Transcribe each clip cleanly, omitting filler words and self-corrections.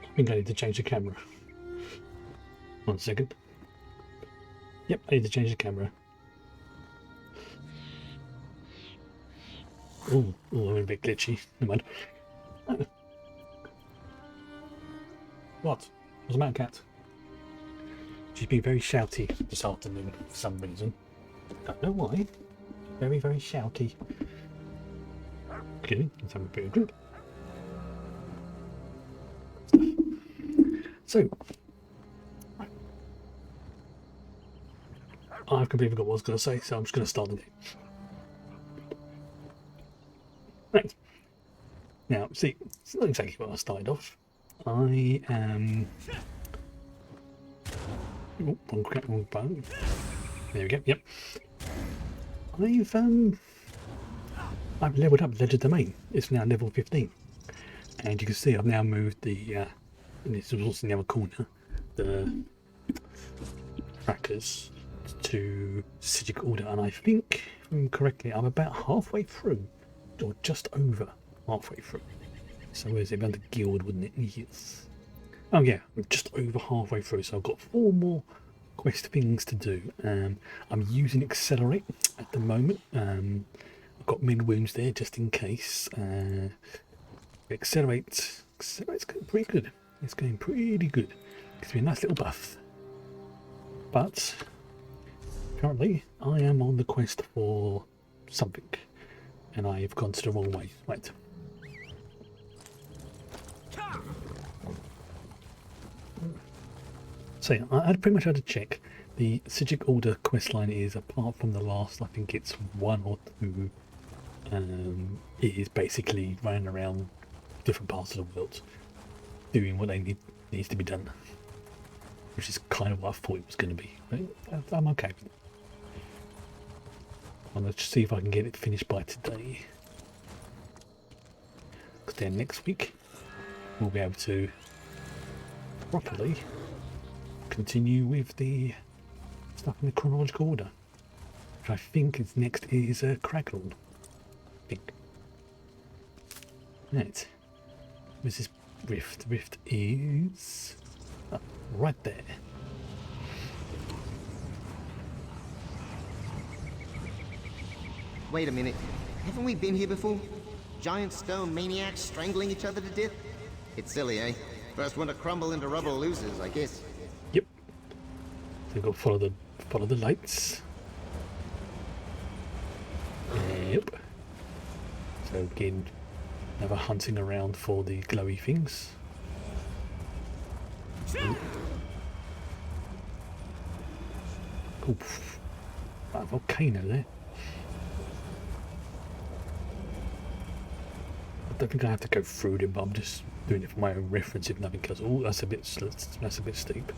I think I need to change the camera. 1 second. Yep, I need to change the camera. Oh, I'm a bit glitchy. Never mind. Oh. What? What's the matter, cat? She's been very shouty this afternoon for some reason. Don't know why. Very, very shouty. Okay, let's have a bit of drink. So, I've completely forgot what I was going to say, so I'm just going to start the game. Right. Now, see, it's not exactly what I started off. I am... Oh, wrong button. There we go, yep. I've leveled up Ledger Domain. It's now level 15. And you can see I've now moved the, and this was also in the other corner, the trackers to Sigil Order, and I think, if I remember correctly, I'm about halfway through, or just over halfway through. So where's it? About the guild, wouldn't it? Yes. Oh yeah, I'm just over halfway through, so I've got 4 more quest things to do. I'm using Accelerate at the moment. I've got mid wounds there just in case. Accelerate's going pretty good. It's going pretty good. Gives me a nice little buff. But currently I am on the quest for something, and I've gone to the wrong way. Right. So yeah, I pretty much had to check. The Sigil Order questline is, apart from the last, I think it's 1 or 2, it is basically running around different parts of the world doing what needs to be done, which is kind of what I thought it was going to be. But I'm okay with it. I'm going to see if I can get it finished by today, because then next week we'll be able to properly continue with the stuff in the chronological order, which I think is next is Craglord. I think. Right. Where's this rift? The rift is right there. Wait a minute. Haven't we been here before? Giant stone maniacs strangling each other to death? It's silly, eh? First one to crumble into rubble loses, I guess. Yep. So we've got to follow the lights. Yep. So again, never hunting around for the glowy things. Oof. That volcano there. I don't think I have to go through them, but I'm just doing it for my own reference if nothing else. Oh, that's a bit steep.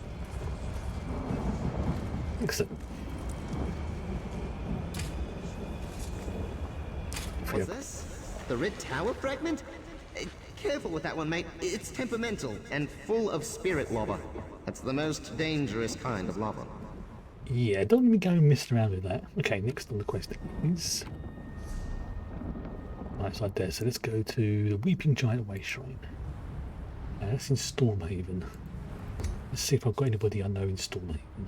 Excellent. What's this? The Red Tower fragment? Careful with that one, mate. It's temperamental and full of spirit lava. That's the most dangerous kind of lava. Yeah, don't let me go messing around with that. Okay, next on the quest is right side there. So let's go to the Weeping Giant Way Shrine. That's in Stormhaven. Let's see if I've got anybody I know in Stormhaven.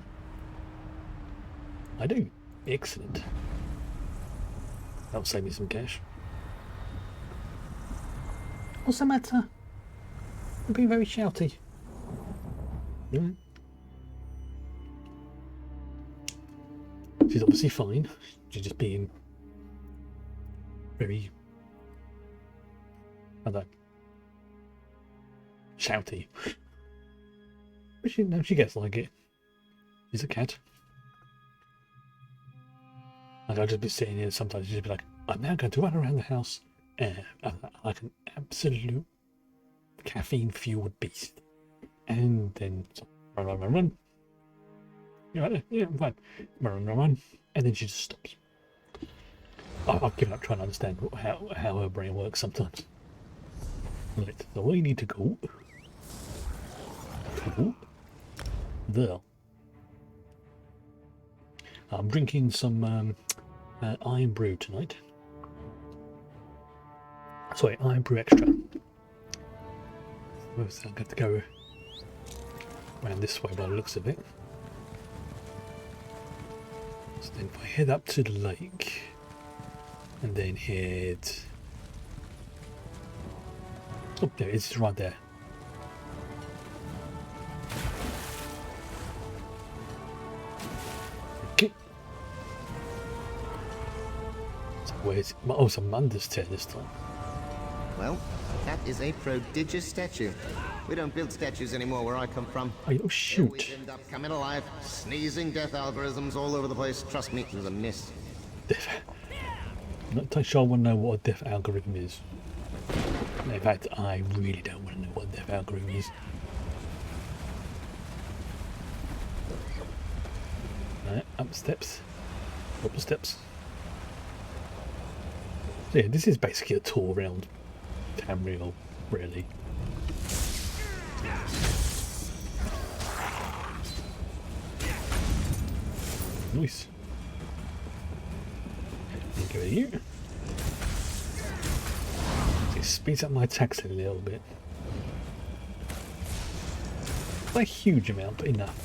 I do. Excellent. That'll save me some cash. What's the matter? I'm being very shouty. Right. She's obviously fine. She's just being very, I don't know, shouty. But she gets like it. She's a cat. Like, I'll just be sitting here sometimes, she'll just be like, I'm now going to run around the house like an absolute caffeine-fueled beast. And then run. You're right there? Yeah, I'm fine. Run. And then she just stops. I've given up trying to understand how her brain works sometimes. Right, so we need to go there. I'm drinking some iron brew tonight. Sorry, iron brew extra. I'm going to have to go around this way by the looks of it. So then if I head up to the lake and then head... Oh, there it is, right there. Okay. So where's... Oh, some Munder's tear this time. Well, that is a prodigious statue. We don't build statues anymore where I come from. Oh, They shoot. always end up coming alive, sneezing death algorithms all over the place. Trust me, it was a miss. I'm not too sure I want to know what a death algorithm is. In fact, I really don't want to know what a death algorithm is. Right, up the steps. Up the steps. So yeah, this is basically a tour around Tamriel, really. Nice. Go here. It speeds up my attacks a little bit. Not a huge amount, but enough.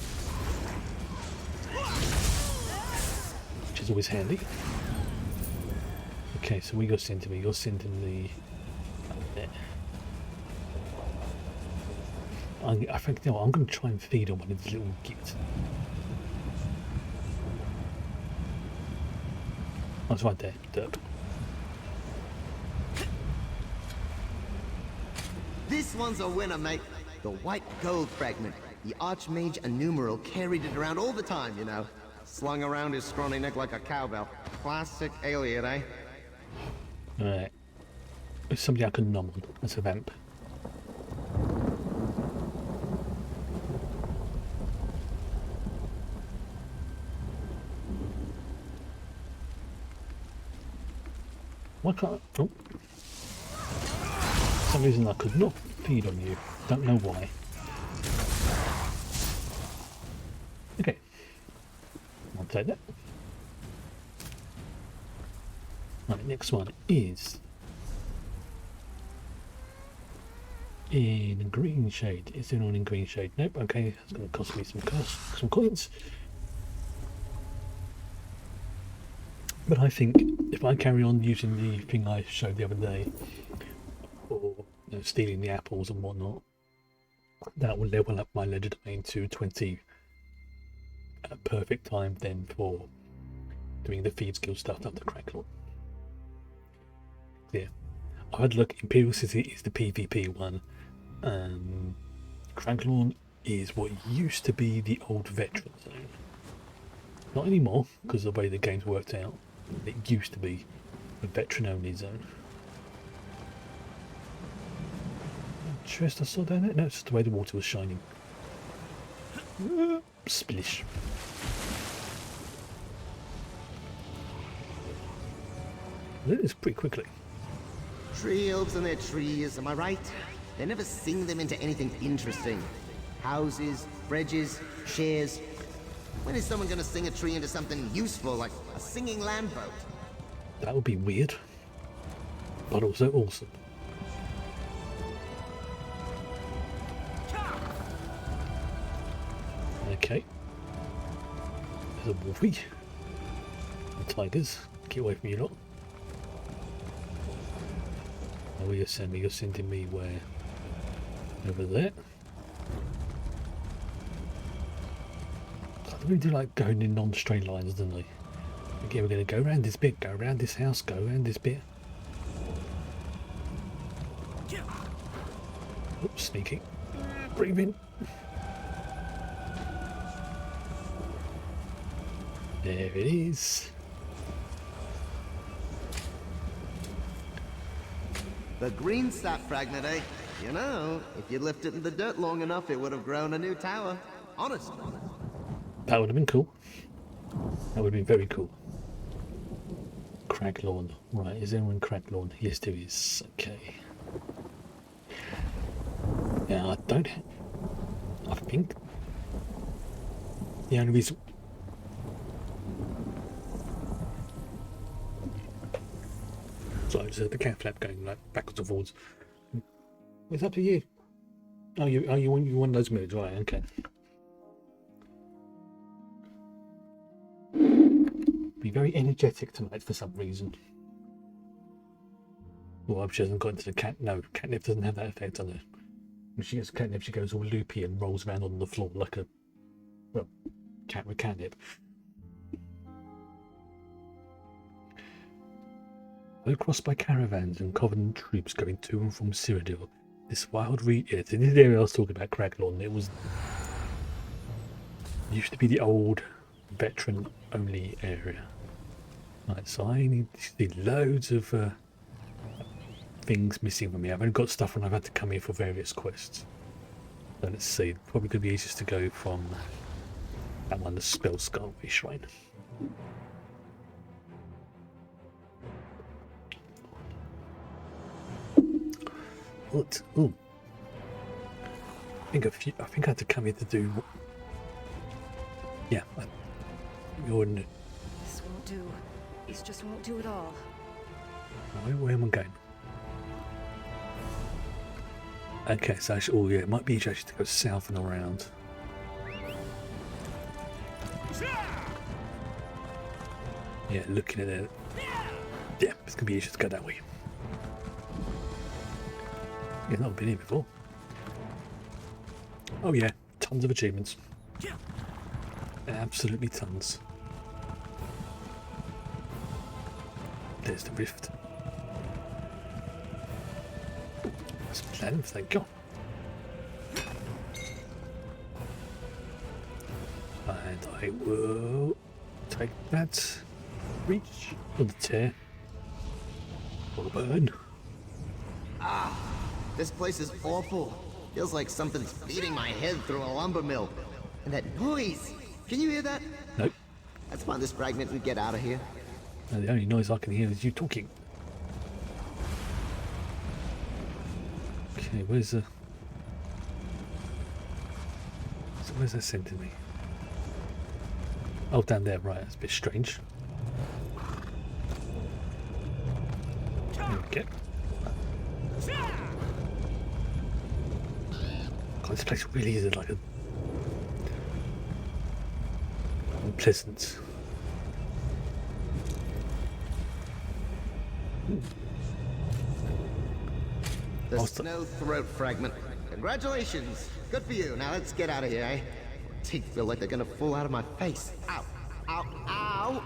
Which is always handy. Okay, so we go send me. You're sending the. I think no. I'm going to try and feed on one of these little gits. Oh, it's right there. Derp. This one's a winner, mate. The white gold fragment. The Archmage Enumeral carried it around all the time, you know. Slung around his scrawny neck like a cowbell. Classic alien, eh? Alright. It's somebody I can nomad. That's a vamp. Why can't I? Oh. For some reason I could not feed on you. Don't know why. Okay. I'll take that. Right, next one is in green shade. Is it on in green shade? Nope. Okay, that's going to cost me some coins. But I think if I carry on using the thing I showed the other day, or stealing the apples and whatnot, that will level up my ledger domain to 20 at a perfect time then for doing the feed skill stuff up to Cracklawn. Yeah, I had a look. Imperial City is the PvP one. Cracklawn is what used to be the old veteran zone. Not anymore, because of the way the game's worked out. It used to be a veteran-only zone. Chest I saw down there? No, it's just the way the water was shining. Splish. I did this pretty quickly. Tree elves and their trees, am I right? They never sing them into anything interesting. Houses, bridges, shares. When is someone gonna sing a tree into something useful, like a singing land boat? That would be weird, but also awesome. Okay. There's a wolfie. The tigers. Get away from you lot. Oh, you're sending me where? Over there. They really do like going in non-straight lines, don't they? Okay, we're going to go around this bit, go around this house, go around this bit. Oops, sneaking. Breathe in. There it is. The green sap fragment, eh? You know, if you left it in the dirt long enough, it would have grown a new tower. Honest. That would have been cool. That would have been very cool. Craglawn. Right, is anyone in Craglawn? Yes, there is. Okay. Yeah, I don't. I think the only reason. So there's the cat flap going like backwards and forwards. It's up to you. Oh, you one of those moods, right? Okay. Be very energetic tonight for some reason. Well, I hope she hasn't got into the cat. No, catnip doesn't have that effect on her. When she gets catnip, she goes all loopy and rolls around on the floor like a, well, cat with catnip. Though crossed by caravans and Covenant troops going to and from Cyrodiil, this wild it's in this area I was talking about, Craglawn. It used to be the old veteran-only area. Right, so I need to see loads of things missing from me. I've only got stuff when I've had to come here for various quests. So let's see. Probably going to be easiest to go from that one, the Spell Scarway Shrine. What? Ooh. I think I had to come here to do. Yeah. You're in. This won't do. This just won't do at all. Where am I going? Okay, so actually, oh yeah, it might be easier actually to go south and around. Yeah, looking at it. Yeah, it's gonna be easier to go that way. Yeah, not been here before. Oh yeah, tons of achievements. Absolutely tons. There's the rift. Splendid, thank God. And I will take that. Reach for the tear. Or burn. Ah, this place is awful. Feels like something's beating my head through a lumber mill. And that noise! Can you hear that? Nope. Let's find this fragment and get out of here. No, the only noise I can hear is you talking. Okay, where's the... So where's that sending me? Oh, down there, right, that's a bit strange. Okay. God, this place really is like a... unpleasant. The snow throat fragment. Congratulations. Good for you. Now let's get out of here, eh? Teeth feel like they're gonna fall out of my face. Ow. Ow. Ow.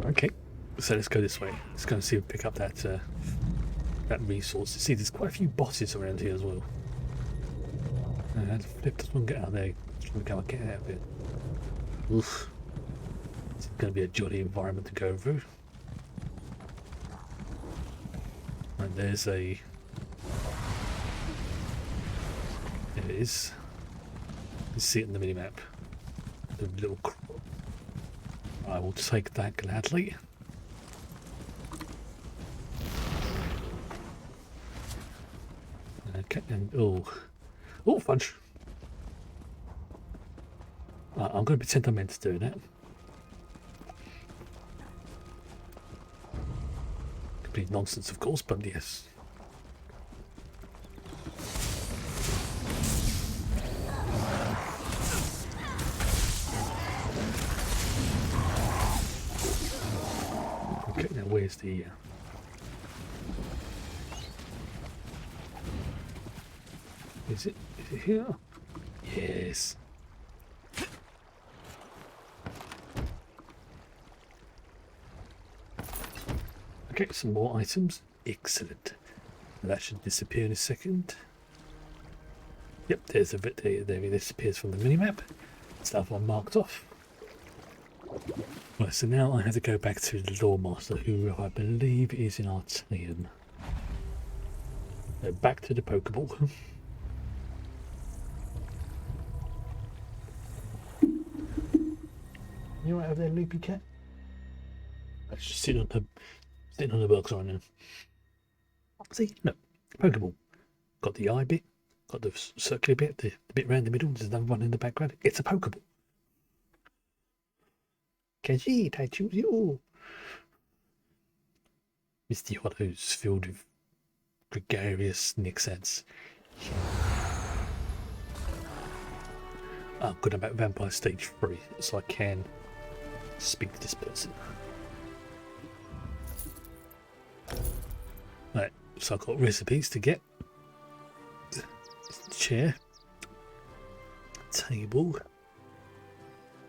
Okay, so let's go this way. Let's go and see if we pick up that that resource. See, there's quite a few bosses around here as well. Flip doesn't want to get out of there. Just want to go and get out of it. Oof. It's going to be a jolly environment to go through. And there's a... There it is. You can see it in the minimap. The little... I will take that gladly. Okay, and oh, fudge! I'm going to pretend I meant to do that. Complete nonsense, of course, but yes. Okay, now where's the... Is it here? Yes. Okay, some more items. Excellent. That should disappear in a second. Yep, there's a bit there. There it disappears from the minimap. Stuff I marked off. Right, so now I have to go back to the Lawmaster, who I believe is in Artaeum. So back to the Pokeball. You right over there, Loopy Cat? She's sitting on the box right now. See, look, Pokeball. Got the eye bit, got the circular bit, the bit around the middle. There's another one in the background. It's a Pokeball. Khajiit, I choose you. Misty Hollows filled with gregarious Nixads. I'm good about Vampire Stage 3, so I can speak to this person. Right, so I've got recipes to get. Chair, table,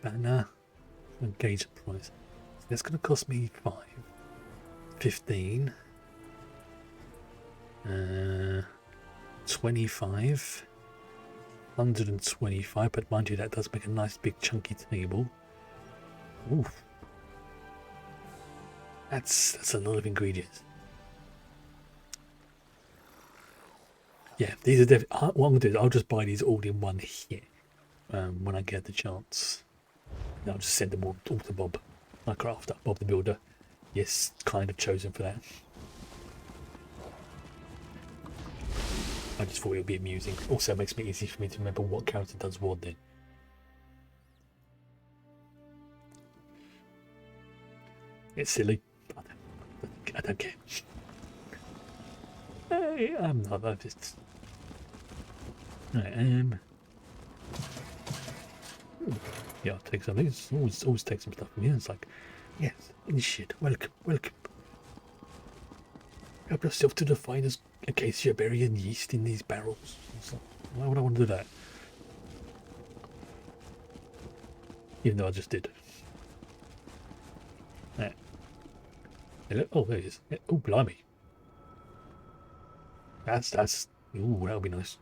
banner, and gauge price. So that's going to cost me 5, 15, 25, 125. But mind you, that does make a nice big chunky table. Oof, that's a lot of ingredients. Yeah, these are definitely. What I'm going to do is I'll just buy these all in one here when I get the chance. And I'll just send them all to Bob, my crafter, Bob the Builder. Yes, kind of chosen for that. I just thought it would be amusing. Also, it makes it easy for me to remember what character does what then. It's silly. I don't care. I'm not. I'm just. Right, yeah, I'll take something. It's always take some stuff from here. It's like, yes, initiate, welcome. Help yourself to the finest acacia berry and yeast in these barrels. It's like, why would I want to do that? Even though I just did. Right. Hello? Oh, there it is. Oh, blimey. That's. Ooh, that'll be nice.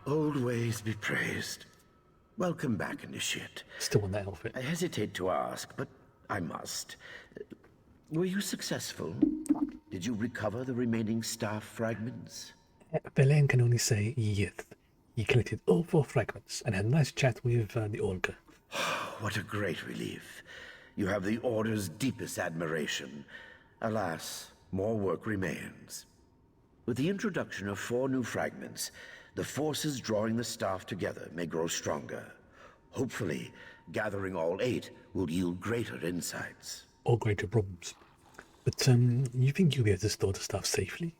Old ways be praised. Welcome back, Initiate. Still want that outfit. I hesitate to ask, but I must. Were you successful? Did you recover the remaining staff fragments? Belen can only say yes. He collected all 4 fragments and had a nice chat with the Olga. What a great relief. You have the Order's deepest admiration. Alas, more work remains. With the introduction of 4 new fragments, the forces drawing the staff together may grow stronger. Hopefully, gathering all 8 will yield greater insights. Or greater problems. But you think you'll be able to store the stuff safely?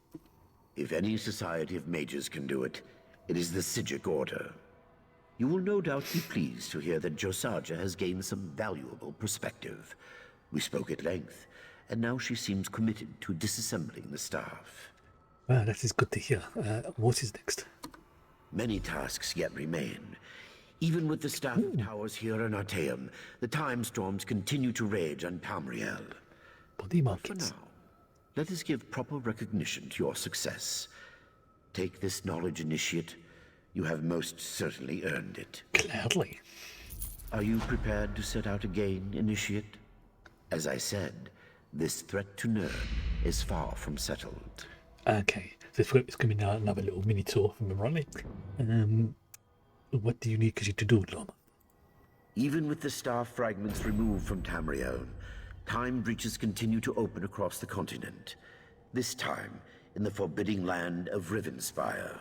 If any society of mages can do it, it is the Psijic Order. You will no doubt be pleased to hear that Josaja has gained some valuable perspective. We spoke at length, and now she seems committed to disassembling the staff. Well, that is good to hear. What is next? Many tasks yet remain. Even with the staff of towers here in Artaeum, the time storms continue to rage on Tamriel. Body For markets. now, let us give proper recognition to your success. Take this knowledge, Initiate. You have most certainly earned it. Gladly. Are you prepared to set out again, Initiate? As I said, this threat to Nern is far from settled. Okay, so it's going to be now another little mini tour from Ronnie. What do you need to do, Lama? Even with the staff fragments removed from Tamriel, time breaches continue to open across the continent. This time, in the forbidding land of Rivenspire.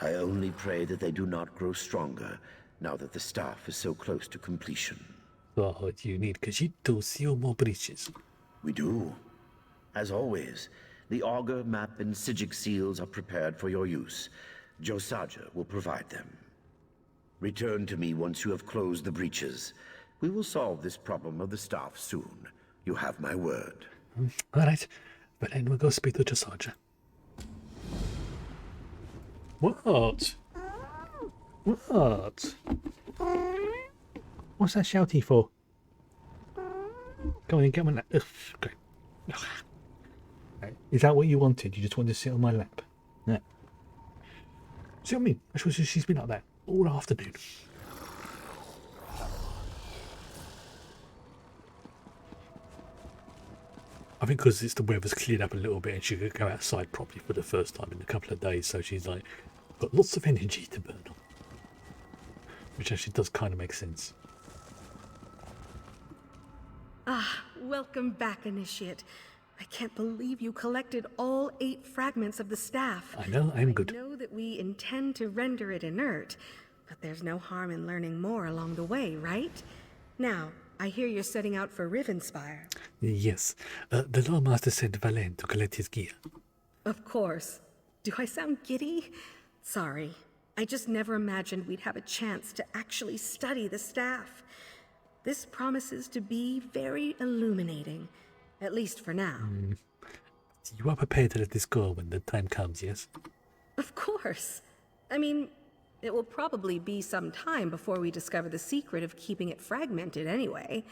I only pray that they do not grow stronger now that the staff is so close to completion. Oh, you need to seal more breaches. We do. As always, the auger, map, and Psijic seals are prepared for your use. Josaja will provide them. Return to me once you have closed the breaches. We will solve this problem of the staff soon. You have my word. All right, but then we'll go speak to Josaja. What? What? What's that shouty for? Come on, get on that. Great. Is that what you wanted? You just wanted to sit on my lap? Yeah. See what I mean? She's been like that all afternoon. I think because the weather's cleared up a little bit and she could go outside properly for the first time in a couple of days, so she's like got lots of energy to burn on, which actually does kind of make sense. Ah, Welcome back, Initiate. I can't believe you collected all 8 fragments of the staff. I know, I'm good. I know that we intend to render it inert, but there's no harm in learning more along the way, right? Now, I hear you're setting out for Rivenspire. Yes, the Lord Master sent Valen to collect his gear. Of course. Do I sound giddy? Sorry. I just never imagined we'd have a chance to actually study the staff. This promises to be very illuminating, at least for now. You are prepared to let this go when the time comes, yes? Of course. I mean, it will probably be some time before we discover the secret of keeping it fragmented anyway.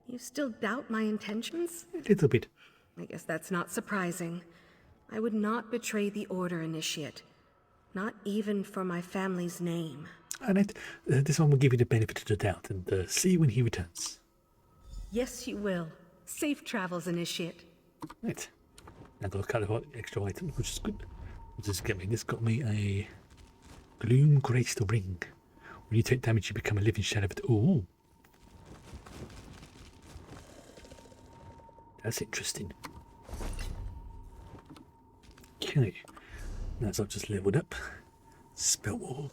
You still doubt my intentions? A little bit. I guess that's not surprising. I would not betray the Order, Initiate. Not even for my family's name. And this one will give you the benefit of the doubt and see you when he returns. Yes, you will. Safe travels, Initiate. Right. Now I've got a couple of extra items, which is good. This got me a Gloom Graced Ring. When you take damage, you become a living shadow. Ooh. That's interesting. Okay. Now as I've just leveled up. Spell Orb.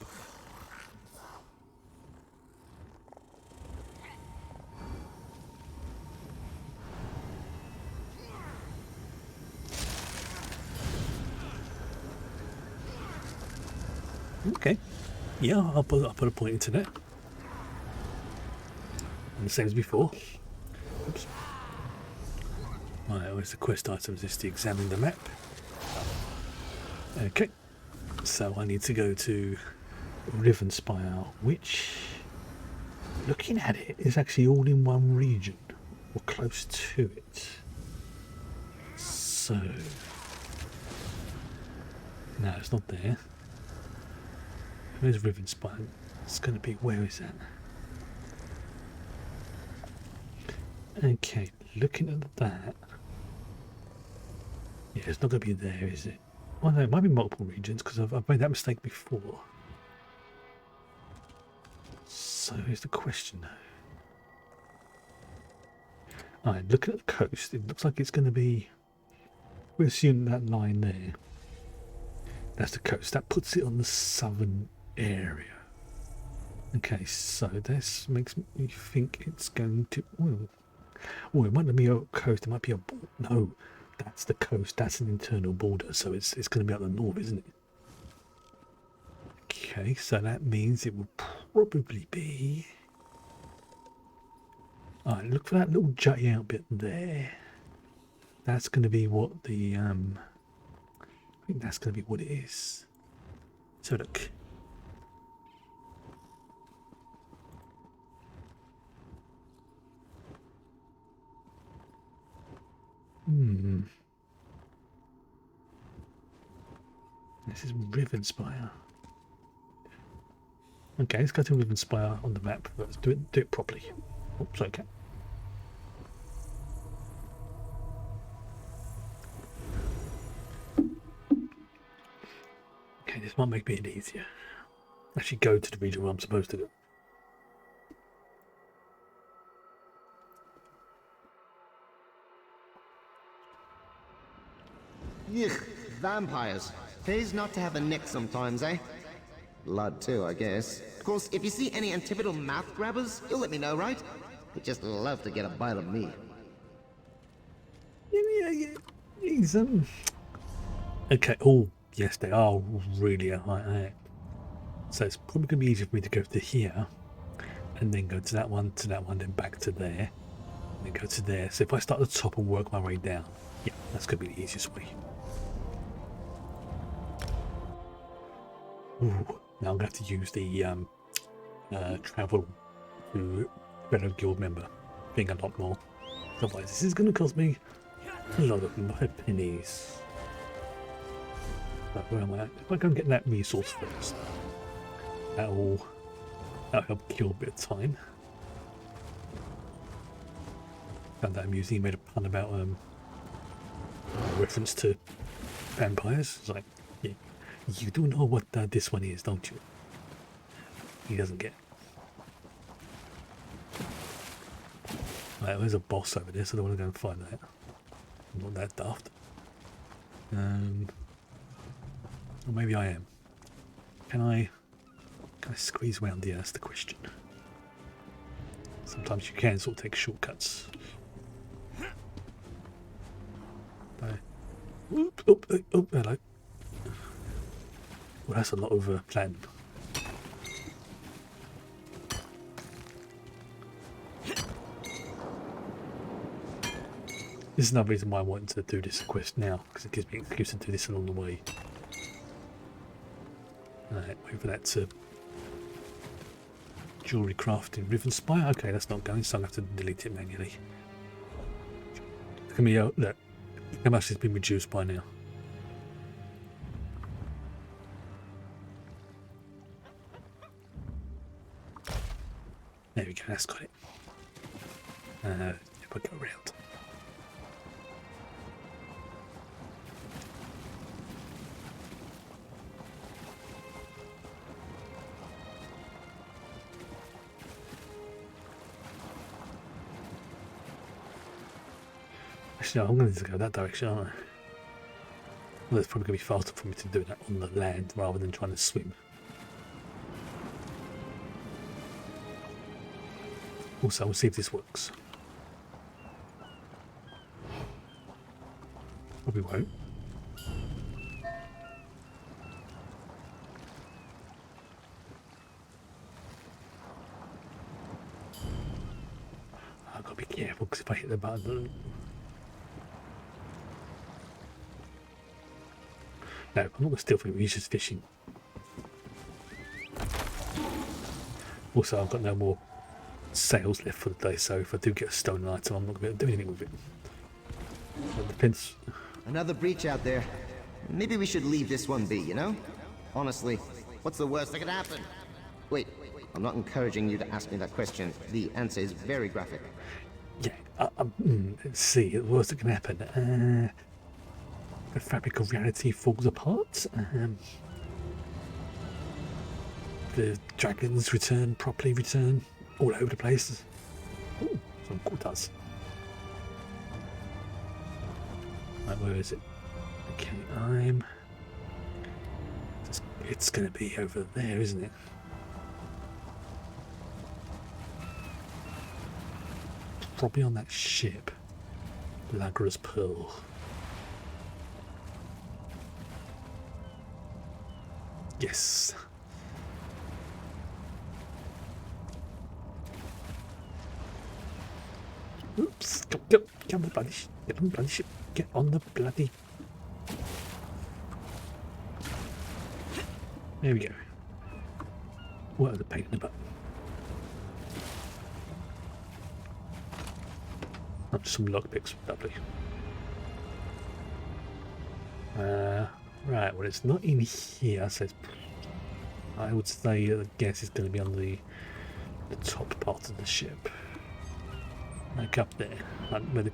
Okay. Yeah, I'll put a point into that. And the same as before. Oops. Right, where's the quest items? Is to examine the map. Okay. So I need to go to Rivenspire, which, looking at it, is actually all in one region, or close to it. So... no, it's not there. Where's Rivenspire? It's going to be, where is that? Okay, looking at that. Yeah, it's not going to be there, is it? Well, no, it might be multiple regions because I've made that mistake before. So here's the question though. Alright, looking at the coast, it looks like it's going to be. We assume that line there. That's the coast. That puts it on the southern area. Okay, so this makes me think it's going to. Oh, it might not be a coast. It might be a. No, that's the coast. That's an internal border. So it's going to be up the north, isn't it? Okay, so that means it will probably be. Alright, look for that little jutty out bit there. That's going to be what the. I think that's going to be what it is. So look. This is Rivenspire. Okay, let's go to Rivenspire on the map. Let's do it properly. Oops, okay. Okay, this might make it easier. Actually go to the region where I'm supposed to go. Yuck, vampires. Pays not to have a neck sometimes, eh? Blood too, I guess. Of course, if you see any antipodal mouth grabbers, you'll let me know, right? You'd just love to get a bite of me. Yeah. He's, okay, oh, yes, they are really a high act. So it's probably going to be easier for me to go to here, and then go to that one, then back to there, and then go to there. So if I start at the top and work my way down, yeah, that's going to be the easiest way. Ooh, now I'm going to have to use the travel to fellow guild member being a lot more. Otherwise, this is going to cost me a lot of my pennies. But where am I at? If I go and get that resource first, that'll help kill a bit of time. Found that amusing. He made a pun about reference to vampires. It's like, yeah, you do know what this one is, don't you? He doesn't get. Right, there's a boss over there, so I don't want to go and find that. I'm not that daft. Or maybe I am. Can I squeeze around here? That's the question. Sometimes you can sort of take shortcuts. Oop, oop, oop, oop, hello. Well, that's a lot of plan. This is another reason why I wanted to do this quest now, because it gives me an excuse to do this along the way. Alright, wait for that to... Jewellery crafting, ribbon spire. Okay, that's not going, so I'm going to have to delete it manually. Look at me, look. How much has been reduced by now? There we go, that's got it. If I go around. Actually, no, I'm going to go that direction, aren't I? Well, it's probably going to be faster for me to do that on the land rather than trying to swim. Also, we'll see if this works. Probably won't. I've got to be careful because if I hit the button... No, I'm not going to steal from him, he's just fishing. Also, I've got no more sails left for the day, so if I do get a stolen item, I'm not going to be able to do anything with it. So it depends. Another breach out there. Maybe we should leave this one be, you know? Honestly, what's the worst that could happen? Wait, I'm not encouraging you to ask me that question. The answer is very graphic. Yeah, let's see, the worst that can happen. The fabric of reality falls apart. The dragons properly return, all over the place. Ooh, some cool does. Right, where is it? Okay, it's going to be over there, isn't it? Probably on that ship. Lagra's Pearl. Yes. Oops. Get on the bloody ship. Get on the bloody ship. Get on the bloody... There we go. What are the pain in the butt? Oh, just some lockpicks. Lovely. Right, well, it's not in here, so I would say, I guess it's going to be on the top part of the ship. Like up there. Like where the...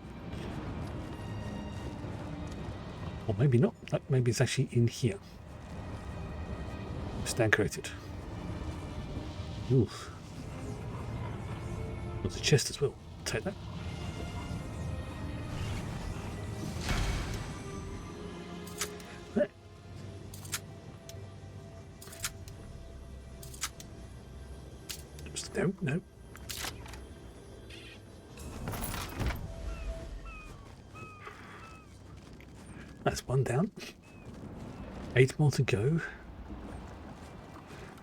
Or maybe not. Like maybe it's actually in here. Stand corrected. Oof. There's a chest as well. Take that. There. No. That's one down. 8 more to go.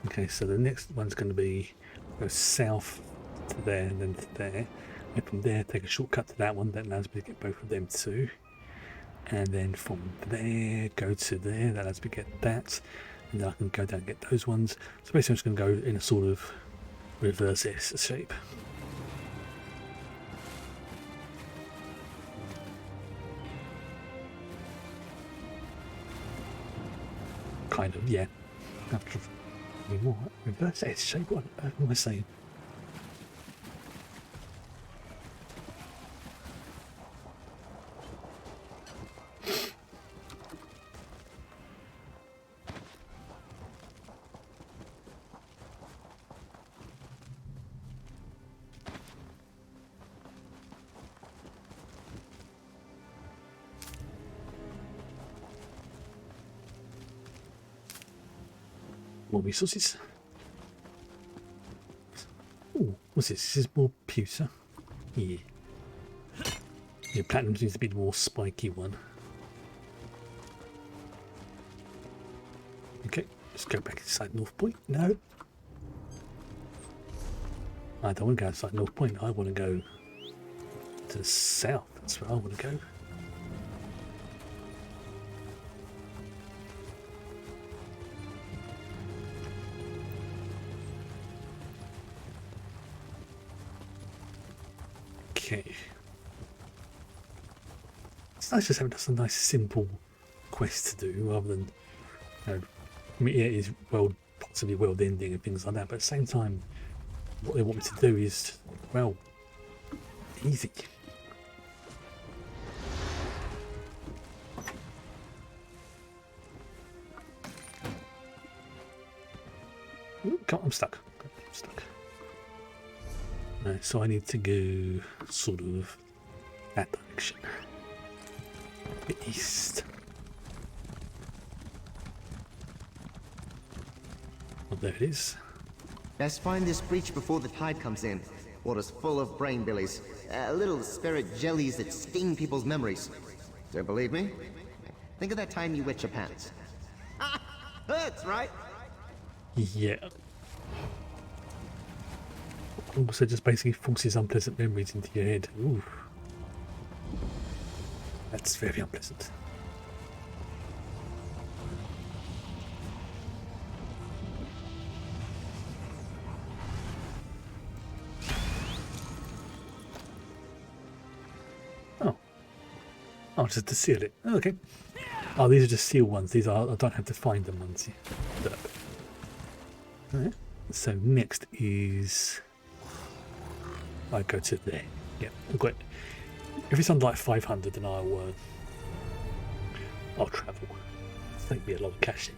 Okay, so the next one's going to be go south to there and then to there. And from there, take a shortcut to that one. That allows me to get both of them too. And then from there, go to there. That allows me to get that. And then I can go down and get those ones. So basically, I'm just going to go in a sort of reverse S shape. Kind of, yeah. After more reverse S shape. What am I saying? more resources. Oh, what's this? This is more pewter. Yeah. Yeah, platinum needs to be the more spiky one. Okay, let's go back inside North Point. No. I don't want to go outside North Point. I want to go to the south. That's where I want to go. Okay. It's nice just having just a nice simple quest to do rather than, you know, I mean, yeah, it is possibly world ending and things like that, but at the same time, what they want me to do is, well, easy. Ooh, come on, I'm stuck. I'm stuck. Right, so I need to go sort of that direction. The east. Oh, there it is. Best find this breach before the tide comes in. Water's full of brain billies. Little spirit jellies that sting people's memories. Don't believe me? Think of that time you wet your pants. Hurts, right? Yeah. Also just basically forces unpleasant memories into your head. Ooh. That's very unpleasant. Oh, just to seal it. Oh, okay. Oh, these are just seal ones. These are, I don't have to find them ones. Alright. So next is, I go to there. Yeah, I've got. If it's under like 500, then I'll travel. It's take me a lot of cash in.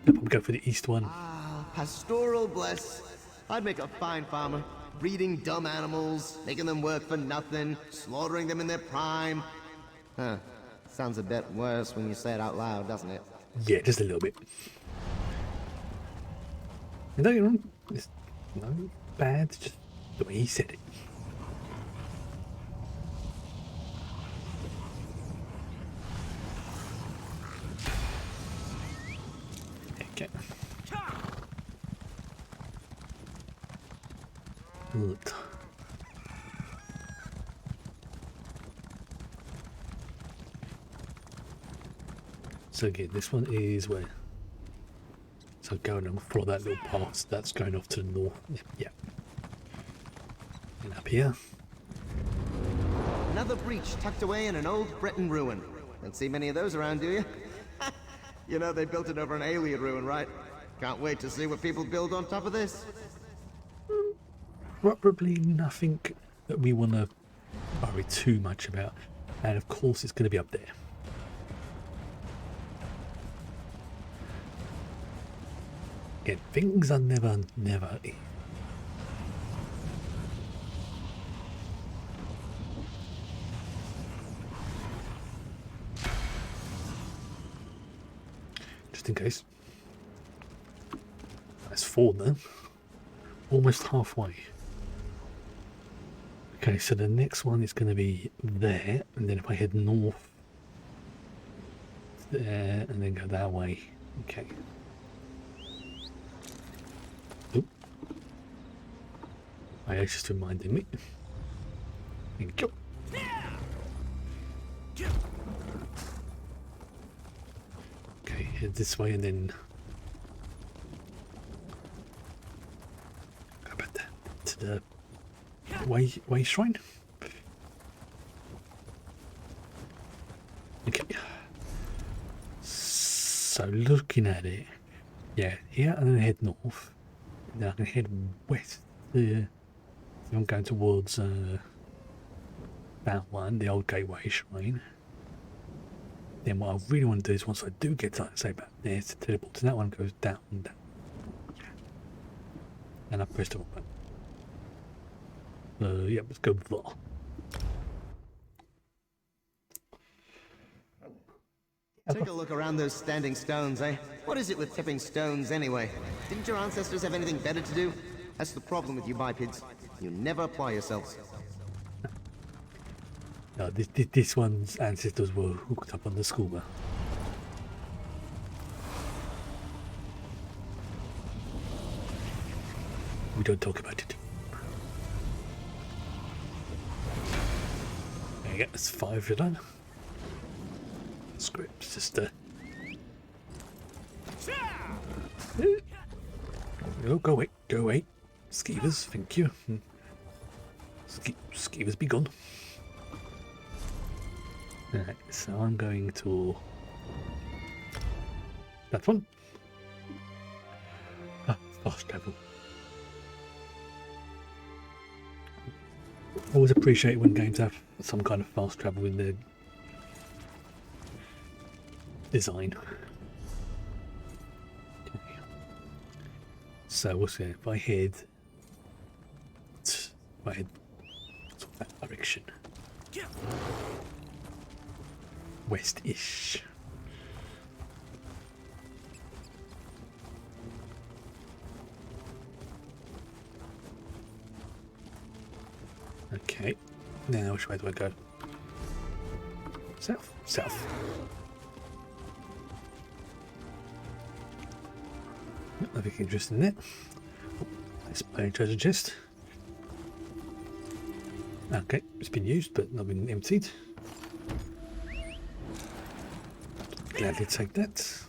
I'll probably go for the east one. Ah, pastoral bless. I'd make a fine farmer. Breeding dumb animals, making them work for nothing, slaughtering them in their prime. Huh. Sounds a bit worse when you say it out loud, doesn't it? Yeah, just a little bit. No, you're wrong. It's no bad, just the way he said it. Okay. Look. So again, this one is where. So going and follow that little path. That's going off to the north. Yeah. And up here. Another breach tucked away in an old Breton ruin. Don't see many of those around, do you? You know they built it over an alien ruin, right? Can't wait to see what people build on top of this. Probably nothing that we want to worry too much about. And of course it's going to be up there. Again, things are never easy. Just in case. That's 4 then. Almost halfway. Okay, so the next one is going to be there, and then if I head north, there, and then go that way. Okay. Oop. It's just reminding me. Thank you. Okay, head this way and then go back to the way shrine. Okay. So looking at it, yeah, here and then head north. Then I can head west. I'm going towards that one, the old gateway shrine. Then what I really want to do is once I do get to, say, back there to teleport to that one, goes down, down. And I press the wrong button. Yeah, let's go there. Take a look around those standing stones, eh? What is it with tipping stones anyway? Didn't your ancestors have anything better to do? That's the problem with you bipeds. You never apply yourselves. No, this one's ancestors were hooked up on the scuba. We don't talk about it. There you go, that's 5 you're done. Script, just oh, go away, go away. Skeevers, thank you. Skeevers be gone. Alright, so I'm going to that one. Ah, fast travel. I always appreciate when games have some kind of fast travel in their design. Okay. So what's it? If I head that direction, west-ish. Okay, now which way do I go? South? South. Nothing interesting there. Oh, let's play a treasure chest. Okay, it's been used but not been emptied. Gladly take that.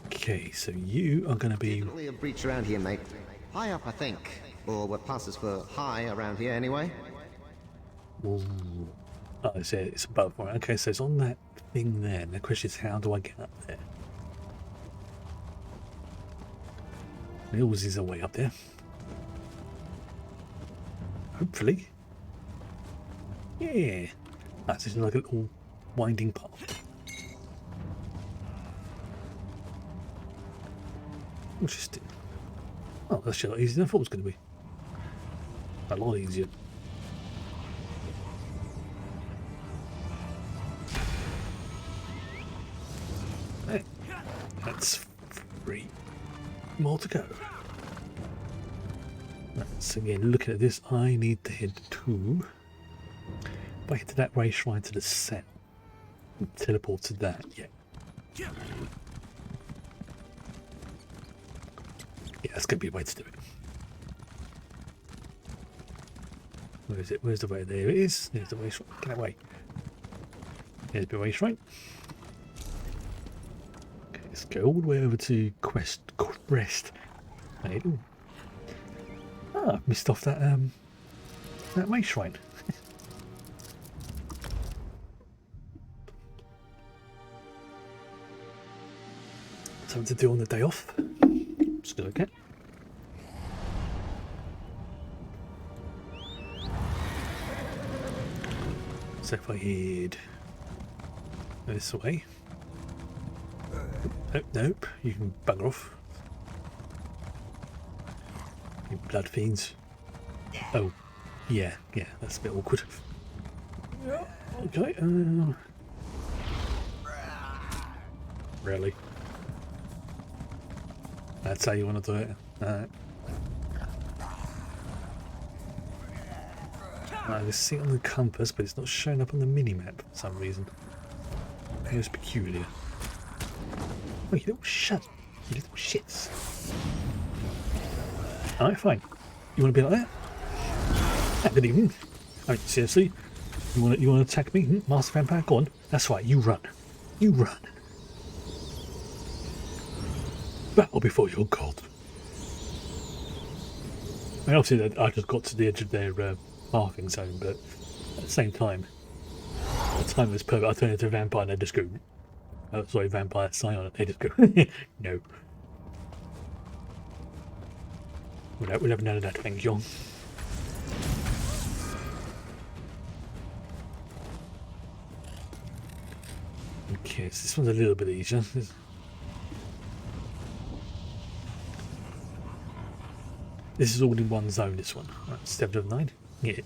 Okay, so you are going to be... Definitely a breach around here, mate. High up, I think. Or what passes for high around here, anyway. Ooh. Oh, it's above. Right. Okay, so it's on that thing there. The question is, how do I get up there? There always is a way up there. Hopefully. Yeah. That's just like a little winding path. Interesting. Oh, that's actually a lot easier than I thought it was going to be. A lot easier. Hey, that's 3 more to go. So again, looking at this, I need to head to... If I head to that way, shrine to the south, and teleport to that, yeah. Yeah, that's going to be a way to do it. Where is it? Where's the way? There it is. There's the way shrine. Get away. There's the way shrine. Okay, let's go all the way over to Crest. Ooh. Ah, I've missed off that way shrine. Something to do on the day off. Still okay. So if I head this way. Oh, nope, you can bugger off. You blood fiends. Oh, yeah, that's a bit awkward. Okay, really? That's how you want to do it. I can see it on the compass, but it's not showing up on the mini-map for some reason. It was peculiar. Oh, you little shut. You little shits. Alright, fine. You want to be like that? Ah, good evening. Alright, seriously? You want to attack me? Master Vampire? Go on. That's right, you run. You run. Bow before your god. I mean, obviously I just got to the edge of their pathing zone, but at the same time, the time was perfect. I turned into a vampire and they just go, oh, sorry, vampire scion, they just go, no. We'll have none of that, thank you. Okay, so this one's a little bit easier. This is all in one zone, this one. Right, 7 of 9. Yeah.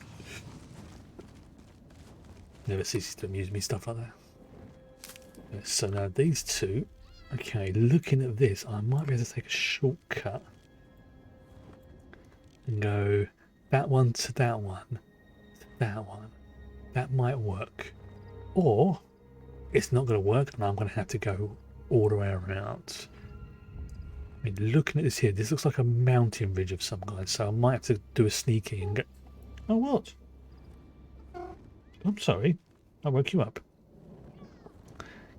Never ceases to amuse me, stuff like that. So now these two. Okay, looking at this, I might be able to take a shortcut and go that one to that one to that one. That might work. Or it's not going to work and I'm going to have to go all the way around. I mean, looking at this here, this looks like a mountain ridge of some kind, so I might have to do a sneaky and go... Oh, what? I'm sorry. I woke you up.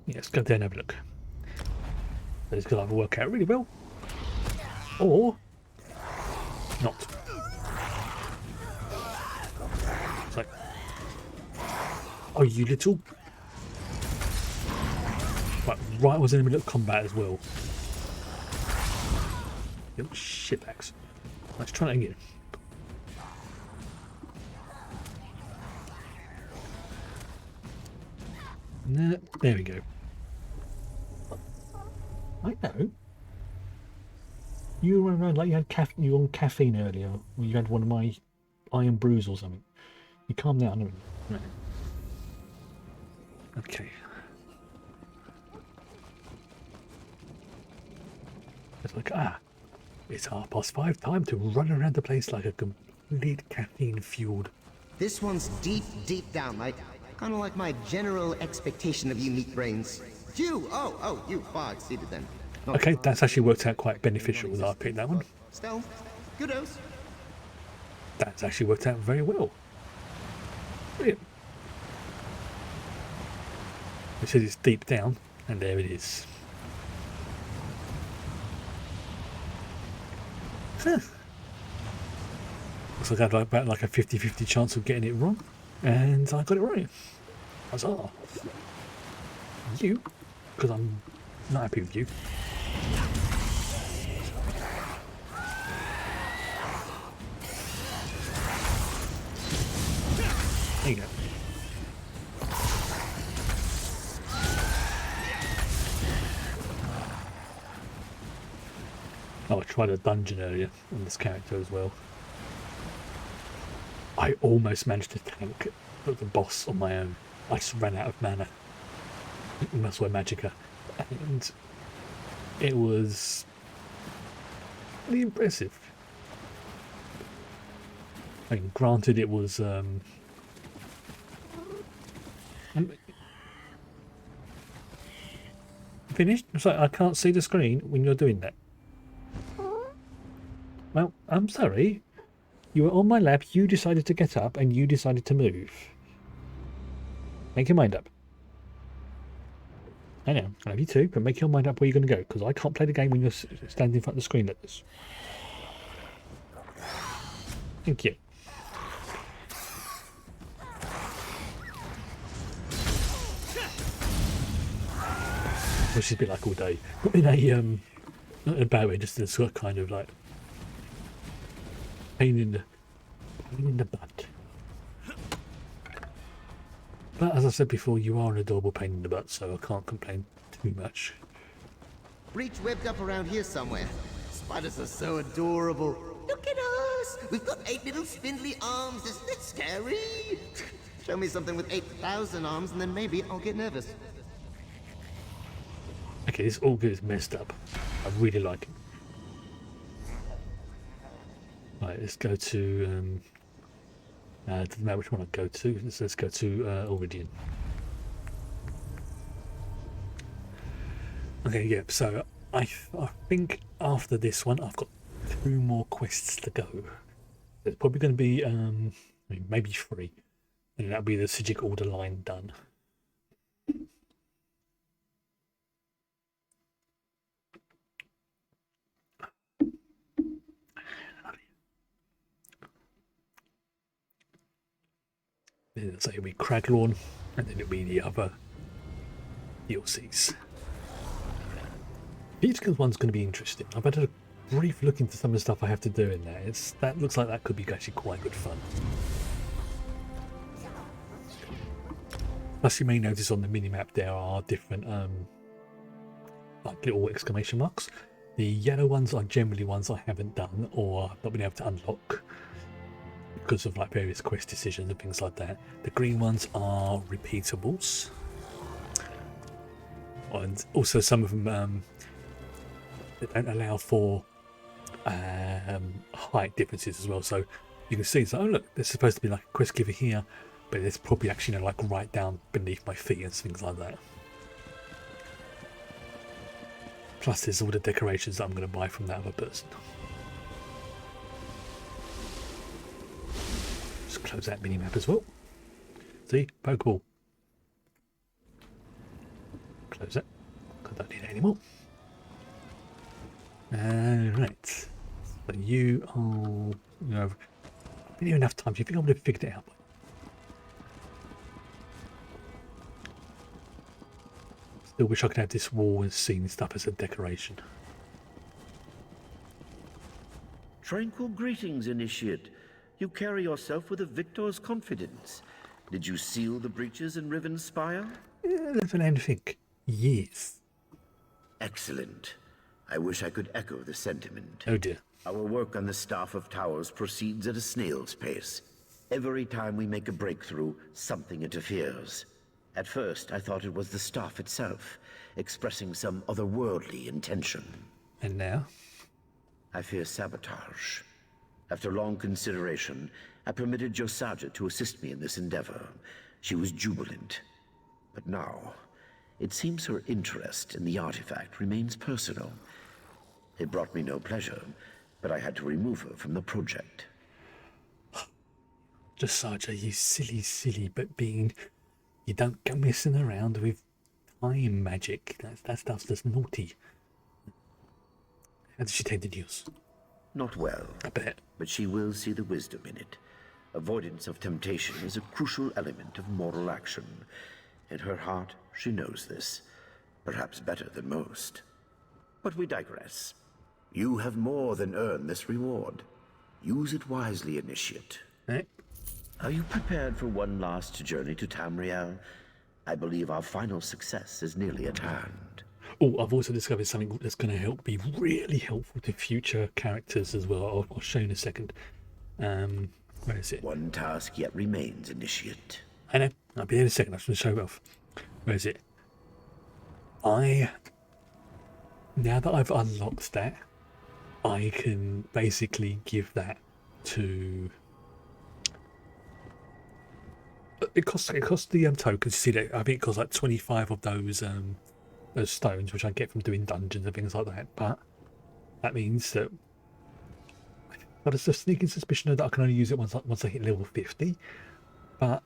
Yeah, let's go there and have a look. This could either work out really well, or not. It's like, oh, you little... Right was in the middle of combat as well. Little shitbags. Let's try that again. Nah, there we go. I know. You were around like you had you were on caffeine earlier. Or you had one of my iron brews or something. You calm down, haven't you? No. Okay. It's like, it's 5:30. Time to run around the place like a complete caffeine-fueled. This one's deep, deep down, like kind of like my general expectation of you meat brains. You! Oh, you far exceeded then. Not Okay, that's actually worked out quite beneficial that I picked that one. Stealth. Kudos. That's actually worked out very well. Brilliant. It says it's deep down, and there it is. Huh. Looks like I had about like a 50-50 chance of getting it wrong, and I got it right. Huzzah. You, because I'm not happy with you. There you go. Oh, I tried a dungeon earlier on this character as well. I almost managed to tank the boss on my own. I just ran out of mana. That's where Magicka. And it was really impressive. I mean, granted it was finished? So I can't see the screen when you're doing that. Well, I'm sorry. You were on my lap, you decided to get up, and you decided to move. Make your mind up. I know, I love you too, but make your mind up where you're going to go, because I can't play the game when you're standing in front of the screen like this. Thank you. Which is a bit like all day. Not in a, not in a bad way, just in a sort of kind of like pain in the butt. But as I said before, you are an adorable pain in the butt, so I can't complain too much. Breach webbed up around here somewhere. Spiders are so adorable. Look at us! We've got 8 little spindly arms. Isn't it scary? Show me something with 8,000 arms, and then maybe I'll get nervous. Okay, this all gets messed up. I really like it. Right, let's go to doesn't matter which one I go to. Let's go to Iridian. Okay, yeah. So I think after this one, I've got 2 more quests to go. There's probably going to be I mean, maybe 3, and that'll be the Sijic order line done. So it'll be Craglorn, and then it'll be the other DLCs. Peachkins one's going to be interesting. I've had a brief look into some of the stuff I have to do in there. That looks like that could be actually quite good fun. Plus, you may notice on the minimap there are different like little exclamation marks. The yellow ones are generally ones I haven't done or not been able to unlock. because of like various quest decisions and things like that. The green ones are repeatables, and also some of them they don't allow for height differences as well. So you can see, so oh look, there's supposed to be like a quest giver here, but it's probably actually, you know, like right down beneath my feet and things like that. Plus there's all the decorations that I'm going to buy from that other person. Just close that mini-map as well. See? Pokeball. Close it. I don't need it anymore. Right. So you are... You know, I've been here enough times. You think I would have figured it out? Still wish I could have this wall and scene stuff as a decoration. Tranquil greetings, Initiate. You carry yourself with a victor's confidence. Did you seal the breaches in Riven Spire? Let me think. Yes. Excellent. I wish I could echo the sentiment. Oh dear. Our work on the Staff of Towers proceeds at a snail's pace. Every time we make a breakthrough, something interferes. At first, I thought it was the staff itself, expressing some otherworldly intention. And now? I fear sabotage. After long consideration, I permitted Josaja to assist me in this endeavor. She was jubilant. But now, it seems her interest in the artifact remains personal. It brought me no pleasure, but I had to remove her from the project. Josaja, you silly but being... You don't go messing around with time magic. That stuff's just naughty. How does she take the news? Not well. I bet. But she will see the wisdom in it. Avoidance of temptation is a crucial element of moral action. In her heart, she knows this. Perhaps better than most. But we digress. You have more than earned this reward. Use it wisely, Initiate. Eh? Are you prepared for one last journey to Tamriel? I believe our final success is nearly at hand. Oh, I've also discovered something that's going to be really helpful to future characters as well. I'll show you in a second. Where is it? One task yet remains, Initiate. I know. I'll be there in a second. I'm just going to show it off. Where is it? Now that I've unlocked that, I can basically give that to... It costs the tokens. You see that? I think it costs like 25 of those stones, which I get from doing dungeons and things like that. But that means that I've got a sneaking suspicion that I can only use it once I hit level 50. But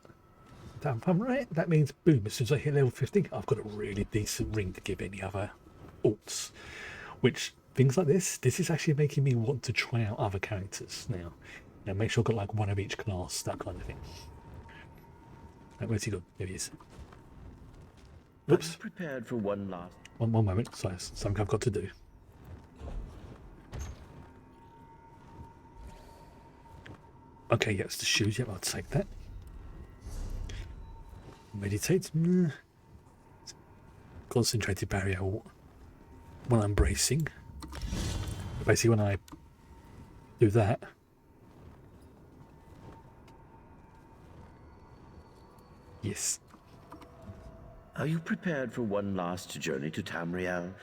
if I'm right, that means boom, as soon as I hit level 50, I've got a really decent ring to give any other alts. Which, things like this is actually making me want to try out other characters now. You know, make sure I've got like one of each class, that kind of thing. Where's he gone? There he is. Oops. Prepared for one last... One moment. Sorry, something I've got to do. Okay, yes, the shoes. Yep, I'll take that. Meditate. Concentrated barrier. When I'm bracing. Basically, when I do that... Yes. Are you prepared for one last journey to Tamriel?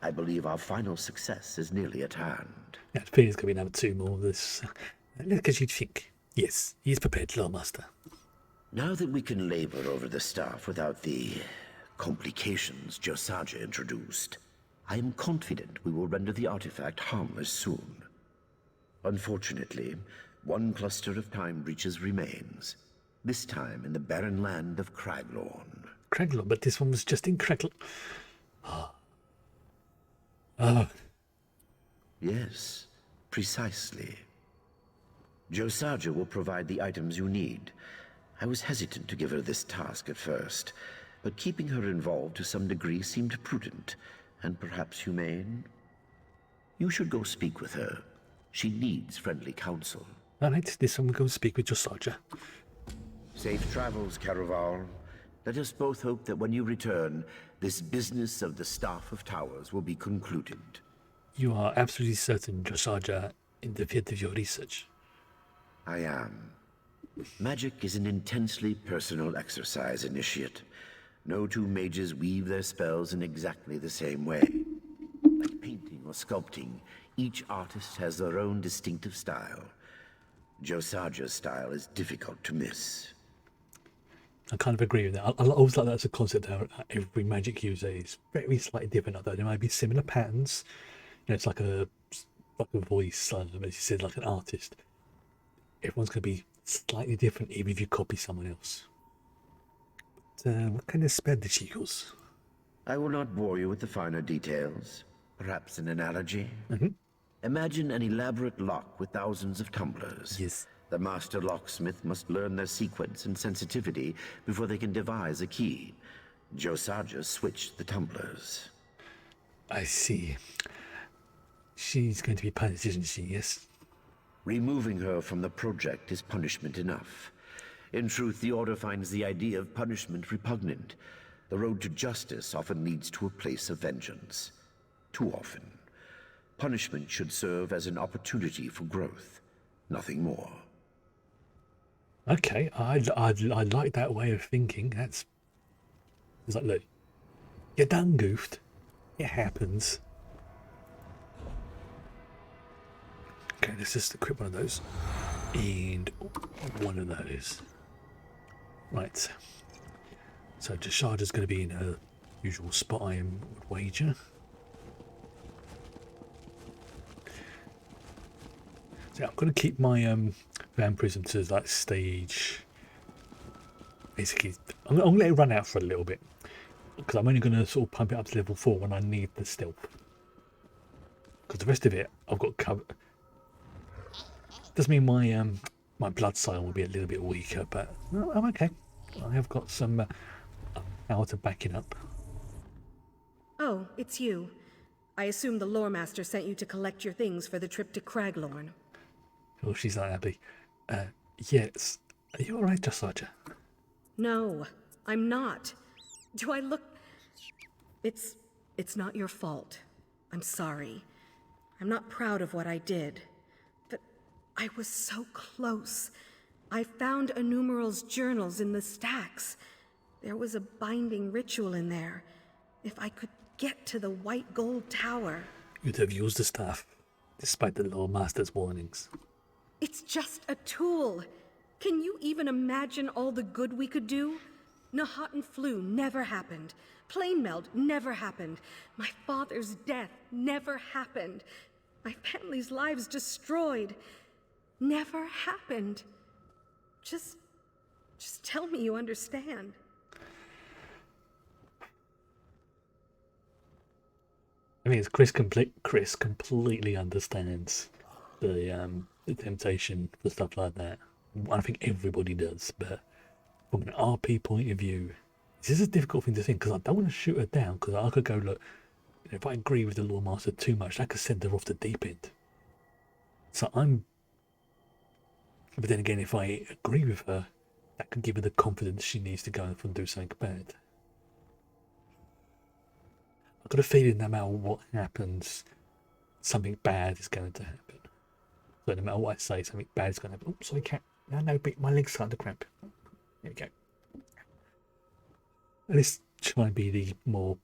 I believe our final success is nearly at hand. Yeah, I think there's going to be another 2 more of this. Because you'd think. Yes, he's prepared, Lord Master. Now that we can labor over the staff without the complications Josaja introduced, I am confident we will render the artifact harmless soon. Unfortunately, one cluster of time breaches remains. This time in the barren land of Craglorn. Craglorn, but this one was just in Craglorn. Oh. Yes, precisely. Josaja will provide the items you need. I was hesitant to give her this task at first, but keeping her involved to some degree seemed prudent, and perhaps humane. You should go speak with her. She needs friendly counsel. All right, this one will go speak with Josaja. Safe travels, Caraval. Let us both hope that when you return, this business of the Staff of Towers will be concluded. You are absolutely certain Josaja in the field of your research? I am. Magic is an intensely personal exercise, Initiate. No two mages weave their spells in exactly the same way. Like painting or sculpting, each artist has their own distinctive style. Josaja's style is difficult to miss. I kind of agree with that. I always like that as a concept how every magic user is very slightly different, although there might be similar patterns. You know, it's like a voice, as you said, like an artist. Everyone's going to be slightly different, even if you copy someone else. But, what kind of spell did she use? I will not bore you with the finer details. Perhaps an analogy? Mm-hmm. Imagine an elaborate lock with thousands of tumblers. Yes. The master locksmith must learn their sequence and sensitivity before they can devise a key. Josaja switched the tumblers. I see. She's going to be punished, isn't she? Yes? Removing her from the project is punishment enough. In truth, the Order finds the idea of punishment repugnant. The road to justice often leads to a place of vengeance. Too often. Punishment should serve as an opportunity for growth, nothing more. Okay, I like that way of thinking. It's like, look, you're done goofed. It happens. Okay, let's just equip one of those. And one of those. Right. So Jasharda's going to be in her usual spot, I would wager. So I'm going to keep my vampirism to like stage. Basically, I'm going to let it run out for a little bit. Because I'm only going to sort of pump it up to level 4 when I need the stealth. Because the rest of it, I've got covered. Does mean my my blood sign will be a little bit weaker, but no, I'm okay. I have got some power to back it up. Oh, it's you. I assume the lore master sent you to collect your things for the trip to Craglorn. Oh, she's not happy. Yes. Are you alright, Josaja? No, I'm not. Do I look... It's not your fault. I'm sorry. I'm not proud of what I did. But I was so close. I found Enumeral's journals in the stacks. There was a binding ritual in there. If I could get to the White Gold Tower... You'd have used the staff, despite the Lore Master's warnings. It's just a tool. Can you even imagine all the good we could do? Nahat flu never happened. Plane melt never happened. My father's death never happened. My family's lives destroyed. Never happened. Just tell me you understand. I mean, Chris completely understands the temptation for stuff like that. I think everybody does, but from an RP point of view, this is a difficult thing to think because I don't want to shoot her down because I could go, look, if I agree with the Lore Master too much, that could send her off the deep end. So but then again, if I agree with her, that could give her the confidence she needs to go off and do something bad. I've got a feeling no matter what happens, something bad is going to happen. So no matter what I say, something bad is going to happen. Oh, sorry, cat. No, my leg's starting to cramp. There we go. Let's try and be the more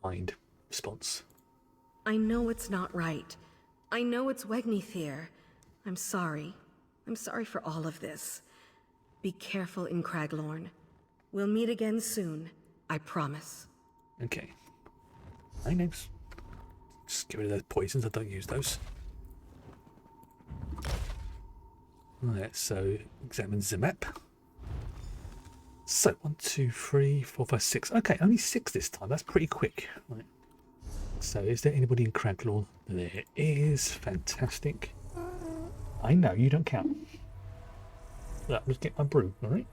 kind response. I know it's not right. I know it's Wegnithir. I'm sorry. I'm sorry for all of this. Be careful in Craglorn. We'll meet again soon. I promise. Okay. I know. Just get rid of those poisons. I don't use those. Right, so examine the map. So 1, 2, 3, 4, 5, 6. Okay, only 6 this time. That's pretty quick. Right. So is there anybody in Craglorn? There is. Fantastic. I know you don't count. Let's get my brew. All right.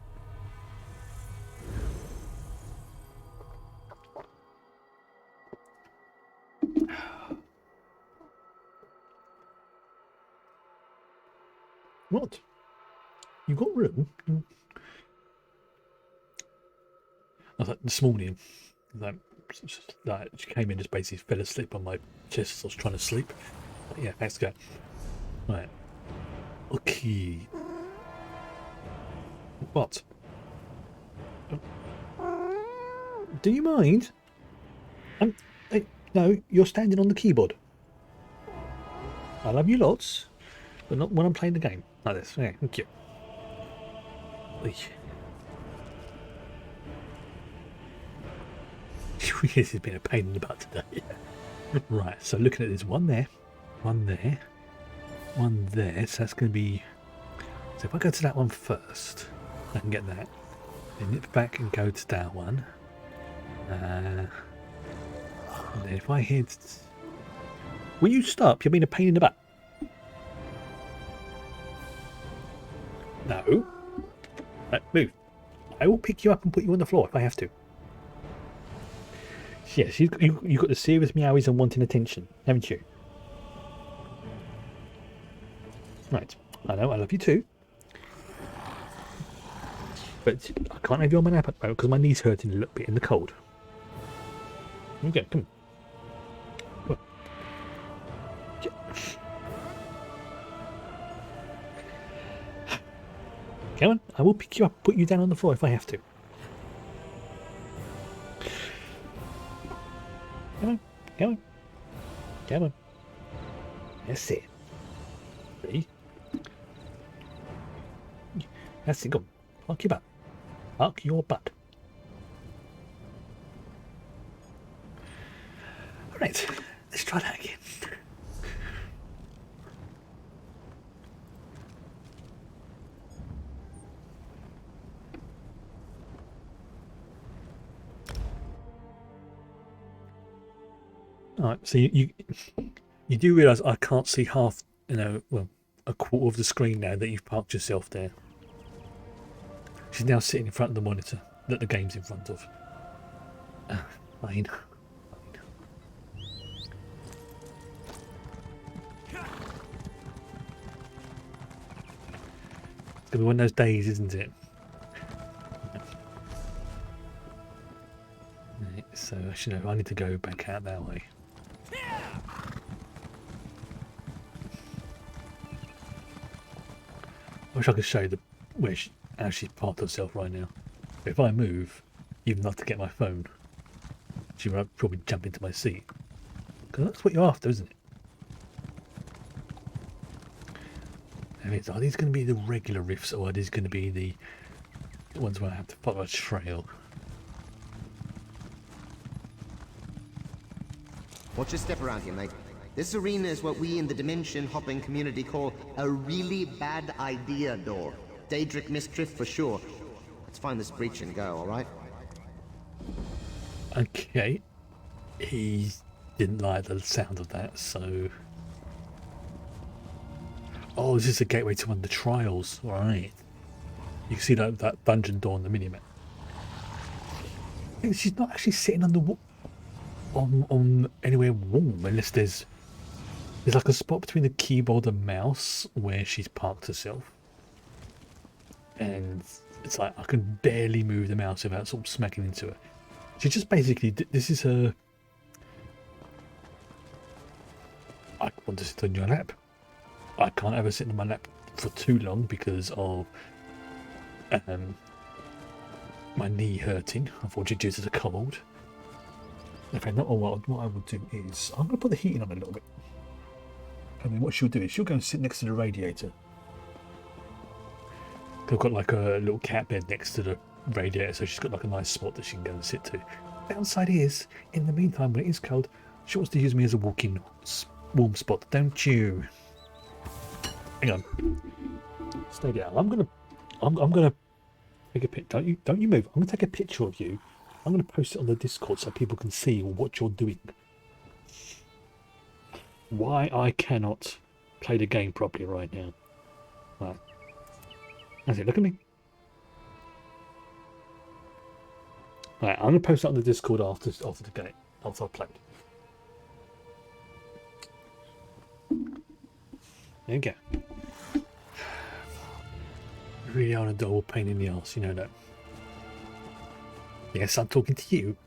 What? You got room? I thought this morning, that she came in, just basically fell asleep on my chest as I was trying to sleep. But yeah, thanks, go. Right. Okay. What? Do you mind? No, you're standing on the keyboard. I love you lots, but not when I'm playing the game. Like this. Okay, thank you. This has been a pain in the butt today. Right, so looking at this, one there, one there, one there. So that's going to be... So if I go to that one first, I can get that. Then nip back and go to that one. And then if I hit... Will you stop? You're being a pain in the butt. No. Move. I will pick you up and put you on the floor if I have to. Yes, you've got the serious meowies and wanting attention, haven't you? Right. I know, I love you too. But I can't have you on my lap at the moment because my knee's hurting a little bit in the cold. Okay, come on. Come on, I will pick you up, put you down on the floor if I have to. Come on, come on, come on. That's it. See? That's it, go on. Park your butt. Park your butt. Alright, let's try that again. Alright, so you do realise I can't see half, well, a quarter of the screen now that you've parked yourself there. She's now sitting in front of the monitor that the game's in front of. Fine. It's gonna be one of those days, isn't it? Right, so I need to go back out that way. I wish I could show you how she's parked herself right now. But if I move, even not to get my phone, she might probably jump into my seat. Because that's what you're after, isn't it? And are these going to be the regular riffs, or are these going to be the ones where I have to follow a trail? Watch your step around here, mate. This arena is what we in the dimension hopping community call a really bad idea door. Daedric misdrift for sure. Let's find this breach and go, alright? Okay. He didn't like the sound of that, so... Oh, this is a gateway to one of the trials, right. You can see that dungeon door on the minimap. She's not actually sitting on the on anywhere warm, unless there's like a spot between the keyboard and mouse where she's parked herself. And it's like I can barely move the mouse without sort of smacking into her. She just basically, this is her... I want to sit on your lap. I can't ever sit on my lap for too long because of my knee hurting, unfortunately due to the cold. In fact, not what I would do is I'm going to put the heating on a little bit. And then what she'll do is she'll go and sit next to the radiator. I've got like a little cat bed next to the radiator, so she's got like a nice spot that she can go and sit to. Downside is, in the meantime, when it is cold, she wants to use me as a walk-in warm spot, don't you? Hang on. Stay down. I'm gonna take a picture. Don't you move. I'm gonna take a picture of you. I'm gonna post it on the Discord so people can see what you're doing. Why I cannot play the game properly right now. Right. That's it, look at me. Right, I'm gonna post it on the Discord after the game, after I've played. There you go. You really are a double pain in the arse, you know that. Yes, I'm talking to you.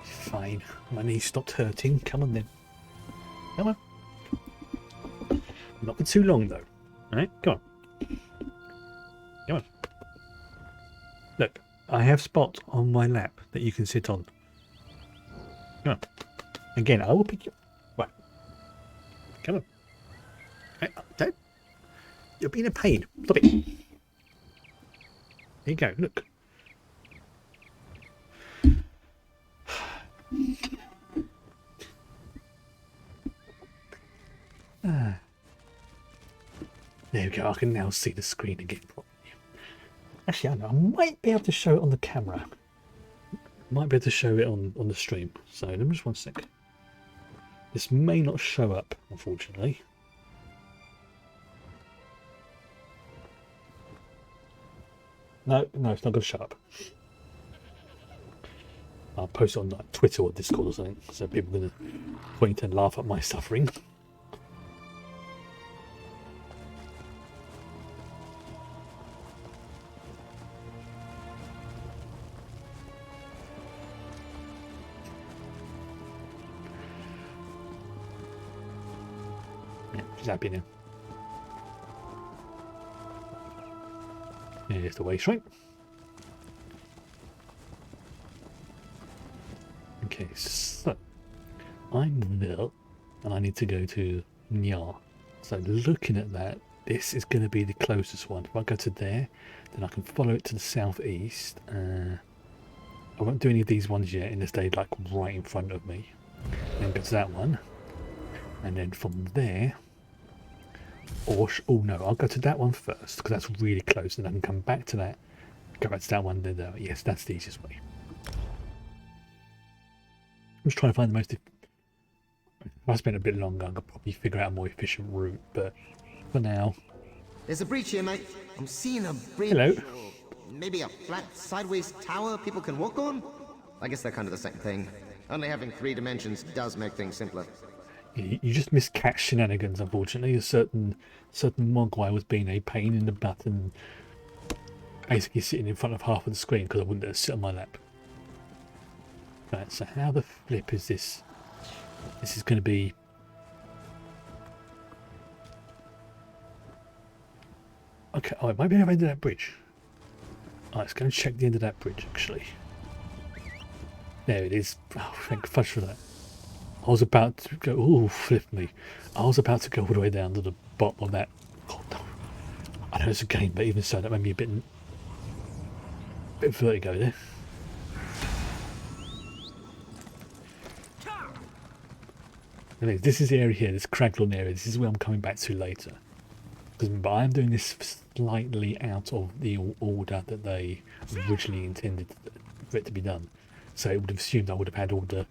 Fine. My knee stopped hurting. Come on then. Come on. Not for too long though. Alright, come on. I have spots on my lap that you can sit on. Oh. Again, I will pick you. Right. Come on. Hey, don't. You're being a pain. Stop it. There you go. Look. There we go. I can now see the screen again properly. Actually, I know. I might be able to show it on the camera. Might be able to show it on the stream. So let me just 1 sec. This may not show up, unfortunately. No, it's not going to show up. I'll post it on like, Twitter or Discord or something, so people are going to point and laugh at my suffering. She's happy now. Here's the way straight. Okay, so I'm there and I need to go to Nya. So looking at that, this is going to be the closest one. If I go to there, then I can follow it to the southeast. I won't do any of these ones yet unless they're like right in front of me. Then go to that one. And then from there, or oh no, I'll go to that one first because that's really close. Then I can come back to that, go back to that one. Then yes, that's the easiest way. I'm just trying to find the most. If I spent a bit longer, I could probably figure out a more efficient route. But for now, there's a breach here, mate. I'm seeing a bridge. Hello. Or maybe a flat sideways tower people can walk on. I guess they're kind of the same thing. Only having 3 dimensions does make things simpler. You just miscatch shenanigans, unfortunately. A certain mogwai was being a pain in the butt and basically sitting in front of half of the screen because I wouldn't let her sit on my lap. Right, so how the flip is this? This is going to be... Okay, oh, it might be the end of that bridge. Alright, let's go and check the end of that bridge, actually. There it is. Oh, thank fudge for that. I was about to go, oh, flip me. I was about to go all the way down to the bottom of that. God, no. I know it's a game, but even so, that made me a bit vertigo there. Anyways, this is the area here, this Craglorn area. This is where I'm coming back to later. Because remember, I am doing this slightly out of the order that they originally intended for it to be done. So it would have assumed I would have had all the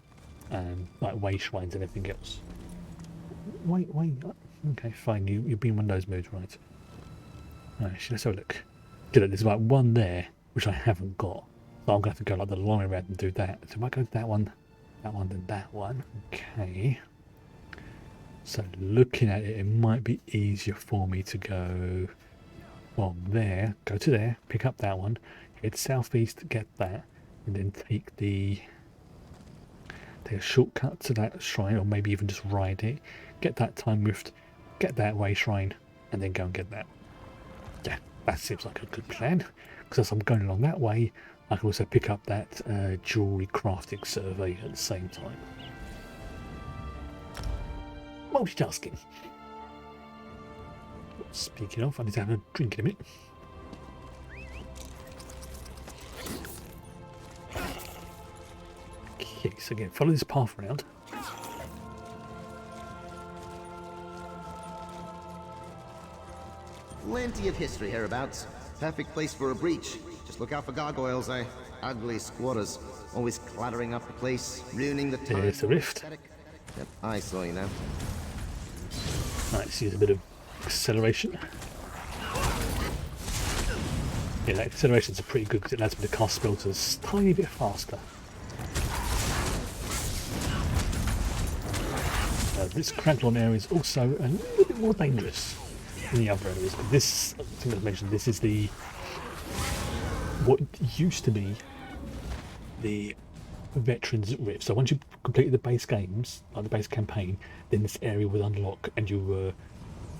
like way shrines and everything else. Wait. Okay, fine. You've been one of those moods, right? Alright, let's have a look. Good. There's like one there which I haven't got, so I'm gonna have to go like the long way around and do that. So if I go to that one, then that one. Okay. So looking at it, it might be easier for me to go from there, go to there, pick up that one, head southeast, get that, and then take a shortcut to that shrine, or maybe even just ride it, get that time rift, get that way shrine, and then go and get that. Yeah, that seems like a good plan, because as I'm going along that way, I can also pick up that jewellery crafting survey at the same time. Multitasking. Speaking of, I need to have a drink in a minute. Okay, so again, follow this path around. Plenty of history hereabouts. Perfect place for a breach. Just look out for gargoyles, eh? Ugly squatters. Always clattering up the place, ruining the time. There's the rift. Yep, I saw you now. Right, let's use a bit of acceleration. Yeah, that acceleration's are pretty good because it allows me to cast spells a tiny bit faster. This Craglorn area is also a little bit more dangerous than the other areas. But this, I think I mentioned, this is what used to be the Veterans Rift. So once you completed the base games, like the base campaign, then this area would unlock and you were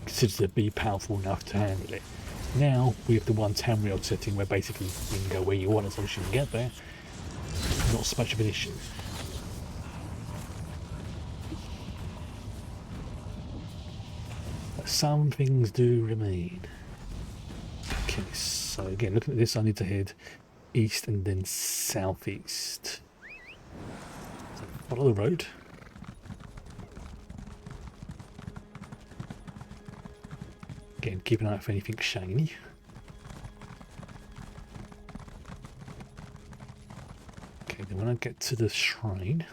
considered to be powerful enough to handle it. Now we have the one temporal setting where basically you can go where you want as long as you can get there. Not so much of an issue. But some things do remain. Okay, so again, looking at this, I need to head east and then southeast. So follow the road. Again, keep an eye out for anything shiny. Okay, then when I get to the shrine,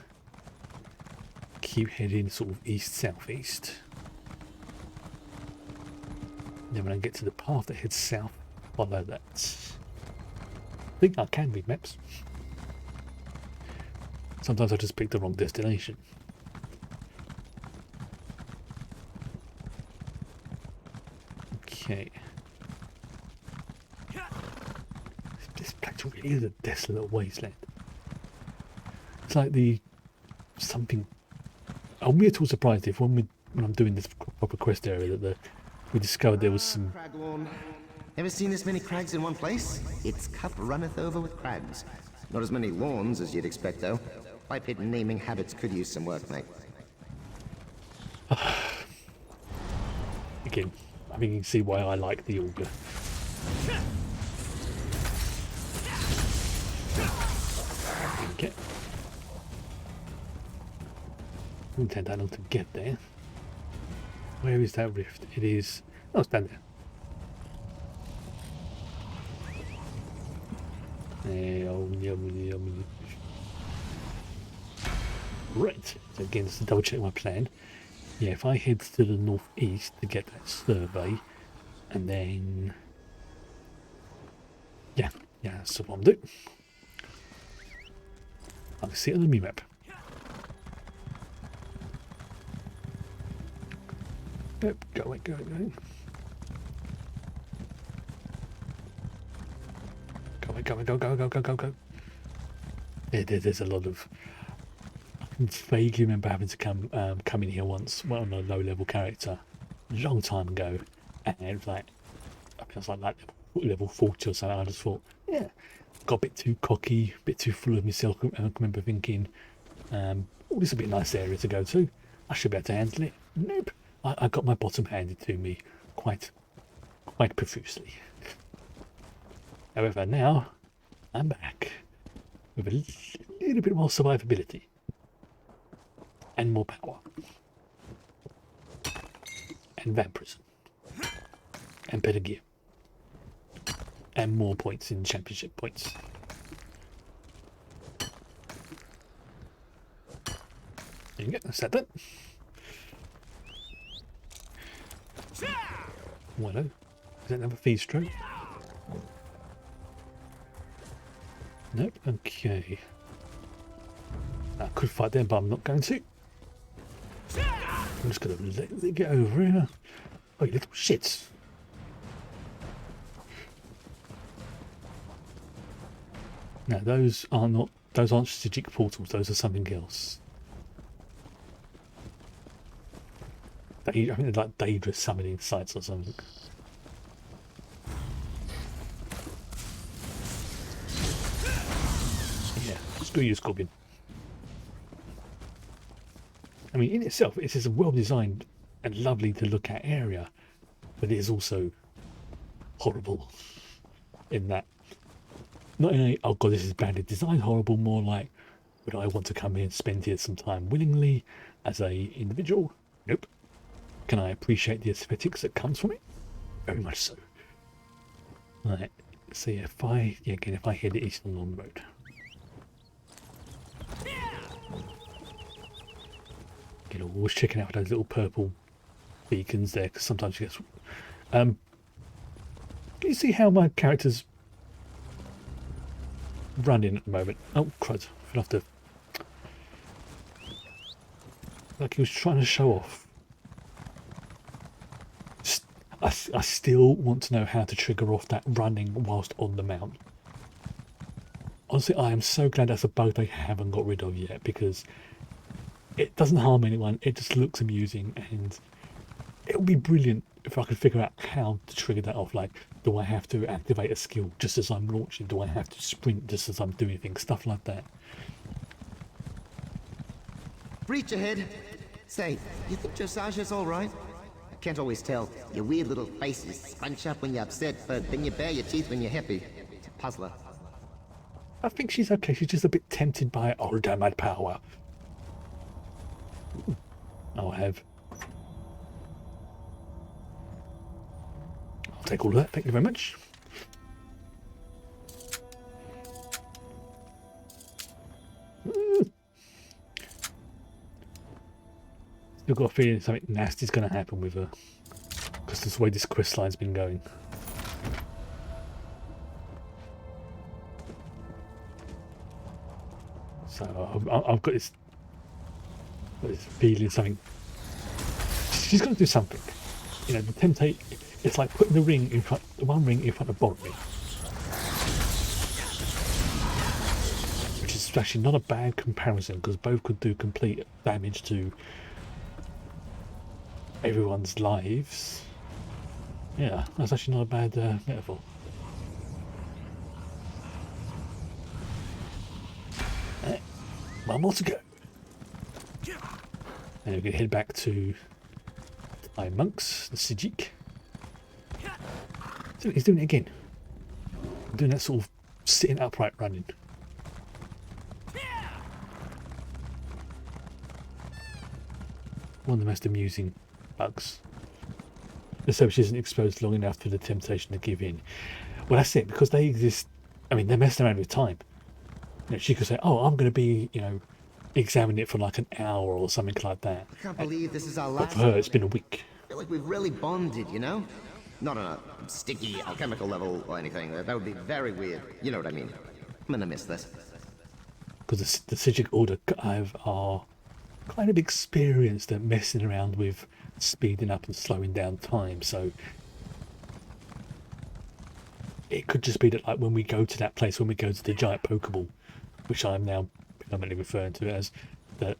keep heading sort of east-southeast. Then when I get to the path that heads south, follow that. I think I can read maps. Sometimes I just pick the wrong destination. Okay. This place really is a desolate wasteland. It's like something. I'm at all surprised if when I'm doing this proper quest area that we discovered there was some. Craglawn. Ever seen this many crags in one place? Its cup runneth over with crags. Not as many lawns as you'd expect, though. Pipe naming habits could use some work, mate. Again, I think you can see why I like the auger. Okay. It wouldn't take that long to get there. Where is that rift? It is. Oh, it's down there. Right, so again, just to double check my plan. Yeah, if I head to the northeast to get that survey, and then yeah, that's what I'm doing. I can see it on the map. Yep, go away. Go. There's a lot of. I can vaguely remember having to come in here once, well, on a low-level character, a long time ago, and it was like, I think I was like level 40 or something. I just thought, yeah, got a bit too cocky, a bit too full of myself. I can remember thinking, oh, this is a bit nice area to go to. I should be able to handle it. Nope, I got my bottom handed to me quite profusely. However, now I'm back with a little bit more survivability and more power and vampirism and better gear and more points in championship points. There you go, that's that done. Well, is that another feed stroke? Nope, okay. I could fight them, but I'm not going to. I'm just going to let it get over here. Oh, you little shits. No, those aren't strategic portals, those are something else. I think they're like dangerous summoning sites or something. Screw you, Scorpion. I mean, in itself, it is a well-designed and lovely to look at area, but it is also horrible in that. Not in a, oh god, this is badly designed horrible, more like, would I want to come here and spend here some time willingly as a individual? Nope. Can I appreciate the aesthetics that comes from it? Very much so. Right, so yeah, if I head east along the road. You know, always checking out those little purple beacons there, because sometimes you get. Can you see how my character's running at the moment? Oh crud! I'll have to. Like he was trying to show off. I still want to know how to trigger off that running whilst on the mount. Honestly, I am so glad that's a bug they haven't got rid of yet, because it doesn't harm anyone. It just looks amusing, and it would be brilliant if if I could figure out how to trigger that off, like, do I have to activate a skill just as I'm launching? Do I have to sprint just as I'm doing things? Stuff like that. Breach ahead. Say, you think Dressage's all right? I can't always tell. Your weird little faces scrunch up when you're upset, but then you bare your teeth when you're happy. It's a puzzler. I think she's okay. She's just a bit tempted by ultimate power. I'll take all of that. Thank you very much. Still got a feeling something nasty's going to happen with her, because that's the way this quest line's been going. So I've got this feeling something. She's going to do something. You know, the temptate. It's like putting the ring in front, one ring in front of Boromir, which is actually not a bad comparison because both could do complete damage to everyone's lives. Yeah, that's actually not a bad metaphor. One more to go. And we can head back to Iron Monks, the Sijik. So he's doing it again. Doing that sort of sitting upright running. One of the most amusing bugs. Let's hope she isn't exposed long enough to the temptation to give in. Well, that's it, because they exist. I mean, they're messing around with time. You know, she could say, oh, I'm going to be, you know, examining it for like an hour or something like that. I can't believe this is our But last. for her, it's been a week. I feel like we've really bonded, you know? Not on a sticky alchemical level or anything. That would be very weird. You know what I mean? I'm gonna miss this. Because the Sijik Order are kind of experienced at messing around with speeding up and slowing down time, so it could just be that, like, when we go to that place, when we go to the giant Pokeball, which I'm now predominantly referring to as, that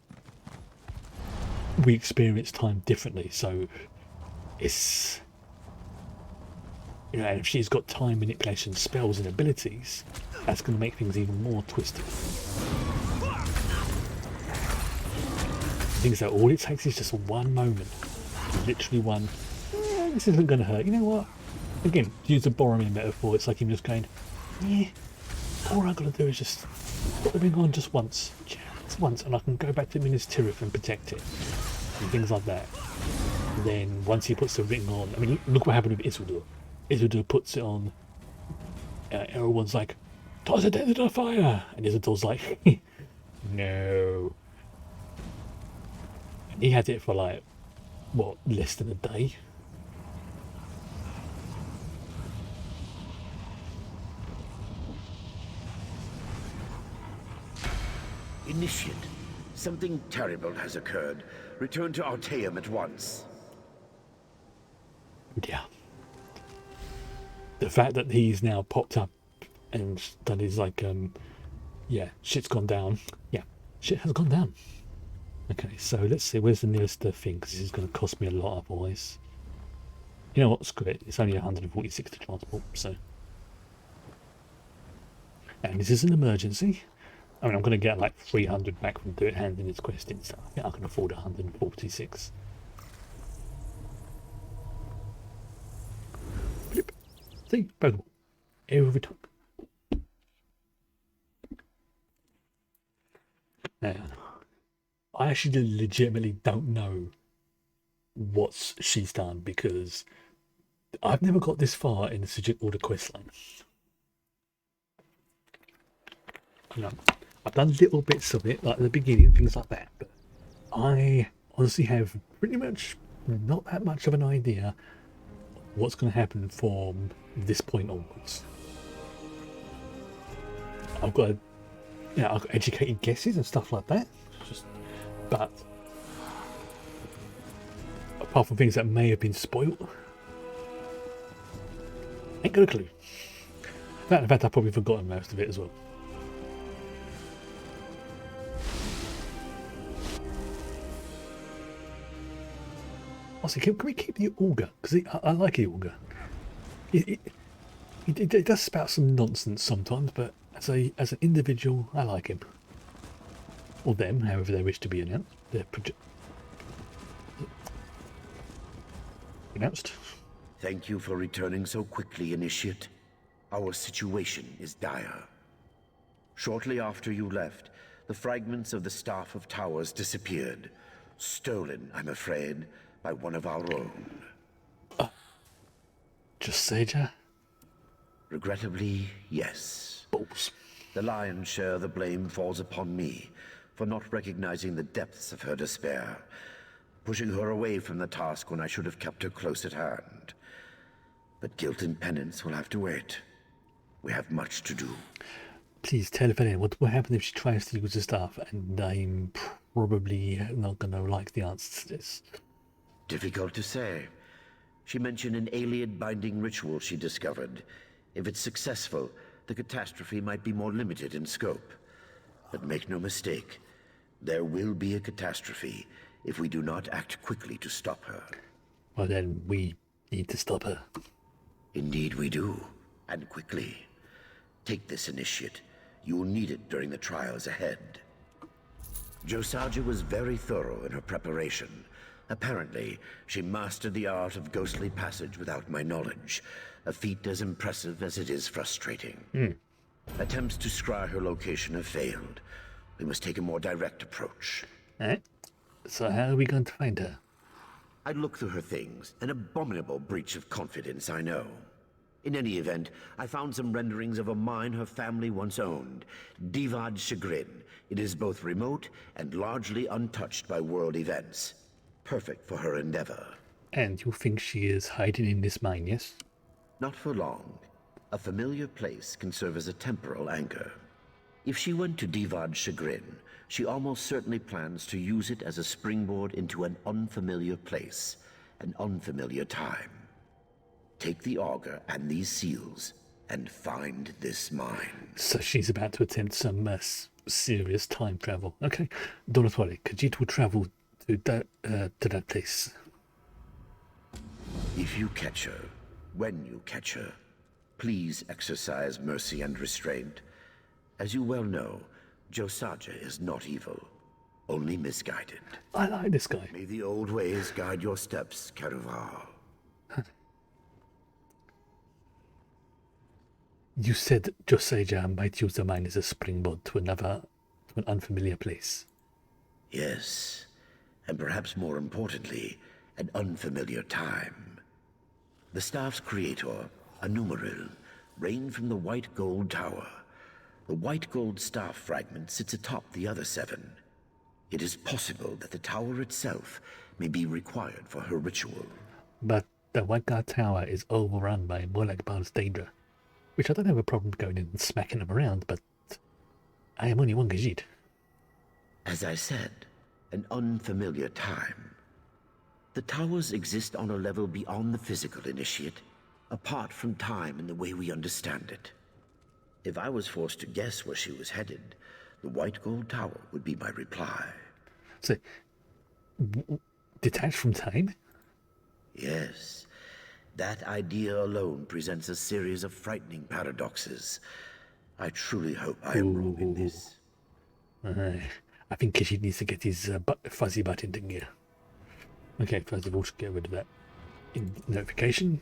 we experience time differently. So it's, you know, and if she's got time manipulation spells and abilities, that's going to make things even more twisted. Things that all it takes is just one moment, literally one. This isn't going to hurt. You know what? Again, to use a Boromir metaphor, it's like him just going, yeah, all I've got to do is just put the ring on just once, and I can go back to Minas Tirith and protect it, and things like that. And then once he puts the ring on, I mean, look what happened with Isildur. Isildur puts it on, everyone's like, toss it into the fire, and Isildur's like, no. And he had it for like, what, less than a day. Initiate, something terrible has occurred. Return to Artaeum at once. Yeah. The fact that he's now popped up and that is like, yeah, shit's gone down. Yeah, shit has gone down. Okay, so let's see, where's the nearest thing? Because this is going to cost me a lot otherwise. You know what, screw it. It's only 146 to transport, so. And this is an emergency. I mean, I'm going to get like 300 back from handing this quest in, so I think I can afford 146. Flip. See, Pokeball. Every time. Now, I actually legitimately don't know what she's done because I've never got this far in the Sijik Order questline. You know, I've done little bits of it, like at the beginning, things like that, but I honestly have pretty much not that much of an idea what's going to happen from this point onwards. I've got, I've got educated guesses and stuff like that, but apart from things that may have been spoiled, ain't got a clue. In fact, I've probably forgotten most of it as well. Honestly, can we keep the auger? Because I like the auger. It does spout some nonsense sometimes, but as an individual, I like him. Or them, however they wish to be announced. They're pronounced. Thank you for returning so quickly, Initiate. Our situation is dire. Shortly after you left, the fragments of the Staff of Towers disappeared. Stolen, I'm afraid, by one of our own. Just Saja? Regrettably, yes. Balls. The lion's share of the blame falls upon me for not recognizing the depths of her despair, pushing her away from the task when I should have kept her close at hand. But guilt and penance will have to wait. We have much to do. Please tell Valen what will happen if she tries to use the staff, and I'm probably not going to like the answer to this. Difficult to say. She mentioned an alien binding ritual she discovered. If it's successful, the catastrophe might be more limited in scope. But make no mistake, there will be a catastrophe if we do not act quickly to stop her. Well then, we need to stop her. Indeed we do, and quickly. Take this initiate. You will need it during the trials ahead. Josaja was very thorough in her preparation. Apparently, she mastered the art of ghostly passage without my knowledge, a feat as impressive as it is frustrating. Attempts to scry her location have failed. We must take a more direct approach. Alright, so how are we going to find her? I'd look through her things, an abominable breach of confidence, I know. In any event, I found some renderings of a mine her family once owned, Divad Chagrin. It is both remote and largely untouched by world events. Perfect for her endeavor. And you think she is hiding in this mine, yes? Not for long. A familiar place can serve as a temporal anchor. If she went to Divad Chagrin, she almost certainly plans to use it as a springboard into an unfamiliar place, an unfamiliar time. Take the auger and these seals, and find this mine. So she's about to attempt some serious time travel. Okay, don't worry, Khajiit will travel to that place. If you catch her, when you catch her, please exercise mercy and restraint. As you well know, Josaja is not evil, only misguided. I like this guy. May the old ways guide your steps, Caruval. You said Josaja might use the mine as a springboard to an unfamiliar place. Yes, and perhaps more importantly, an unfamiliar time. The staff's creator, a numeral, reigned from the white gold tower. The white gold staff fragment sits atop the other 7. It is possible that the tower itself may be required for her ritual. But the white guard tower is overrun by Molag Bal's Daedra, which I don't have a problem going in and smacking them around, but I am only one Khajiit. As I said, an unfamiliar time. The towers exist on a level beyond the physical, Initiate, apart from time in the way we understand it. If I was forced to guess where she was headed, the white gold tower would be my reply. So, detached from time? Yes. That idea alone presents a series of frightening paradoxes. I truly hope I am wrong in this. I think Khajiit needs to get his fuzzy butt into gear. Okay, first of all, to get rid of that notification.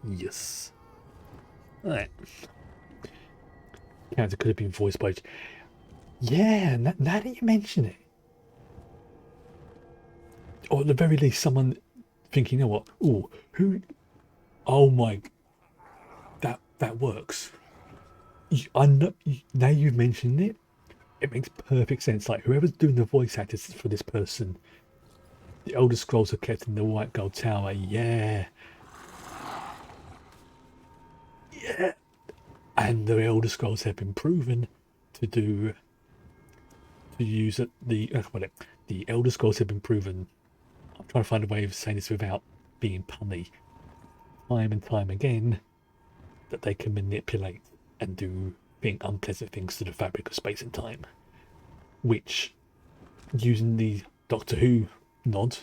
Yes. Alright. Character could have been voiced by... Yeah, now that you mention it. Or at the very least, someone thinking, you know what? Ooh, who... Oh my... That works. I know, now you've mentioned it, it makes perfect sense. Like, whoever's doing the voice actors for this person, the Elder Scrolls are kept in the White Gold Tower. Yeah. Yeah. And the Elder Scrolls have been proven to use the Elder Scrolls have been proven. I'm trying to find a way of saying this without being punny. Time and time again, that they can manipulate and do unpleasant things to the fabric of space and time, which, using the Doctor Who nod,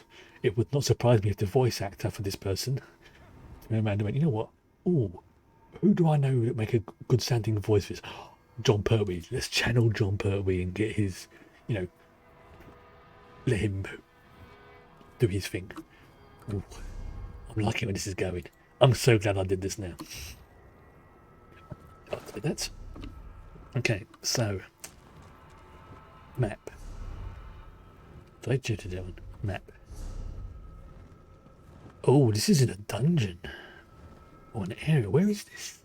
it would not surprise me if the voice actor for this person turned around and went, you know what? Oh, who do I know that make a good sounding voice for this? John Pertwee. Let's channel John Pertwee and get his, you know, let him do his thing. Ooh, I'm liking where this is going. I'm so glad I did this now. I'll take that. Okay, so map. Did I do that one? Map. Oh, this is in a dungeon. Or an area. Where is this?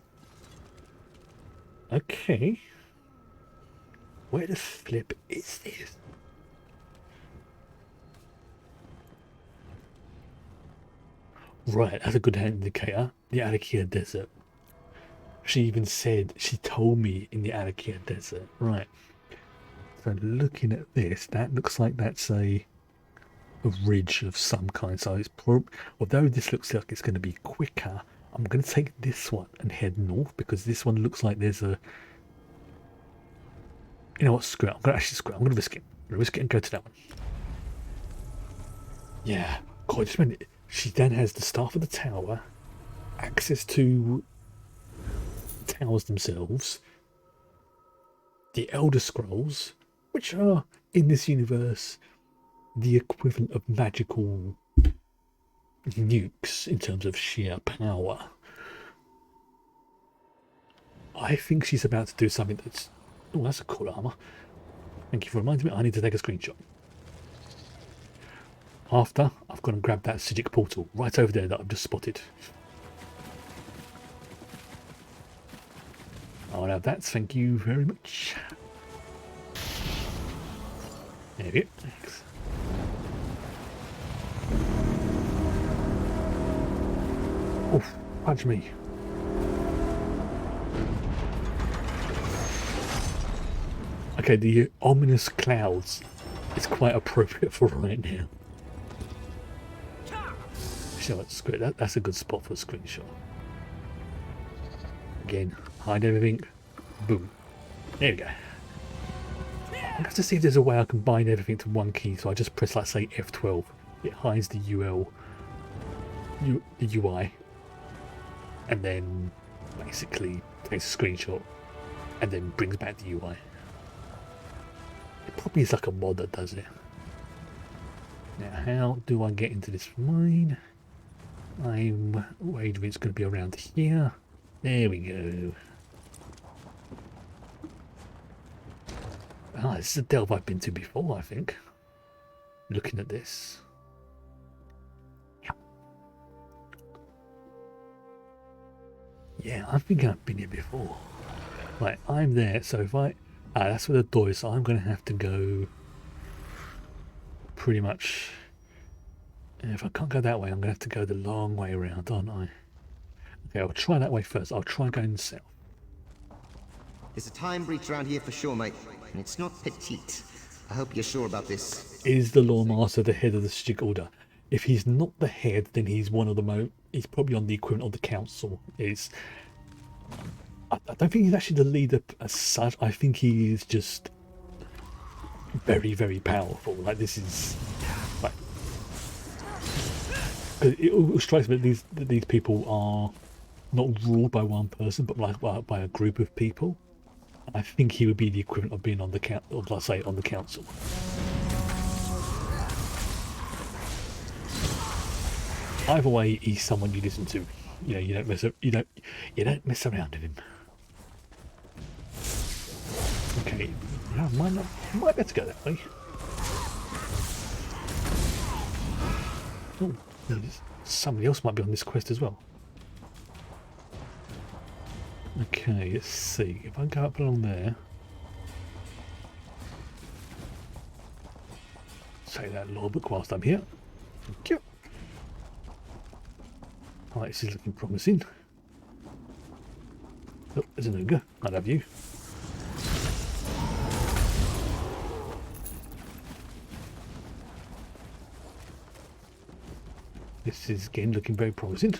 Okay. Where the flip is this? Right, that's a good indicator. The Arakia Desert. She even said, she told me in the Arakia Desert. Right. So looking at this, that looks like that's a ridge of some kind. So it's although this looks like it's going to be quicker, I'm going to take this one and head north because this one looks like there's a... You know what? Screw it. I'm going to actually screw it. I'm going to risk it. I'm going to risk it and go to that one. Yeah. God, just a minute. She then has the staff of the tower, access to towers themselves, the Elder Scrolls, which are in this universe the equivalent of magical nukes in terms of sheer power. I think she's about to do something that's... Oh, that's a cool armor. Thank you for reminding me. I need to take a screenshot. After, I've gone and grabbed that Psijic portal right over there that I've just spotted. I'll have that, thank you very much. There we go. Thanks. Oh, punch me. Okay, the ominous clouds is quite appropriate for right now. So that's great. That's a good spot for a screenshot. Again, hide everything. Boom. There we go. I'm going to see if there's a way I can bind everything to one key. So I just press, like, say, F12. It hides the the UI. And then basically takes a screenshot and then brings back the UI. It probably is like a mod that does it. Now, how do I get into this mine? I'm wagering it's going to be around here. There we go. Ah, this is a delve I've been to before, I think. Looking at this. Yeah, I think I've been here before. Right, I'm there, so if I... Ah, that's where the door is, so I'm going to have to go... Pretty much... If I can't go that way, I'm going to have to go the long way around, aren't I? Okay, I'll try that way first. I'll try going south. There's a time breach around here for sure, mate. And it's not petite. I hope you're sure about this. Is the Lawmaster the head of the Psijic Order? If he's not the head, then he's one of the he's probably on the equivalent of the council. I don't think he's actually the leader as such. I think he is just very, very powerful. Like, this is... Like, it strikes me that these people are not ruled by one person, but like by a group of people. I think he would be the equivalent of being on the let's say on the council. Either way, he's someone you listen to. You know, you don't mess around with him. Okay, I might better go that way. Oh, somebody else might be on this quest as well. Okay, let's see. If I go up along there, say that law book whilst I'm here. Thank you. Alright, this is looking promising. Oh, there's an ogre. I love you. This is again looking very promising.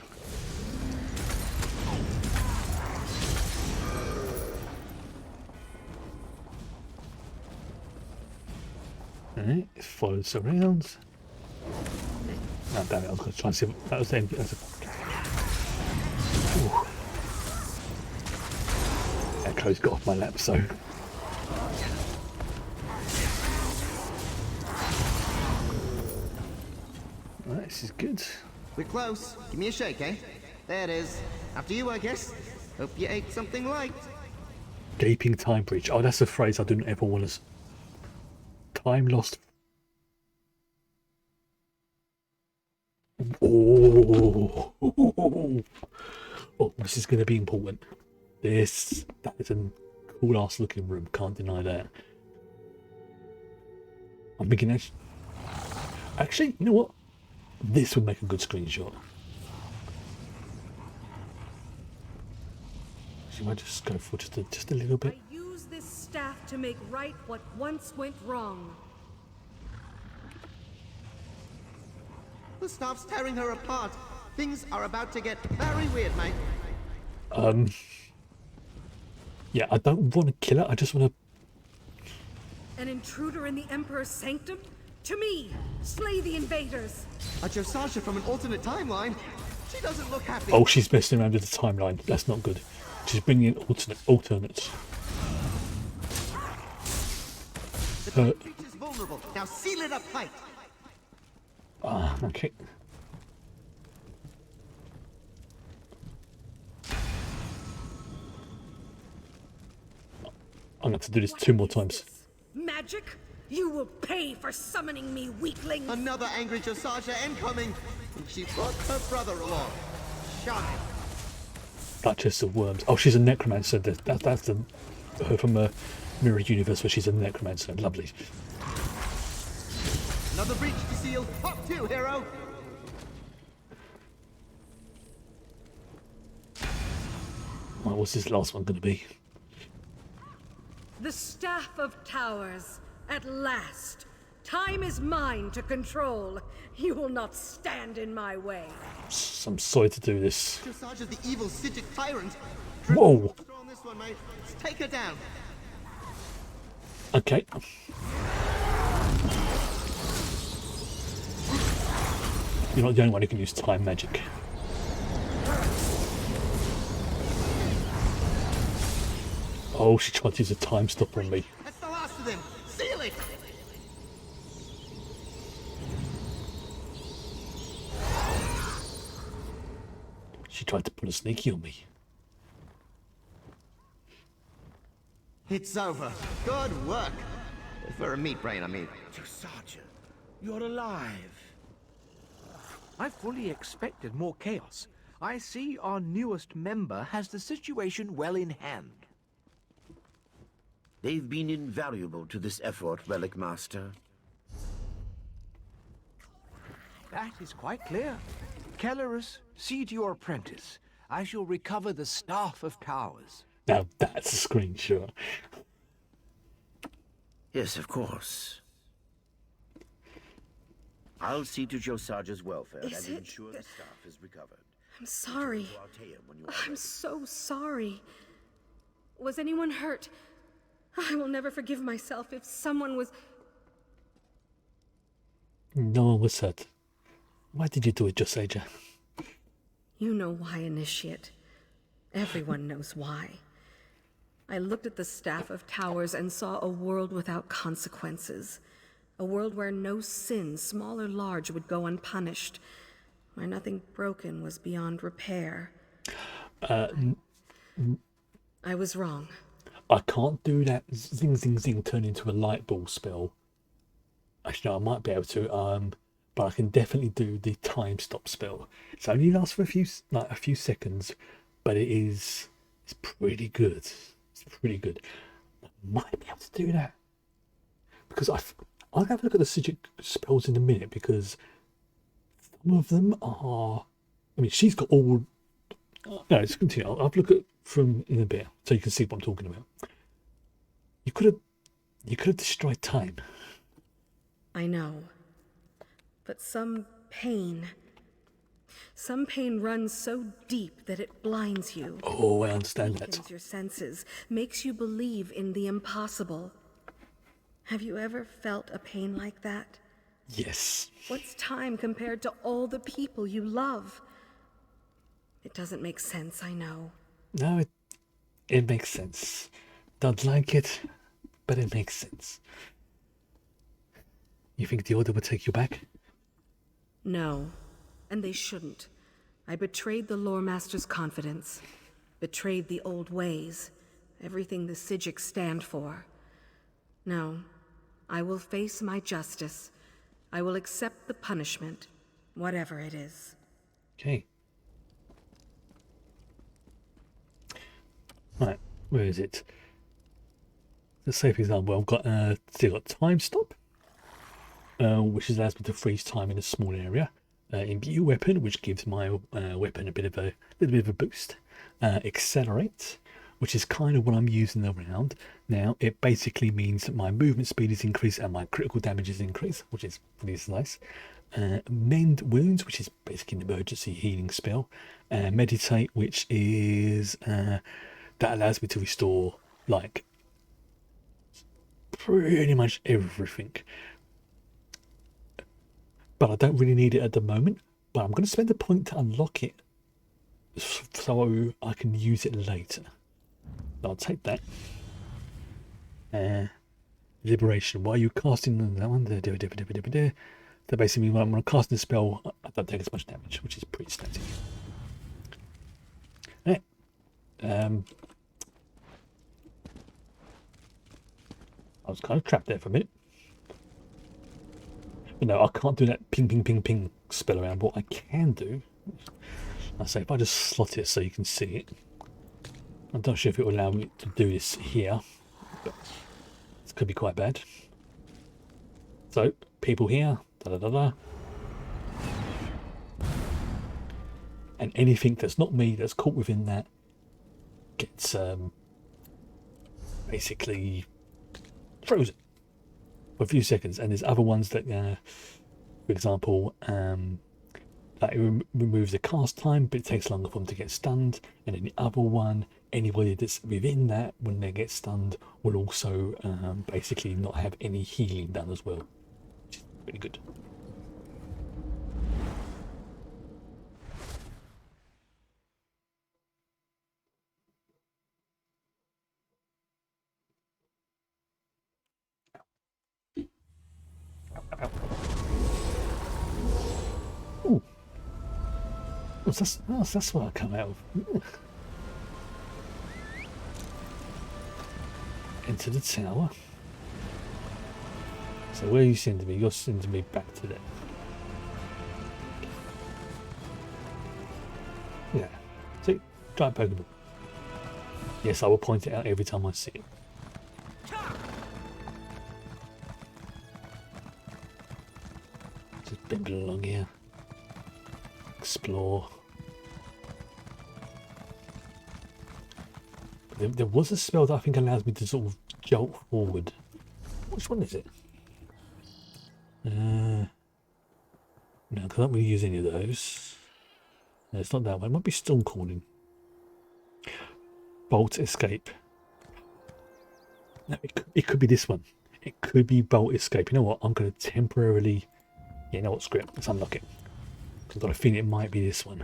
Alright, it follows around. No, damn it, I was going to try and see if that was the end. Echo's got off my lap, so. Right, this is good. We're close. Give me a shake, eh? There it is. After you, I guess. Hope you ate something light. Gaping time breach. Oh, that's a phrase I didn't ever want to. Time lost. Oh, oh, this is going to be important. That is a cool ass looking room. Can't deny that. I'm thinking actually, you know what? This would make a good screenshot. She might just go for just a little bit. I use this staff to make right what once went wrong. The staff's tearing her apart. Things are about to get very weird, mate. Yeah, I don't want to kill her. I just want to. An intruder in the Emperor's sanctum? To me! Slay the invaders! A Josasha from an alternate timeline? She doesn't look happy. Oh, she's messing around with the timeline. That's not good. She's bringing in alternates. The time creature's vulnerable. Now seal it up tight. Ah, okay. I'm going to have to do this 2 more times. Magic? You will pay for summoning me, weakling! Another angry Josasha incoming. And she brought her brother along. Shocking. Duchess of Worms. Oh, she's a necromancer. That's her from a mirror universe where she's a necromancer. Lovely. Another breach to seal. Up 2, hero. Right, what's this last one going to be? The Staff of Towers. At last. Time is mine to control. You will not stand in my way. I'm sorry to do this. Josasha's the evil Psijic tyrant. Whoa. On this one, mate. Let's take her down. Okay. You're not the only one who can use time magic. Oh, she tried to use a time stopper on me. That's the last of them. Seal it. She tried to put a sneaky on me. It's over. Good work. For a meat brain, I mean. Josasha, you're alive. I fully expected more chaos. I see our newest member has the situation well in hand. They've been invaluable to this effort, Relic Master. That is quite clear. Kellerus, see to your apprentice. I shall recover the Staff of Towers. Now that's a screenshot. Yes, of course. I'll see to Josasha's welfare Is and it- ensure the staff is recovered. I'm sorry. To Altea when you are I'm ready. so sorry. Was anyone hurt? I will never forgive myself if someone was... No one was hurt. Why did you do it, Josasha? You know why, Initiate. Everyone knows why. I looked at the Staff of Towers and saw a world without consequences. A world where no sin, small or large, would go unpunished. Where nothing broken was beyond repair. I was wrong. I can't do that zing zing zing turn into a light ball spell. Actually, no, I might be able to. But I can definitely do the time stop spell. It only lasts for a few seconds, but it's pretty good. It's pretty good. I might be able to do that because I'll have a look at the Psijic spells in a minute because some of them are. I mean, she's got all. No, let's continue. I'll have a look at from in a bit so you can see what I'm talking about. You could have destroyed time. I know. But some pain runs so deep that it blinds you. Oh, I understand that. Weakens your senses, makes you believe in the impossible. Have you ever felt a pain like that? Yes. What's time compared to all the people you love? It doesn't make sense, I know. No, it makes sense. Don't like it, but it makes sense. You think the Order will take you back? No, and they shouldn't. I betrayed the Lore Master's confidence, betrayed the old ways, everything the Psijics stand for. No, I will face my justice. I will accept the punishment, whatever it is. Okay. Right, where is it? Let's say, for example, I've got still got time stop, which allows me to freeze time in a small area. Imbue weapon, which gives my weapon a little bit of a boost. Accelerate, which is kind of what I'm using around now. It basically means that my movement speed is increased and my critical damage is increased, which is really nice. Mend wounds, which is basically an emergency healing spell. Meditate, which is that allows me to restore like pretty much everything. But I don't really need it at the moment. But I'm going to spend a point to unlock it so I can use it later. I'll take that. Liberation. Why are you casting that one? That basically means when I'm casting a spell, I don't take as much damage, which is pretty static. Right. I was kind of trapped there for a minute. But no, I can't do that ping, ping, ping, ping spell around. What I can do, I say, if I just slot it so you can see it. I'm not sure if it will allow me to do this here, but it could be quite bad. So, people here, da da da da. And anything that's not me that's caught within that gets basically frozen for a few seconds. And there's other ones that, for example, like it removes the cast time, but it takes longer for them to get stunned. And then the other one, anybody that's within that, when they get stunned, will also basically not have any healing done as well, which is pretty good. Ooh. That's what I come out of. Into the tower. So where are you sending me? You're sending me back to there. Yeah. See? Giant Pokeball. Yes, I will point it out every time I see it. Just bimble along here. Explore. There was a spell that I think allows me to sort of jolt forward. Which one is it? No, I can't really use any of those. No, it's not that one. It might be Storm Calling. Bolt Escape. No, it could be this one. It could be Bolt Escape. You know what? I'm going to temporarily... Yeah, you know what? Screw it. Let's unlock it. Because I've got a feeling it might be this one.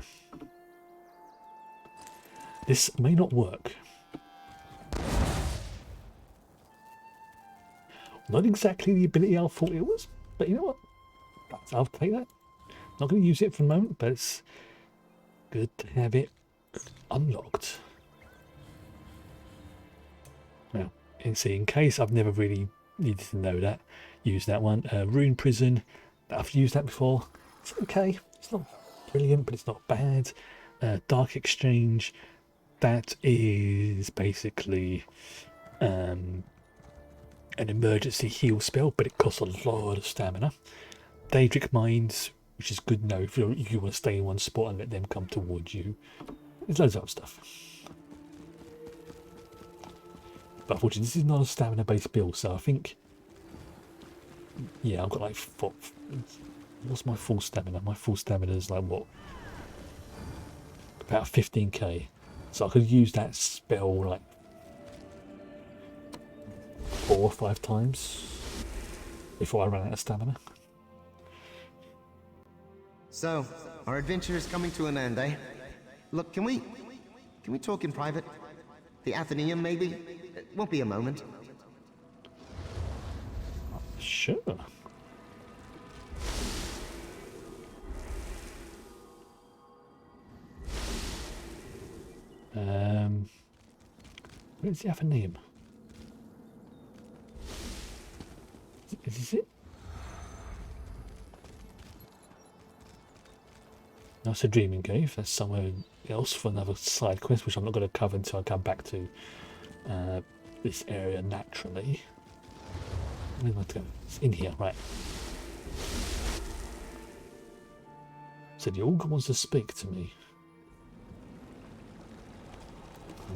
This may not work. Not exactly the ability I thought it was, but you know what? I'll take that. Not going to use it for the moment, but it's good to have it unlocked. Now, in case I've never really needed to know that, use that one. Rune Prison, I've used that before. It's okay. It's not brilliant, but it's not bad. Dark Exchange, that is basically an emergency heal spell, but it costs a lot of stamina. Daedric Minds, which is good now if you want to stay in one spot and let them come towards you. There's loads of other stuff. But unfortunately, this is not a stamina-based build, so I think... Yeah, I've got like... What's my full stamina? My full stamina is like, what? About 15k. So I could use that spell like 4 or 5 times before I run out of stamina. So, our adventure is coming to an end, eh? Look, can we talk in private? The Athenaeum, maybe? It won't be a moment. Sure. Where's the Athenaeum? Is this it? That's a dreaming cave. That's somewhere else for another side quest, which I'm not going to cover until I come back to this area naturally. Where do I have to go? It's in here, right. So the Augur wants to speak to me.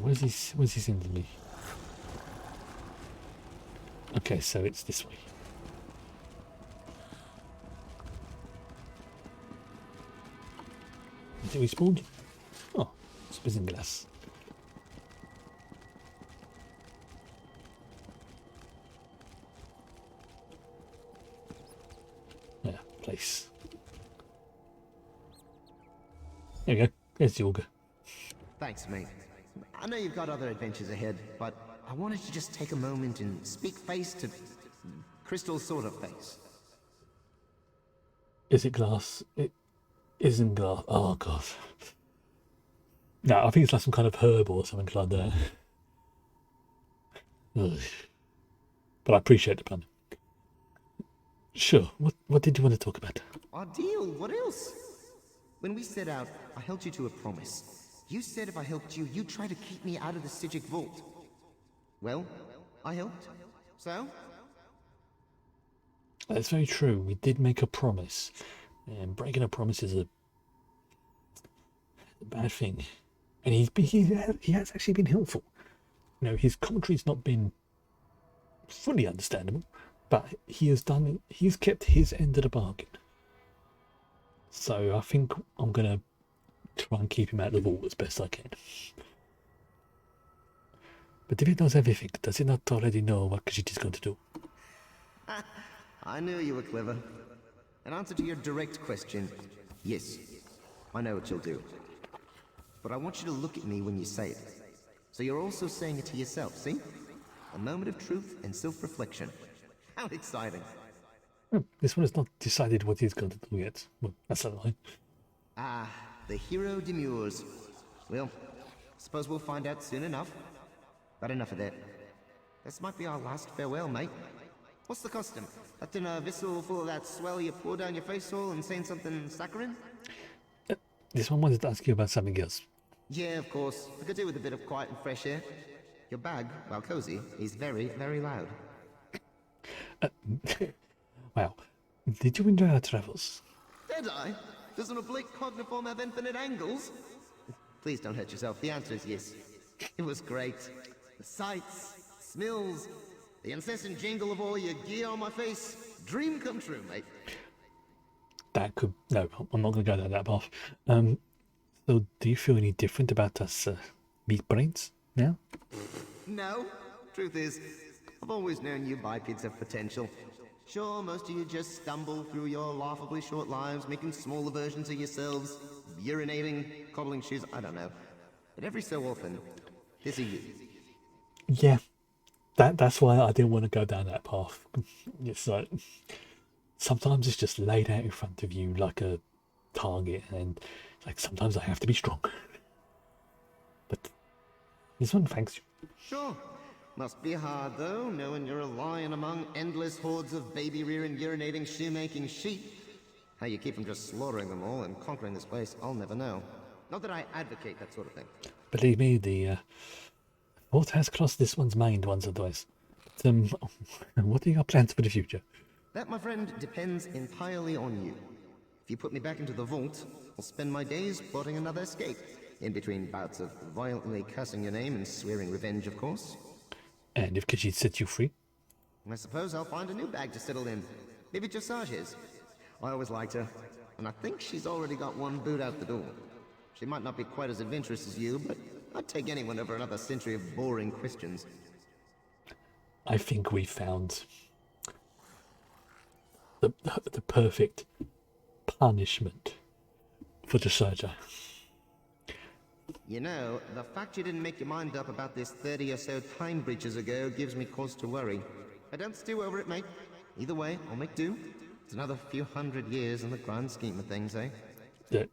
Where's he sending me? Okay, so it's this way. Is it respawned? Oh, it's glass. Yeah, place. There we go. There's the Augur. Thanks, mate. I know you've got other adventures ahead, but I wanted to just take a moment and speak face to crystal sort of face. Is it glass? It isn't glass. Oh, God. No, I think it's like some kind of herb or something like that. Ugh. But I appreciate the pun. Sure. What did you want to talk about? Our deal, what else? When we set out, I held you to a promise. You said if I helped you, you'd try to keep me out of the Stygic Vault. Well, I helped. So? That's very true. We did make a promise. And breaking a promise is a bad thing. And he has actually been helpful. You know, his commentary's not been fully understandable, but he's kept his end of the bargain. So I think I'm going to try and keep him out of the vault as best I can. But if it knows everything, does it not already know what Khajiit is going to do? I knew you were clever. In answer to your direct question, yes, I know what you'll do. But I want you to look at me when you say it. So you're also saying it to yourself, see? A moment of truth and self-reflection. How exciting. This one has not decided what he's going to do yet. Well, that's a lie. Ah, the hero demurs. Well, suppose we'll find out soon enough. But enough of that. This might be our last farewell, mate. What's the custom? That in a vessel full of that swell you pour down your face hole and saying something saccharine? This one wanted to ask you about something else. Yeah, of course. I could do with a bit of quiet and fresh air. Your bag, while cozy, is very, very loud. Wow. Did you enjoy our travels? Did I? Does an oblique cogniform have infinite angles? Please don't hurt yourself. The answer is yes. It was great. The sights, smells, the incessant jingle of all your gear on my face. Dream come true, mate. That could... No, I'm not going to go down that path. So do you feel any different about us meat brains now? No. Truth is, I've always known you bipeds have potential. Sure, most of you just stumble through your laughably short lives, making smaller versions of yourselves, urinating, cobbling shoes, I don't know. But every so often, there's a you. Yeah. That's why I didn't want to go down that path. It's like... Sometimes it's just laid out in front of you like a target, and like sometimes I have to be strong. But this one thanks you. Sure. Must be hard, though, knowing you're a lion among endless hordes of baby-rearing, urinating, shoemaking sheep. How you keep from just slaughtering them all and conquering this place, I'll never know. Not that I advocate that sort of thing. Believe me, the thought has crossed this one's mind once or twice. But, what are your plans for the future? That, my friend, depends entirely on you. If you put me back into the vault, I'll spend my days plotting another escape. In between bouts of violently cursing your name and swearing revenge, of course. And if Khajiit sets you free? I suppose I'll find a new bag to settle in. Maybe Dressage's. I always liked her, and I think she's already got one boot out the door. She might not be quite as adventurous as you, but I'd take anyone over another century of boring questions. I think we found the perfect punishment for the surgeon. You know, the fact you didn't make your mind up about this 30 or so time breaches ago gives me cause to worry. I don't stew over it, mate. Either way, I'll make do. It's another few hundred years in the grand scheme of things, eh? Look,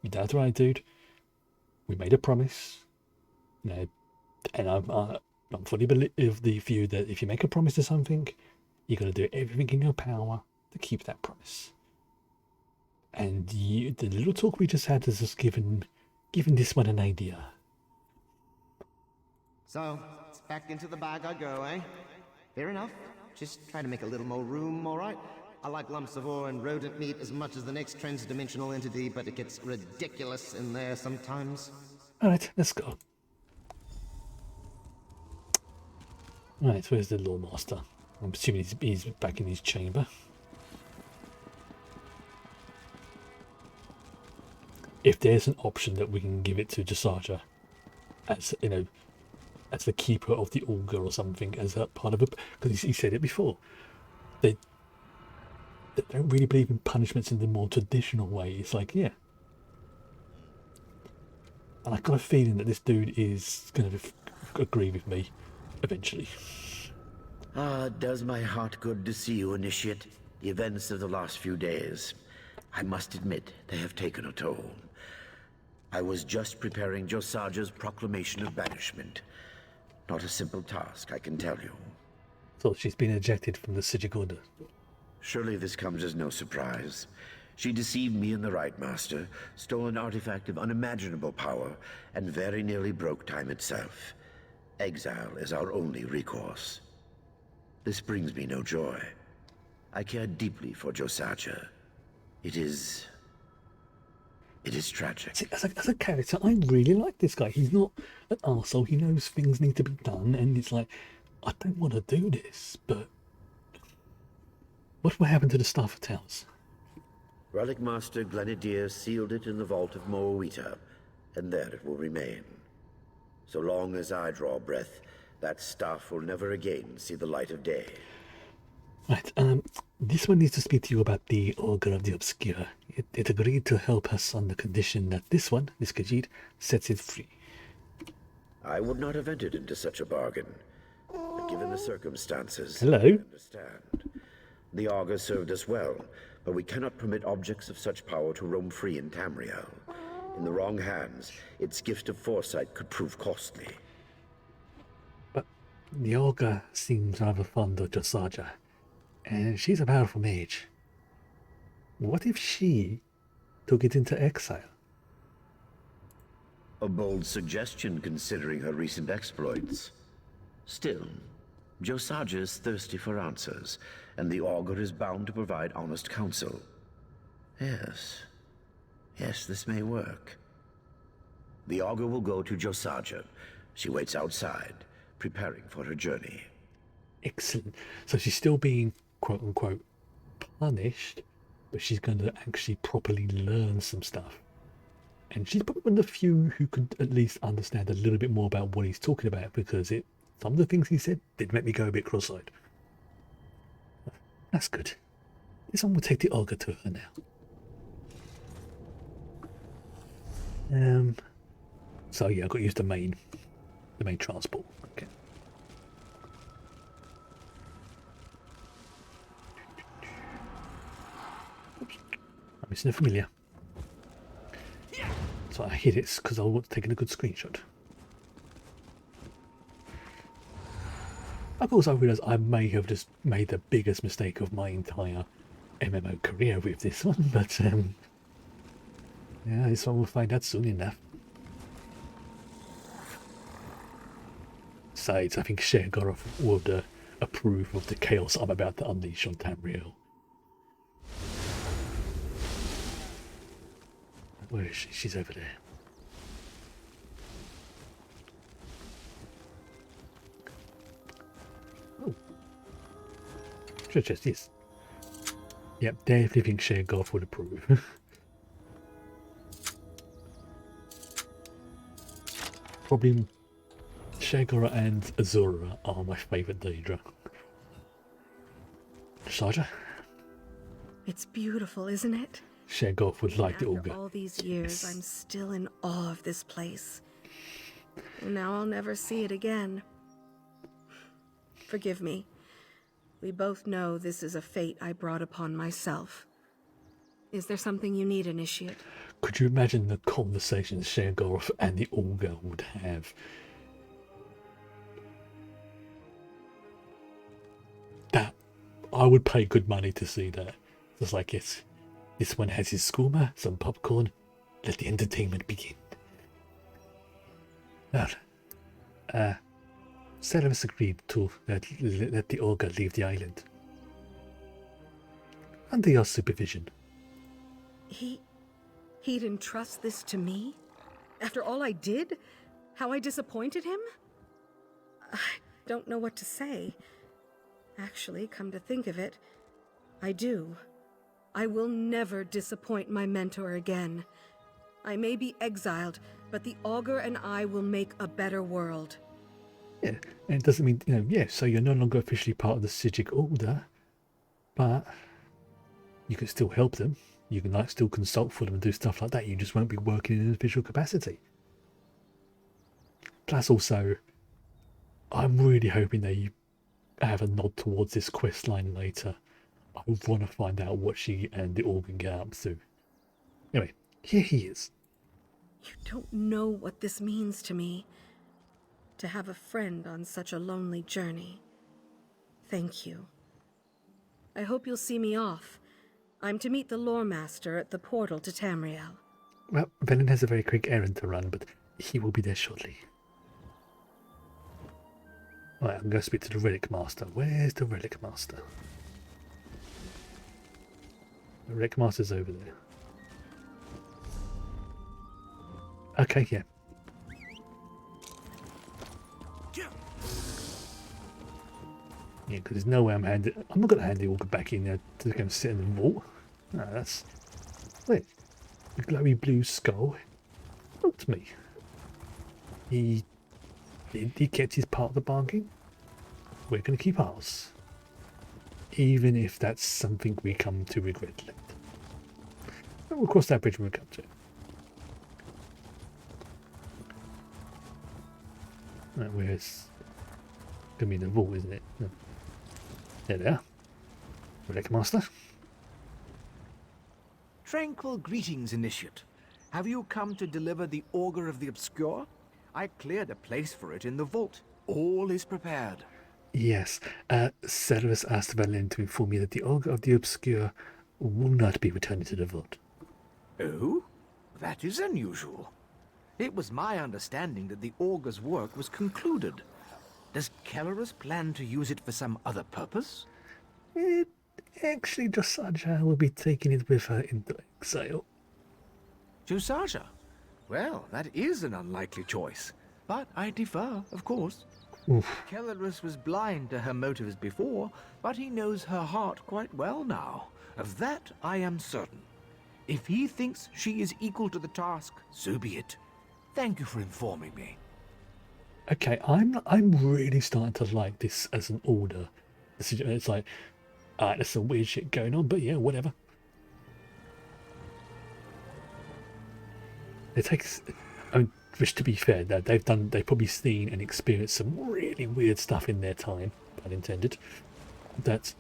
your dad's right, dude. We made a promise. You know, and I'm fully of the view that if you make a promise to something, you got to do everything in your power to keep that promise. And the little talk we just had has just given this one an idea. So, it's back into the bag I go, eh? Fair enough. Just try to make a little more room, alright? I like lumps of ore and rodent meat as much as the next transdimensional entity, but it gets ridiculous in there sometimes. Alright, let's go. Right, where's the Lawmaster? I'm assuming he's back in his chamber. If there's an option that we can give it to Jasarja, as you know, as the keeper of the auger or something, as a part of it, because he said it before, they don't really believe in punishments in the more traditional way. It's like, yeah. And I've got a feeling that this dude is going to agree with me eventually. Ah, it does my heart good to see you, Initiate. The events of the last few days, I must admit, they have taken a toll. I was just preparing Jasarja's proclamation of banishment. Not a simple task, I can tell you. So she's been ejected from the Sijic Order. Surely this comes as no surprise. She deceived me and the Right Master, stole an artifact of unimaginable power, and very nearly broke time itself. Exile is our only recourse. This brings me no joy. I care deeply for Jasarja. It is tragic. See, as a character, I really like this guy. He's not an arsehole. He knows things need to be done, and it's like, I don't want to do this, but what will happen to the Staff of Towers? Relic Master Glenadier sealed it in the vault of Moawita, and there it will remain. So long as I draw breath, that staff will never again see the light of day. Right, this one needs to speak to you about the Augur of the Obscure. It agreed to help us on the condition that this Khajiit, sets it free. I would not have entered into such a bargain, but given the circumstances, Hello. I understand. The Augur served us well, but we cannot permit objects of such power to roam free in Tamriel. In the wrong hands, its gift of foresight could prove costly. But the Augur seems rather fond of Jasarja, and she's a powerful mage. What if she took it into exile? A bold suggestion considering her recent exploits. Still, Jasarja is thirsty for answers, and the Augur is bound to provide honest counsel. Yes, this may work. The Augur will go to Jasarja. She waits outside, preparing for her journey. Excellent. So she's still being, quote-unquote, punished, but she's going to actually properly learn some stuff. And she's probably one of the few who could at least understand a little bit more about what he's talking about, because some of the things he said did make me go a bit cross-eyed. That's good. This one will take the Augur to her now. So yeah, I've got to use the main transport. Okay. Oops. I'm missing a familiar. So I hit it because I was taking a good screenshot. Of course, I realise I may have just made the biggest mistake of my entire MMO career with this one, but yeah, this one we'll find out soon enough. Besides, I think Shergoroth would approve of the chaos I'm about to unleash on Tamriel. Where is she? She's over there. Oh. Treasure chest, yes. Yep, definitely think Shergoroth would approve. Probably Shagora and Azura are my favourite Daedra. Jasarja? It's beautiful, isn't it? Shergoth would like the After auger. all these years, I'm still in awe of this place. And now I'll never see it again. Forgive me. We both know this is a fate I brought upon myself. Is there something you need, Initiate? Could you imagine the conversations Shergoth and the auger would have? That I would pay good money to see that. Just like this one has his skooma, some popcorn. Let the entertainment begin. Well, Ceres agreed to let the auger leave the island. Under your supervision. He'd entrust this to me? After all I did? How I disappointed him? I don't know what to say. Actually, come to think of it, I do. I will never disappoint my mentor again. I may be exiled, but the augur and I will make a better world. Yeah, and it doesn't mean, so you're no longer officially part of the Psijic Order, but you can still help them. You can still consult for them and do stuff like that. You just won't be working in an official capacity. Plus also, I'm really hoping they have a nod towards this quest line later. I want to find out what she and the organ get up to. Anyway, here he is. You don't know what this means to me. To have a friend on such a lonely journey. Thank you. I hope you'll see me off. I'm to meet the lore master at the portal to Tamriel. Well, Velen has a very quick errand to run, but he will be there shortly. Alright, I'm going to speak to the Relic Master. Where's the Relic Master? The Relic Master's over there. Okay, yeah. Yeah, because there's no way I'm not going to hand the auger back in there to go and sit in the vault. No, that's... Wait. The glowy blue skull. Not me. He kept his part of the bargain. We're going to keep ours. Even if that's something we come to regret later. But we'll cross that bridge when we come to it. Right, where's... Going to be in the vault, isn't it? No. There they are. Relic Master. Tranquil greetings, Initiate. Have you come to deliver the Augur of the Obscure? I cleared a place for it in the vault. All is prepared. Yes. Ceres asked Velen to inform me that the Augur of the Obscure will not be returning to the vault. Oh? That is unusual. It was my understanding that the Augur's work was concluded. Does Kellerus plan to use it for some other purpose? Actually, Josaja will be taking it with her into exile. Josaja? Well, that is an unlikely choice. But I defer, of course. Oof. Kellerus was blind to her motives before, but he knows her heart quite well now. Of that I am certain. If he thinks she is equal to the task, so be it. Thank you for informing me. Okay, I'm really starting to like this as an order. It's like, alright, there's some weird shit going on, but yeah, whatever. It takes, which to be fair, they've probably seen and experienced some really weird stuff in their time, pun intended. That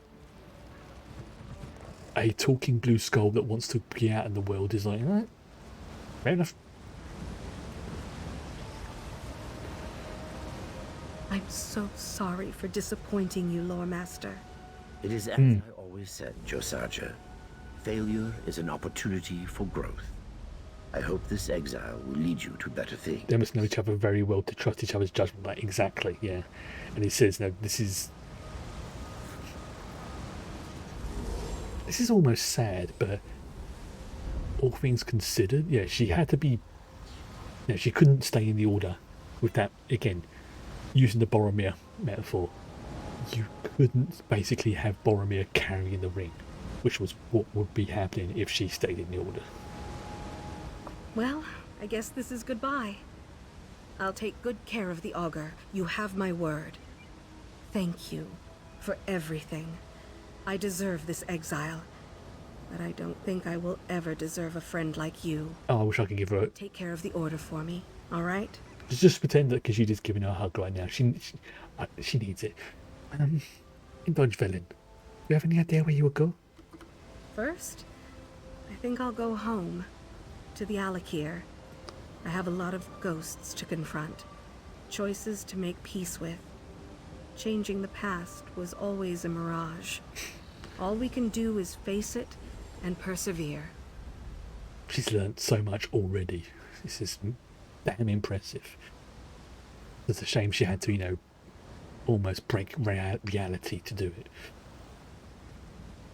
a talking blue skull that wants to be out in the world is like, alright, fair enough. I'm so sorry for disappointing you, Lore Master. It is as I always said, Josaja. Failure is an opportunity for growth. I hope this exile will lead you to better things. They must know each other very well to trust each other's judgment. Like, exactly, yeah. And he says, no, this is almost sad, but all things considered, yeah, she had to be... Yeah, she couldn't stay in the order with that, again, using the Boromir metaphor. You couldn't basically have Boromir carrying the ring, which was what would be happening if she stayed in the order. Well, I guess this is goodbye. I'll take good care of the augur. You have my word. Thank you for everything. I deserve this exile. but I don't think I will ever deserve a friend like you. Oh, I wish I could give her a... Take care of the order for me, all right? Just pretend that because you're just giving her a hug right now. She needs it. Indulge Velen. Do you have any idea where you would go? First, I think I'll go home, to the Alakir. I have a lot of ghosts to confront, choices to make peace with. Changing the past was always a mirage. All we can do is face it and persevere. She's learnt so much already. This is damn impressive. It's a shame she had to, you know, almost break reality to do it.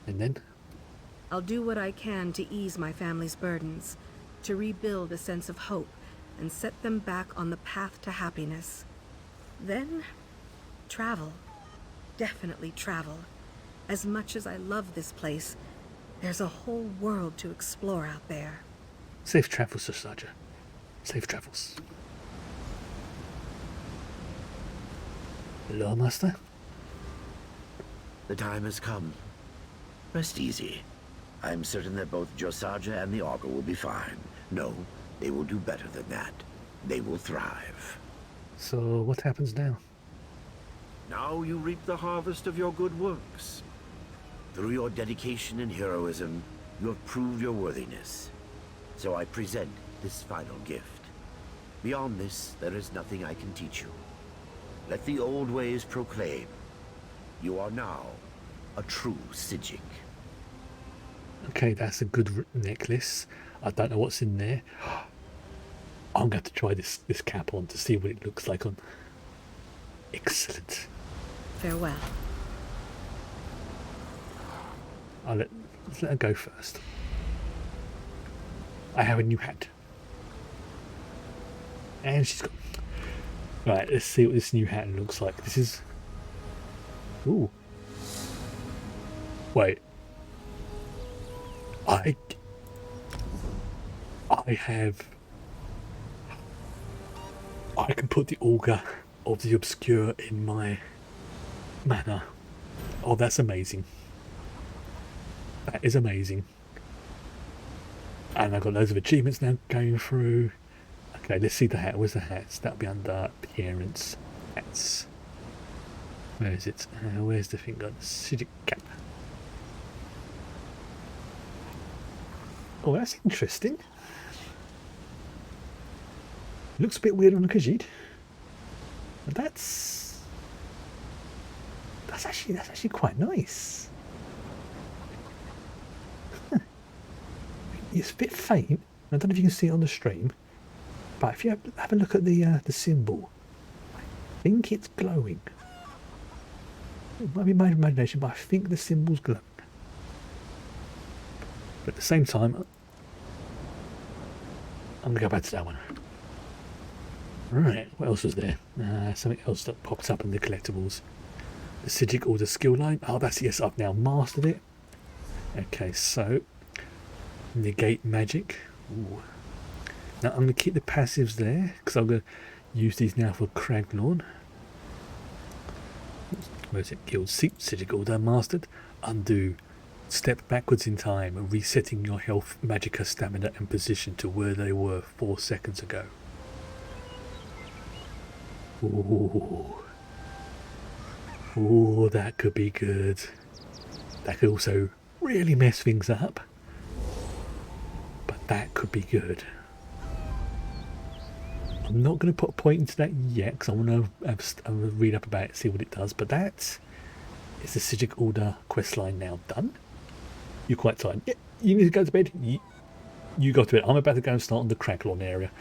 And then? I'll do what I can to ease my family's burdens, to rebuild a sense of hope and set them back on the path to happiness. Then, travel. Definitely travel. As much as I love this place, there's a whole world to explore out there. Safe travels, Sasaja. Safe travels. Hello, Master. The time has come. Rest easy. I'm certain that both Josaja and the Augur will be fine. No, they will do better than that. They will thrive. So, what happens now? Now you reap the harvest of your good works. Through your dedication and heroism, you have proved your worthiness. So I present this final gift. Beyond this, there is nothing I can teach you. Let the old ways proclaim. You are now a true Psijic. Okay, that's a good necklace. I don't know what's in there. I'm going to have to try this cap on to see what it looks like on. Excellent. Farewell. Let's let her go first. I have a new hat. And she's got... Right, let's see what this new hat looks like. This is... Ooh. Wait. I have... I can put the Augur of the Obscure in my manor. Oh, that's amazing. That is amazing. And I've got loads of achievements now going through. Okay, let's see the hat. Where's the hats? That'll be under appearance. Hats. Where is it? Where's the thing got? Psijic cap. Oh, that's interesting. Looks a bit weird on a Khajiit. But that's actually quite nice. Huh. It's a bit faint. I don't know if you can see it on the stream, but if you have a look at the symbol, I think it's glowing. It might be my imagination, but I think the symbol's glowing. But at the same time, I'm gonna go back to that one. Right, what else was there? Something else that pops up in the collectibles. The Psijic Order skill line. Oh, that's yes, I've now mastered it. Okay, so negate magic. Ooh. Now I'm going to keep the passives there because I'm going to use these now for Craglorn. Where's it? Guild Seat, Psijic Order mastered. Undo. Step backwards in time, resetting your health, magicka, stamina, and position to where they were 4 seconds ago. Ooh. Ooh, that could be good. That could also really mess things up. But that could be good. I'm not going to put a point into that yet because I want to read up about it, see what it does. But that is the Psijic Order questline now done. You're quite tired. Yeah, you need to go to bed. You go to bed. I'm about to go and start on the Craglorn area.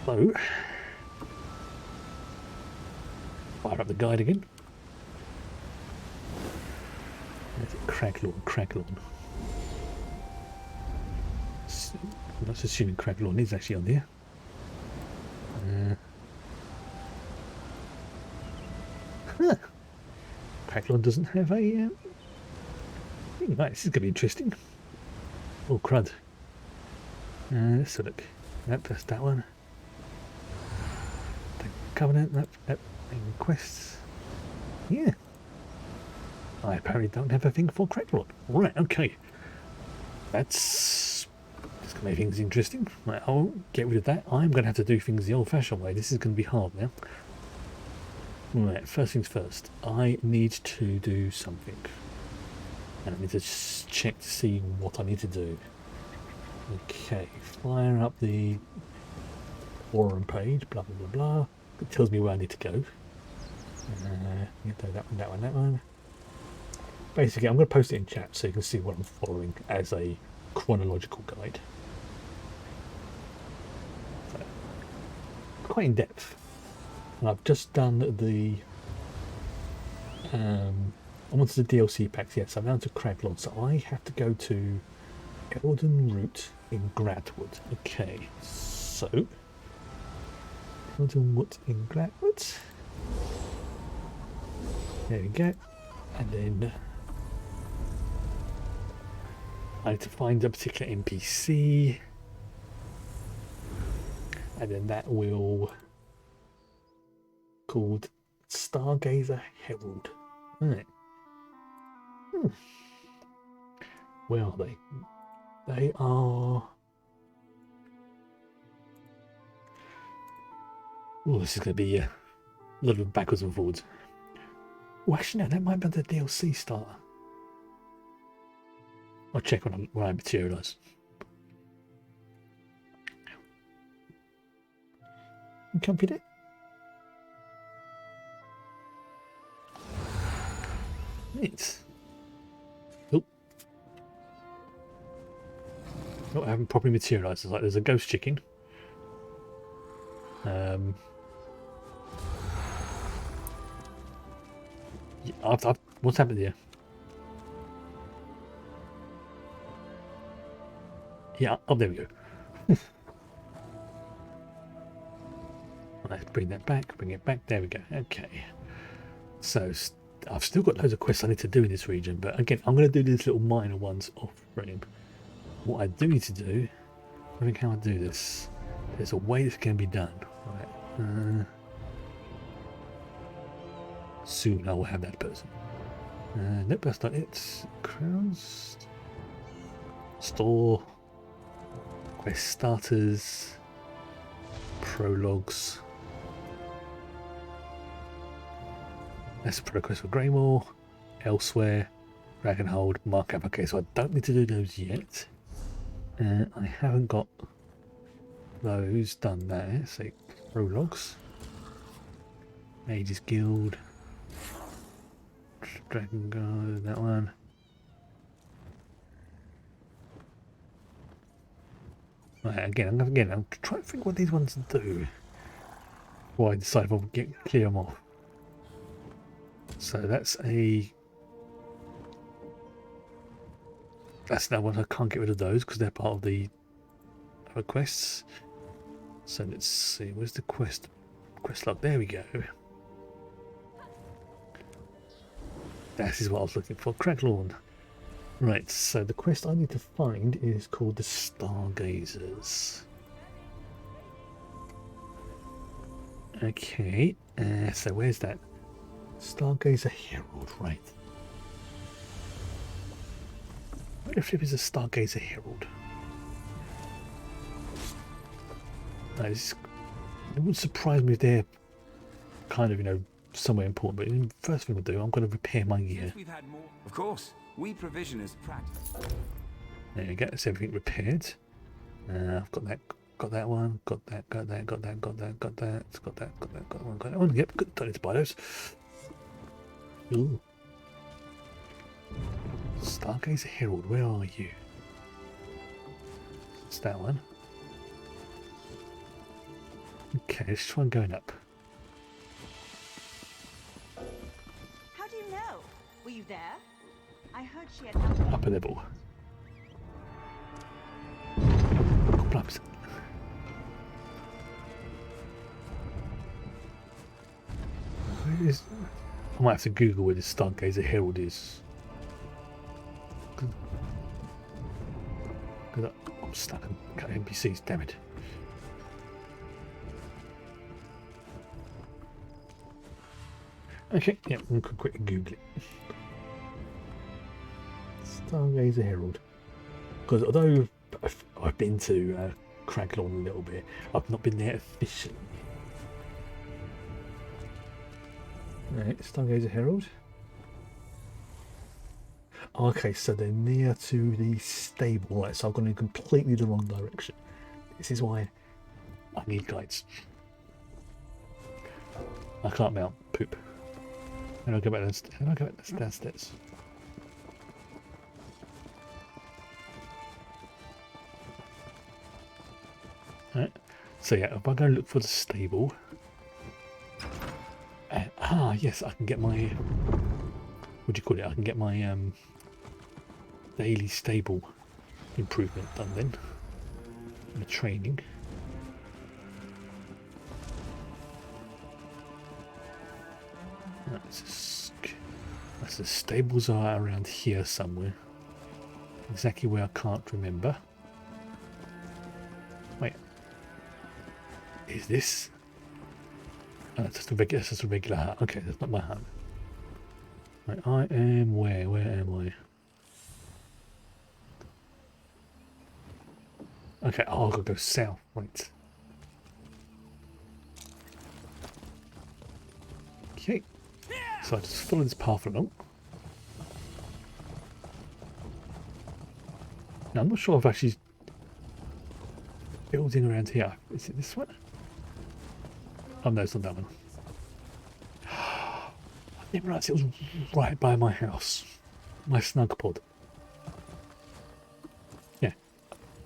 So... fire up the guide again. Craglorn. I'm not assuming Craglorn is actually on here. Craglorn doesn't have a thing. Right, this is going to be interesting. Oh, crud. Let's have a look. Nope, that's that one. The Covenant, nope. Quests. Yeah. I apparently don't have a thing for Cracklord. Right, okay. That's going to make things interesting. Right, I'll get rid of that. I'm going to have to do things the old-fashioned way. This is going to be hard now. Right, first things first. I need to do something. And I need to check to see what I need to do. Okay, fire up the forum page, blah, blah, blah, blah. It tells me where I need to go. That one. Basically, I'm going to post it in chat so you can see what I'm following as a chronological guide. So, quite in depth. And I've just done the I wanted the DLC packs, yes, I'm down to Craglord, so I have to go to Elden Root in Gradwood. Okay, so Elden Root in Gradwood. There we go. And then I need to find a particular NPC. And then that will called Stargazer Herald. Right. Where are they? They are... Oh, this is going to be a little bit backwards and forwards. Oh, actually, no, that might be the DLC starter. I'll check when I materialise. You copied it? Right. Oh. No, I haven't properly materialised. It's like there's a ghost chicken. Yeah, what's happened here? Yeah, oh, there we go. Let's bring that back, bring it back. There we go. Okay. So I've still got loads of quests I need to do in this region, but again, I'm going to do these little minor ones off frame. What I do need to do, I think how I do this. There's a way this can be done. Right. Soon I will have that person. Nope, that's not it. Crowns. Store. Quest starters. Prologues. That's a request for Greymore. Elsewhere. Dragonhold. Markup. Okay, so I don't need to do those yet. I haven't got those done there. So prologues. Mages Guild. Dragon Guard, that one. Right, again, I'm trying to think what these ones do before I decide if I'll clear them off. So that's that one. I can't get rid of those because they're part of the other quests. So let's see, where's the quest log? There we go. That is what I was looking for. Cracklawn. Right, so the quest I need to find is called the Stargazers. Okay, so where's that? Stargazer Herald, right. Where the flip is a Stargazer Herald? Now, it wouldn't surprise me if they're kind of, somewhere important, but the first thing we'll do, I'm going to repair my gear. Of course, we provisioners practice. There we go, that's everything repaired. I've got that one, got that one. Yep, good, don't need to buy those. Ooh. Stargazer Herald, where are you? It's that one. Okay, let's try going up. How do you know? Were you there? I heard she had Upper level. Oh, blubs. Where is... I might have to Google where this Stargazer Herald is. Because I'm stuck on NPCs, damn it. Okay, yeah, we can quickly Google it. Stargazer Herald. Because although I've been to Craglorn a little bit, I've not been there officially. Right, Stargazer Herald. Okay, so they're near to the stable, right, so I've gone in completely the wrong direction. This is why I need guides. I can't mount. Poop. How do I go back downstairs? Alright, so yeah, if I go look for the stable. Yes, I can get my, what do you call it? I can get my daily stable improvement done then. The training. That's the stables are around here somewhere. Exactly where I can't remember. Wait. Is this? Oh, that's just a regular hut. Okay, that's not my hut. Right, I am where? Where am I? Okay, I've got to go south. Right. Okay. So I just follow this path along. Now I'm not sure if actually building around here. Is it this one? Oh no, it's not that one. I didn't realise it was right by my house. My snug pod. Yeah.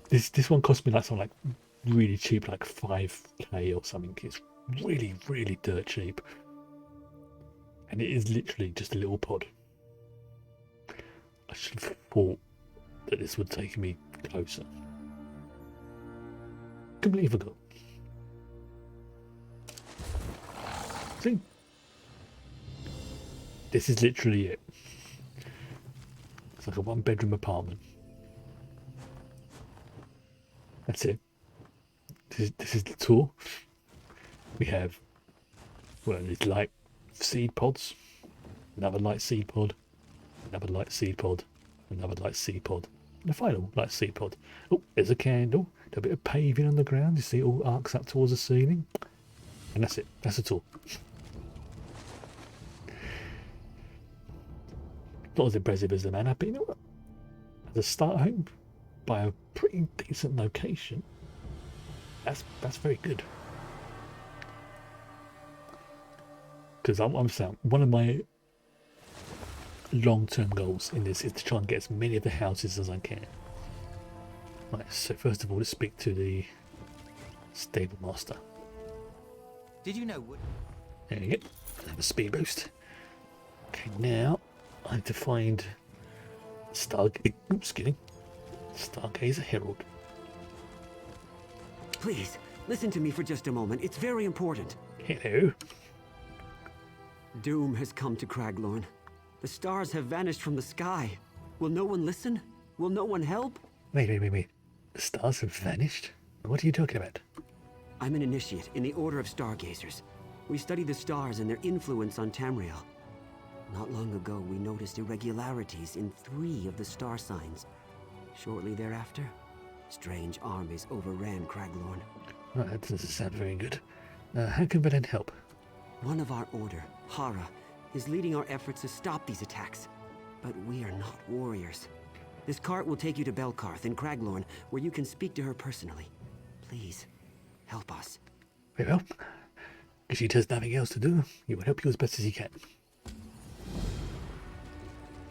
This one cost me like something like really cheap, like 5k or something. It's really, really dirt cheap. And it is literally just a little pod. I should have thought that this would take me closer. Completely forgot. See? This is literally it. It's like a 1-bedroom apartment. That's it. This is the tour. We have, well, these light seed pods, another light seed pod, another light seed pod, another light seed pod, and a final light seed pod. Oh, there's a candle, a bit of paving on the ground. You see it all arcs up towards the ceiling. And that's it. That's the tour. Not as impressive as the manor, but you know what? As a start home, by a pretty decent location, that's very good. Because I'm saying one of my long-term goals in this is to try and get as many of the houses as I can. Right, so first of all, let's speak to the stable master. Did you know? There you go. Have a speed boost. Okay, now I have to find Stargazer Herald. Please, listen to me for just a moment. It's very important. Hello. Doom has come to Craglorn. The stars have vanished from the sky. Will no one listen? Will no one help? Wait. The stars have vanished? What are you talking about? I'm an initiate in the Order of Stargazers. We study the stars and their influence on Tamriel. Not long ago, we noticed irregularities in 3 of the star signs. Shortly thereafter, strange armies overran Craglorn. Oh, that doesn't sound very good. How can Velen help? One of our order, Hara, is leading our efforts to stop these attacks. But we are not warriors. This cart will take you to Belkarth in Craglorn, where you can speak to her personally. Please, help us. Very well. If she has nothing else to do, he will help you as best as he can.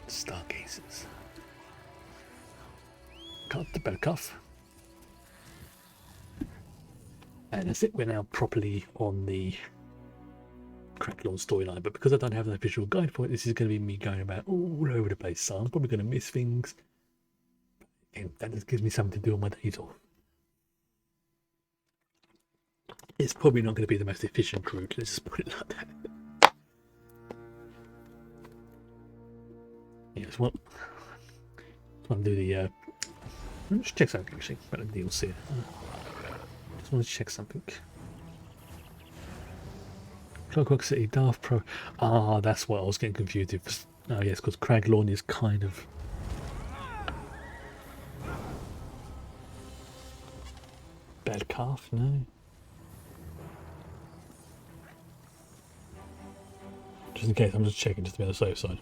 Stargazers. Cut the Belkarth. And that's it, we're now properly on the Craglorn storyline, but because I don't have an official guide for it, this is going to be me going about all over the place, so I'm probably going to miss things. And that just gives me something to do on my days off. It's probably not going to be the most efficient route, let's just put it like that. Yeah, just want to do the let's check something actually about the DLC. Just want to check something. Clockwork City, Darth Pro. Ah, that's what I was getting confused with. Oh yes, because Craglorn is kind of bad calf, no. Just in case, I'm just checking just to be on the safe side.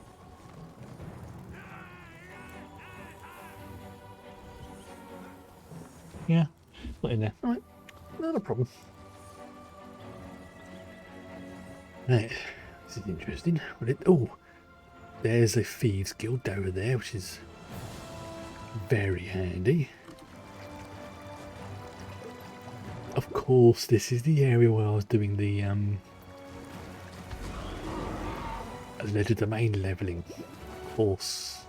Yeah, not in there. Alright, not a problem. Right, this is interesting. Oh, there's a Thieves Guild over there, which is very handy. Of course, this is the area where I was doing the alleged domain leveling. Of course,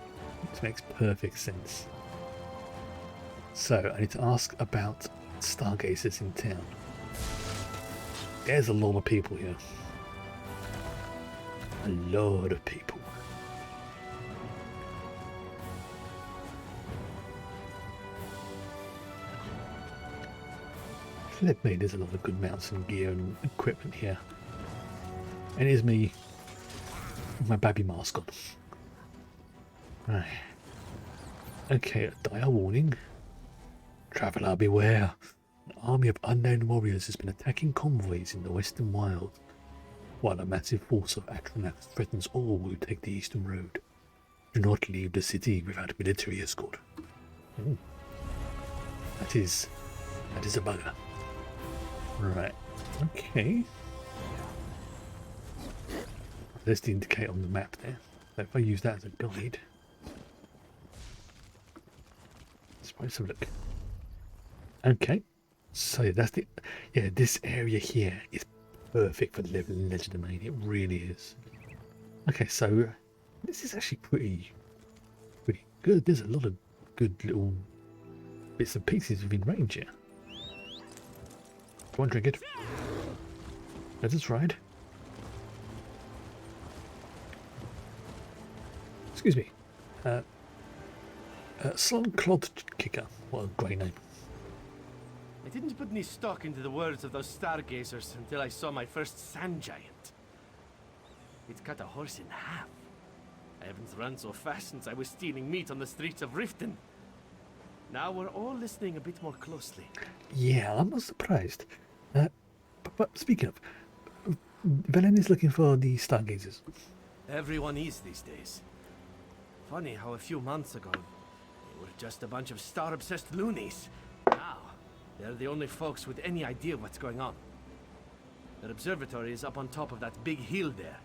it makes perfect sense. So I need to ask about stargazers in town. There's a lot of people here. A lot of people. Flip me, there's a lot of good mounts and gear and equipment here. And here's me with my baby mask on. Right. Okay, a dire warning. Traveller beware. An army of unknown warriors has been attacking convoys in the western wild, while a massive force of Atronachs threatens all who take the eastern road. Do not leave the city without military escort. Ooh. That is a bugger. Right, okay. There's the indicator on the map there. So if I use that as a guide, let's have a look. Okay, so that's the, yeah, this area here is perfect for leveling Legend Domain. It really is. Okay, so this is actually pretty good. There's a lot of good little bits and pieces within range here. Go on, drink it. Let us ride. Excuse me. Slon Clod Kicker. What a great name. I didn't put any stock into the words of those stargazers until I saw my first sand giant. It cut a horse in half. I haven't run so fast since I was stealing meat on the streets of Riften. Now we're all listening a bit more closely. Yeah, I'm not surprised. But speaking of, Velen is looking for the stargazers. Everyone is these days. Funny how a few months ago, they were just a bunch of star-obsessed loonies. Now, they're the only folks with any idea what's going on. Their observatory is up on top of that big hill there.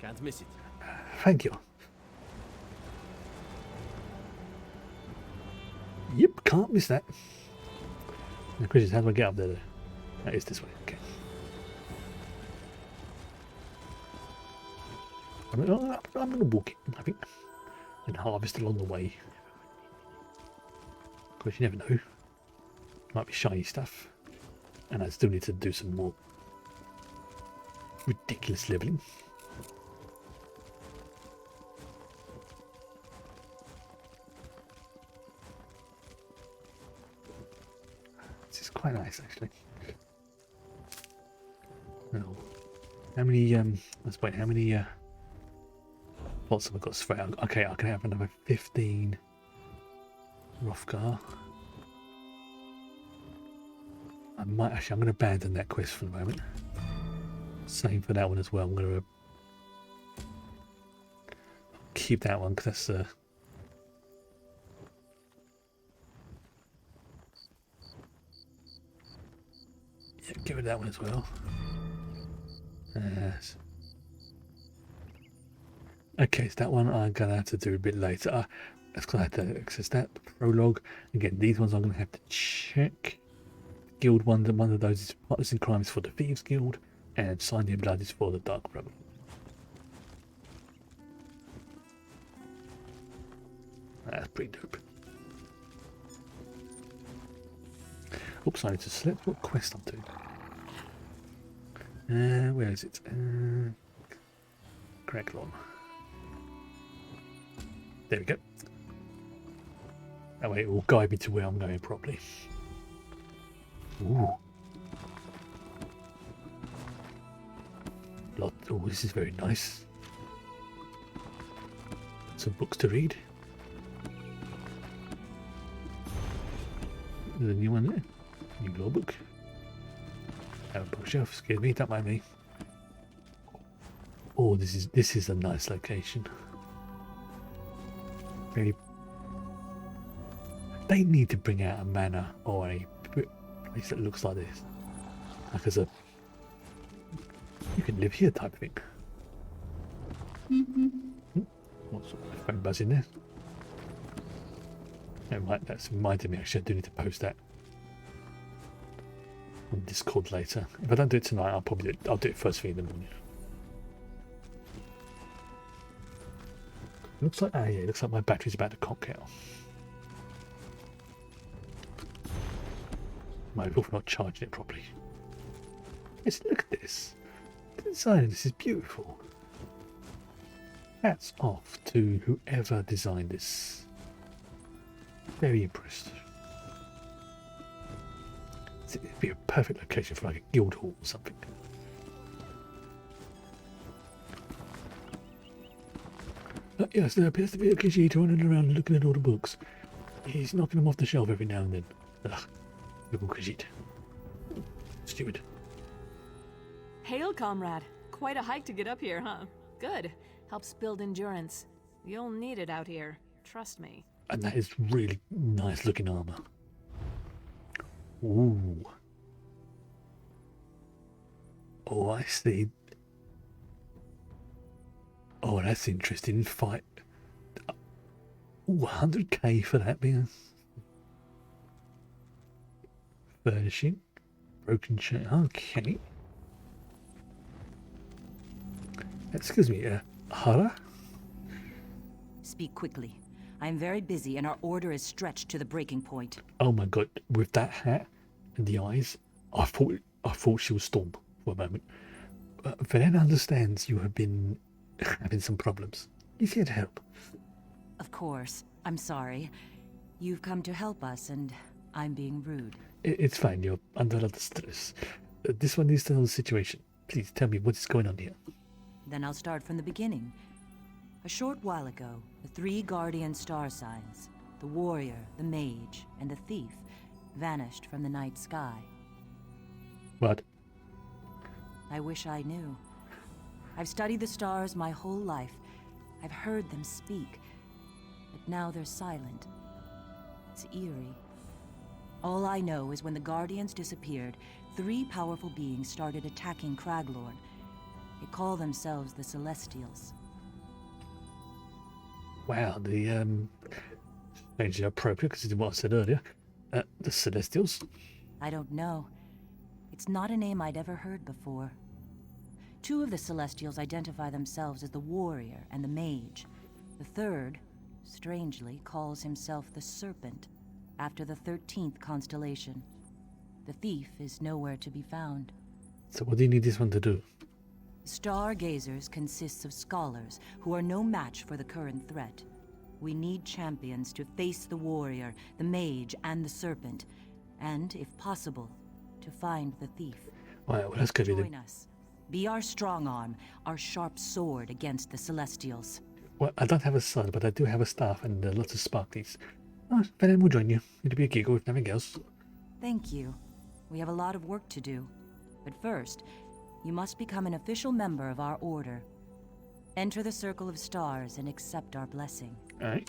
Can't miss it. Thank you. Yep, can't miss that. The question is, how do I get up there though? That is this way, okay. I'm going to walk it, I think, and harvest along the way. Of course, you never know. Might be shiny stuff. And I still need to do some more ridiculous leveling. This is quite nice, actually. Well, how many, let's wait, how many, pots have I got straight out? Okay, I can have another 15 Rothgar. I might actually, I'm going to abandon that quest for the moment. Same for that one as well. I'm going to keep that one because that's yeah, get rid of that one as well. Okay, so that one I'm going to have to do a bit later. That's because I have to access that. Prologue. Again, these ones I'm going to have to check. Guild one of those is Partners in Crime is for the Thieves Guild, and Sign in Blood is for the Dark Brotherhood. That's pretty dope. Oops, I need to select what quest I'm doing. Where is it? Cracklon. There we go. That way it will guide me to where I'm going properly. Ooh. Oh, this is very nice. Some books to read. There's a new one there. New law book. Have a bookshelf. Excuse me, don't mind me. Oh, this is a nice location. Very. They need to bring out a manor or a place that looks like this, like as a you can live here type thing. What's the phone buzzing there? That's reminded me. Actually, I do need to post that on Discord later. If I don't do it tonight, I'll do it first thing in the morning. Looks like looks like my battery's about to conk out. My wolf not charging it properly. Yes, look at this. The design of this is beautiful. Hats off to whoever designed this. Very impressed. It'd be a perfect location for like a guild hall or something. Yes, there appears to be a Khajiit running around looking at all the books. He's knocking them off the shelf every now and then. Ugh, little Khajiit. Stupid. Hail, comrade. Quite a hike to get up here, huh? Good. Helps build endurance. You'll need it out here. Trust me. And that is really nice looking armor. Ooh. Oh, I see. Oh, that's interesting. Fight. Ooh, 100k for that, man. Furnishing. Broken chain. Okay. Excuse me, Hara? Speak quickly. I am very busy and our order is stretched to the breaking point. Oh my god, with that hat and the eyes, I thought she was Storm for a moment. Velen understands you have been having some problems. He's here to help. Of course. I'm sorry. You've come to help us and I'm being rude. It's fine, you're under a lot of stress. This one needs to know the situation. Please tell me what is going on here. Then I'll start from the beginning. A short while ago, the 3 guardian star signs, the warrior, the mage, and the thief, vanished from the night sky. What? I wish I knew. I've studied the stars my whole life. I've heard them speak, but now they're silent. It's eerie. All I know is when the guardians disappeared, 3 powerful beings started attacking Craglord. They call themselves the Celestials. Wow, the strangely appropriate considering what I said earlier. The Celestials? I don't know. It's not a name I'd ever heard before. 2 of the Celestials identify themselves as the warrior and the mage. The third, strangely, calls himself the Serpent, after the 13th constellation. The thief is nowhere to be found. So what do you need this one to do? Stargazers consists of scholars who are no match for the current threat. We need champions to face the warrior, the mage, and the serpent, and, if possible, to find the thief. Well, that's good. Join us. Be our strong arm, our sharp sword against the Celestials. Well, I don't have a sword, but I do have a staff and lots of sparklies. Oh, Velen will join you. It'll be a giggle if nothing else. Thank you. We have a lot of work to do. But first, you must become an official member of our order. Enter the Circle of Stars and accept our blessing. Alright.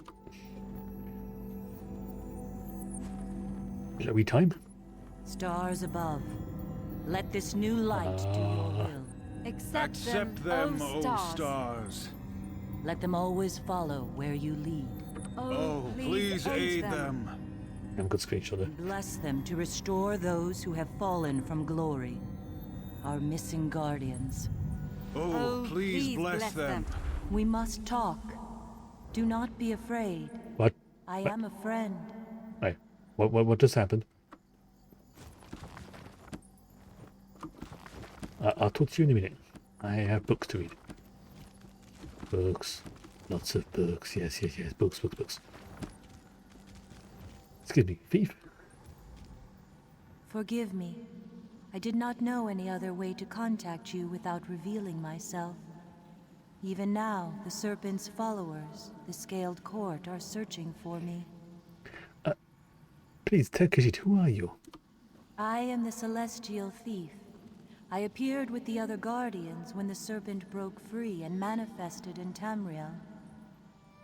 Shall we time? Stars above, let this new light do your will. Accept them, O stars. Let them always follow where you lead. Oh, please aid them. I have a good screenshot there. Bless them to restore those who have fallen from glory. Our missing guardians. Oh, please bless them. We must talk. Do not be afraid. What? I am a friend. Hey, what just happened? I'll talk to you in a minute. I have books to read. Books. Lots of books. Yes. Books. Excuse me, thief? Forgive me. I did not know any other way to contact you without revealing myself. Even now, the Serpent's followers, the Scaled Court, are searching for me. Please tell Khajiit, who are you? I am the celestial thief. I appeared with the other guardians when the serpent broke free and manifested in Tamriel.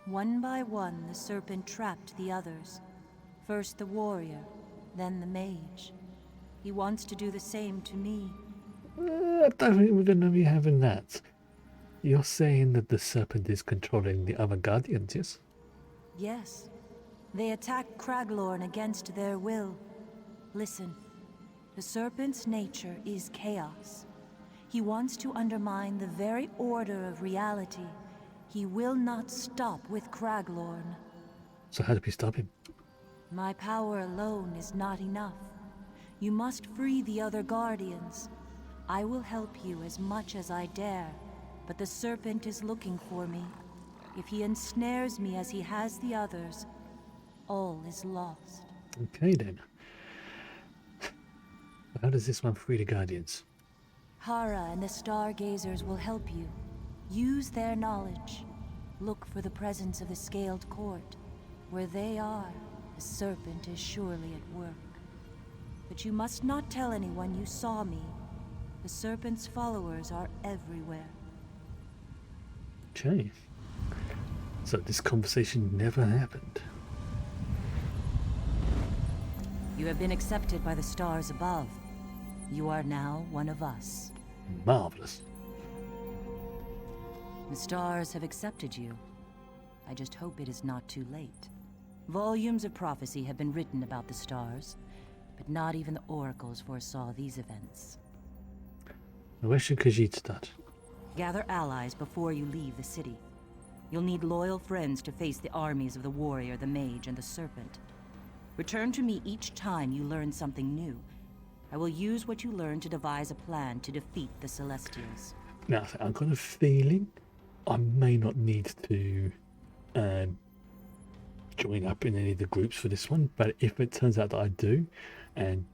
One by one, the serpent trapped the others. First the warrior, then the mage. He wants to do the same to me. I don't think we're going to be having that. You're saying that the serpent is controlling the other guardians, yes? Yes. They attack Craglorn against their will. Listen. The serpent's nature is chaos. He wants to undermine the very order of reality. He will not stop with Craglorn. So how do we stop him? My power alone is not enough. You must free the other guardians. I will help you as much as I dare, but the serpent is looking for me. If he ensnares me as he has the others, all is lost. Okay then. How does this one free the guardians? Hara and the Stargazers will help you. Use their knowledge. Look for the presence of the Scaled Court. Where they are, the serpent is surely at work. But you must not tell anyone you saw me. The serpent's followers are everywhere. Okay. So this conversation never happened. You have been accepted by the stars above. You are now one of us. Marvelous. The stars have accepted you. I just hope it is not too late. Volumes of prophecy have been written about the stars, but not even the oracles foresaw these events. Where should Khajiit start? Gather allies before you leave the city. You'll need loyal friends to face the armies of the warrior, the mage, and the serpent. Return to me each time you learn something new. I will use what you learn to devise a plan to defeat the Celestials. Now, I've got a feeling I may not need to join up in any of the groups for this one, but if it turns out that I do, and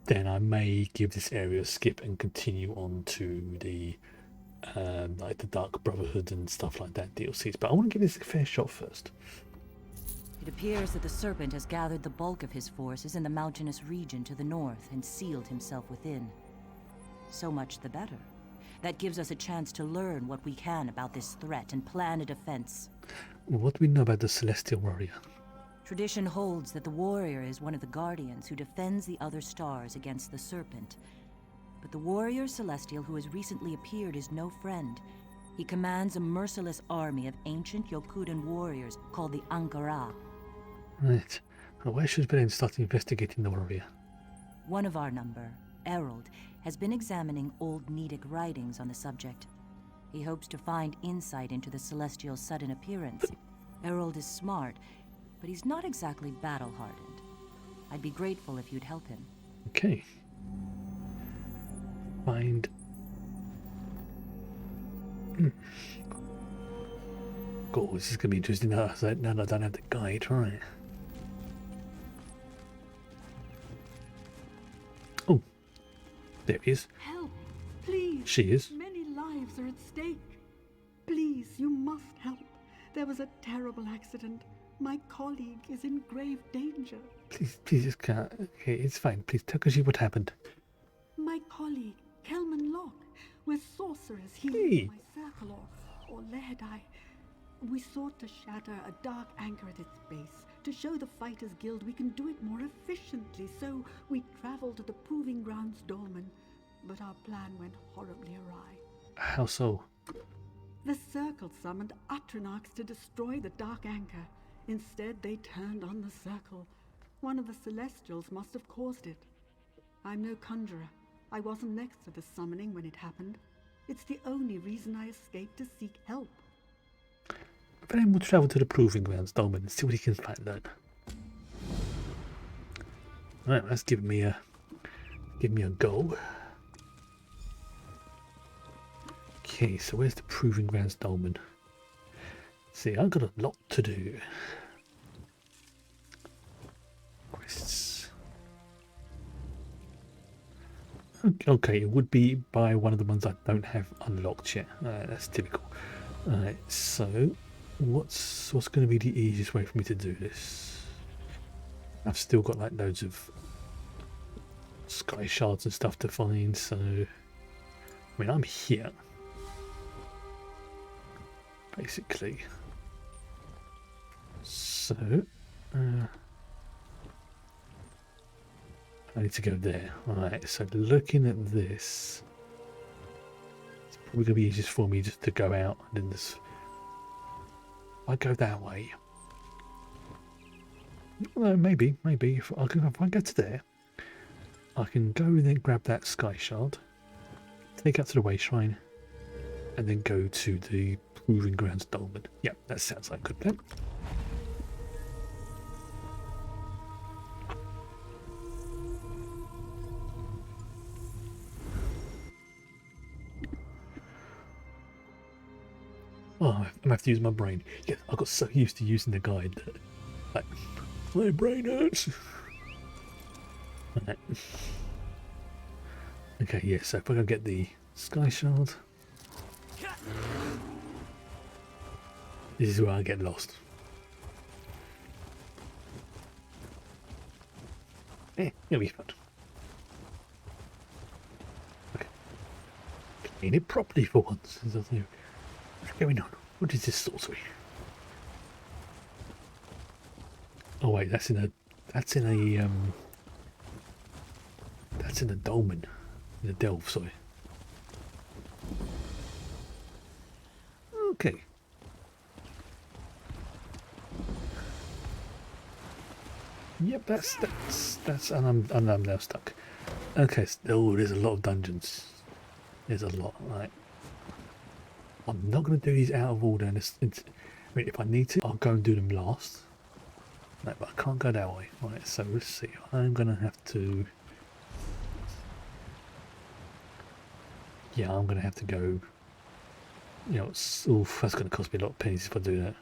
then I may give this area a skip and continue on to the like the Dark Brotherhood and stuff like that DLCs. But I want to give this a fair shot first. It appears that the Serpent has gathered the bulk of his forces in the mountainous region to the north and sealed himself within. So much the better. That gives us a chance to learn what we can about this threat and plan a defense. What do we know about the Celestial Warrior? Tradition holds that the warrior is one of the guardians who defends the other stars against the Serpent. But the warrior Celestial who has recently appeared is no friend. He commands a merciless army of ancient Yokudan warriors called the Ankara. Right. Well, where should we then start investigating the warrior? One of our number, Errol, has been examining old Nedic writings on the subject. He hopes to find insight into the Celestial's sudden appearance. Errol is smart, but he's not exactly battle-hardened. I'd be grateful if you'd help him. Okay. Find... God, this is going to be interesting now that I don't have the guide, right? Oh, there he is. Help, please. She is. Many lives are at stake. Please, you must help. There was a terrible accident. My colleague is in grave danger. Please just can't. Okay, it's fine. Please tell Khajiit what happened. My colleague, Kelman Locke, we're sorcerers here Hey. in my circle, or Lehadai. We sought to shatter a dark anchor at its base, to show the Fighters Guild we can do it more efficiently, so we traveled to the Proving Grounds Dolmen, but our plan went horribly awry. How so? The Circle summoned Atronachs to destroy the dark anchor. Instead, they turned on the Circle. One of the Celestials must have caused it. I'm no conjurer. I wasn't next to the summoning when it happened. It's the only reason I escaped to seek help. But then we'll travel to the Proving Grounds Dolmen and see what he can find out. Alright, that's give me a go. Okay, so where's the Proving Grounds Dolmen? See, I've got a lot to do. Quests. Okay, it would be by one of the ones I don't have unlocked yet. That's typical. Alright, so what's going to be the easiest way for me to do this? I've still got like loads of sky shards and stuff to find, so I mean I'm here basically. So I need to go there. Alright, so looking at this, it's probably gonna be easiest for me just to go out and then this. I go that way. Well, maybe if I go to there, I can go and then grab that sky shard, take out to the way shrine, and then go to the proving grounds dolmen. Yeah, that sounds like a good plan. Oh, I'm gonna have to use my brain. Yeah, I got so used to using the guide that, like, my brain hurts. Right. Okay, yeah, so if I go get the sky shard, this is where I get lost. It'll be fun. Okay. Clean it properly for once. What's going on? What is this sorcery? Oh wait, that's in a dolmen, in a delve, sorry. Okay. Yep, that's and I'm now stuck. Okay, oh, there's a lot of dungeons. There's a lot, right? I'm not going to do these out of order. I mean, if I need to, I'll go and do them last. No, but I can't go that way. Right, so let's see. I'm going to have to... Yeah, I'm going to have to go... You know, oof, that's going to cost me a lot of pennies if I do that.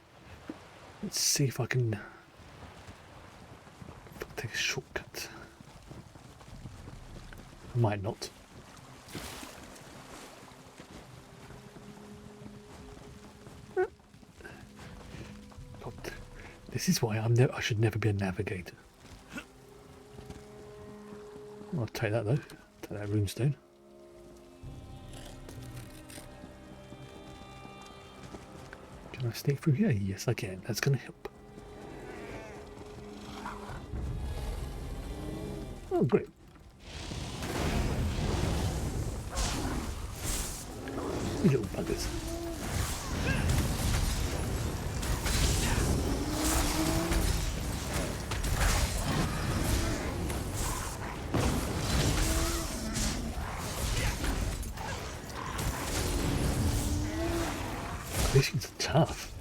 Let's see if I can... take a shortcut. I might not. This is why I should never be a navigator. I'll take that though. Take that runestone. Can I sneak through here? Yes, I can. That's going to help. Oh, great. You little buggers. These things are tough.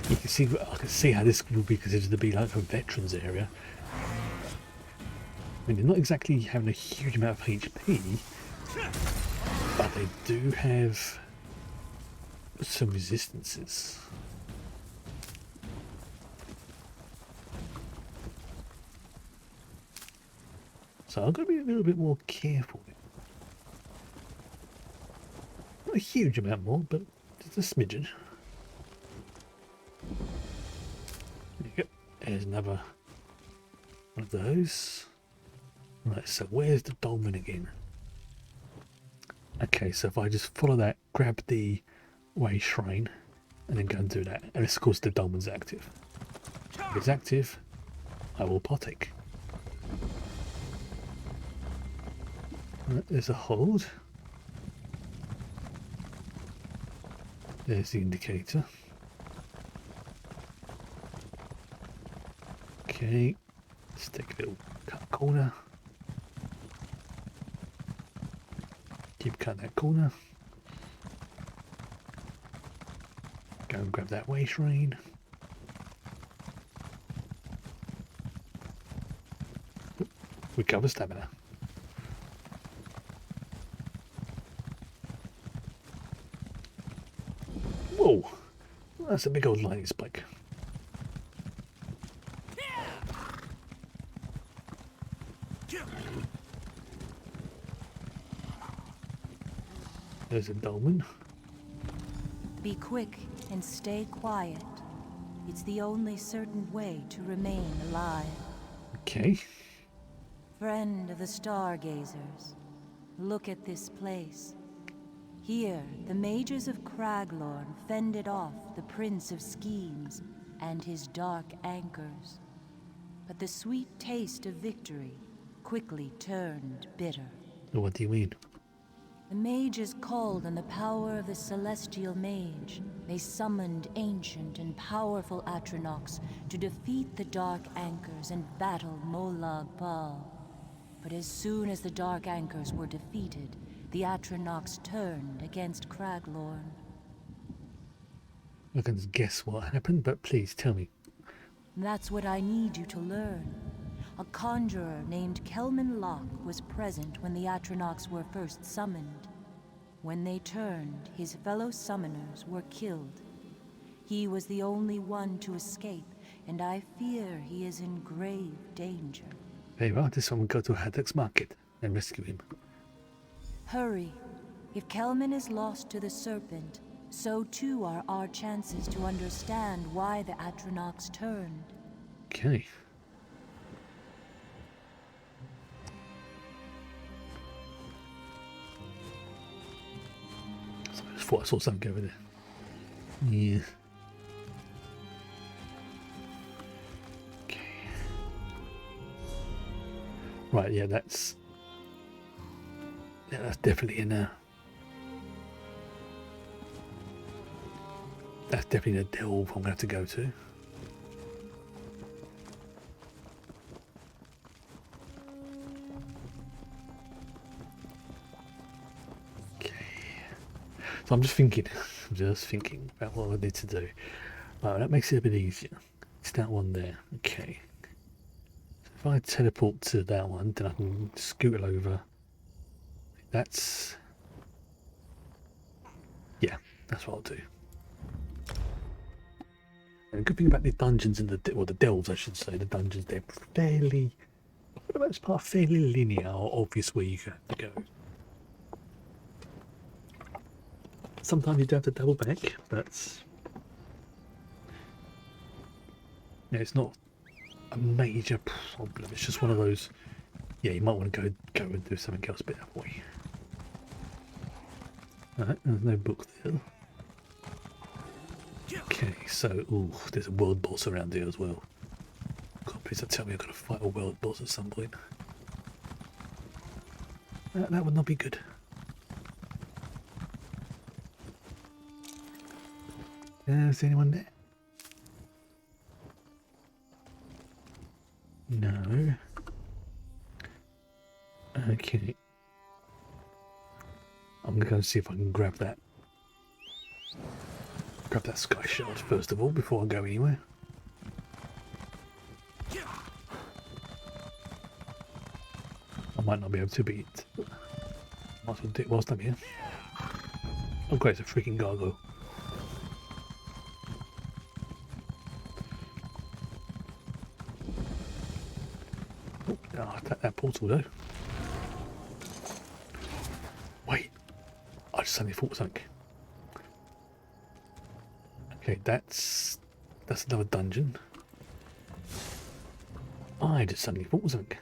You can see, I can see how this would be considered to be like a veterans area. I mean, they're not exactly having a huge amount of HP, but they do have some resistances. So I've got to be a little bit more careful. Not a huge amount more, but just a smidgen. There you go. There's another one of those. Right, so where's the dolmen again? Okay, so if I just follow that, grab the way shrine, and then go and do that. And of course the dolmen's active. If it's active, I will partake. Right, there's a hold. There's the indicator. Okay, let's take a little cut corner. Keep cutting that corner. Go and grab that way shrine. Recover stamina. Whoa, that's a big old lightning spike. There's a dolmen. Be quick and stay quiet. It's the only certain way to remain alive. Okay. Friend of the stargazers, look at this place. Here, the mages of Craglorn fended off the Prince of Schemes and his dark anchors. But the sweet taste of victory quickly turned bitter. What do you mean? The mages called on the power of the celestial mage. They summoned ancient and powerful Atronachs to defeat the dark anchors and battle Molag Bal. But as soon as the dark anchors were defeated, the Atronachs turned against Craglorn. I can guess what happened, but please tell me. That's what I need you to learn. A conjurer named Kelman Locke was present when the Atronachs were first summoned. When they turned, his fellow summoners were killed. He was the only one to escape, and I fear he is in grave danger. Very well, this one will go to Haddock's Market and rescue him. Hurry. If Kelman is lost to the Serpent, so too are our chances to understand why the Atronachs turned. Okay. So I just thought I saw something over there. Yeah. Okay. Right, yeah, that's definitely in there. That's definitely the delve I'm going to have to go to. Okay. So I'm just thinking about what I need to do. Right, that makes it a bit easier. It's that one there. Okay. So if I teleport to that one, then I can scoot it over. Yeah, that's what I'll do. And the good thing about the dungeons and the delves, I should say, the dungeons, they're fairly, for the most part, fairly linear or obvious where you have to go. Sometimes you do have to double back, but yeah, it's not a major problem. It's just one of those. Yeah, you might want to go and do something else a bit that way. Alright, there's no book there. Okay, so there's a world boss around here as well. God, please don't tell me I've got to fight a world boss at some point. That would not be good. Is anyone there? No. Okay. I'm going to go and see if I can grab that sky shard first of all before I go anywhere. I might not be able to beat it. Might as well do it whilst I'm here. Oh great, it's a freaking gargoyle. Oh, I'll attack that portal though. Wait, I just suddenly thought something. Okay, that's another dungeon. I just suddenly thought something.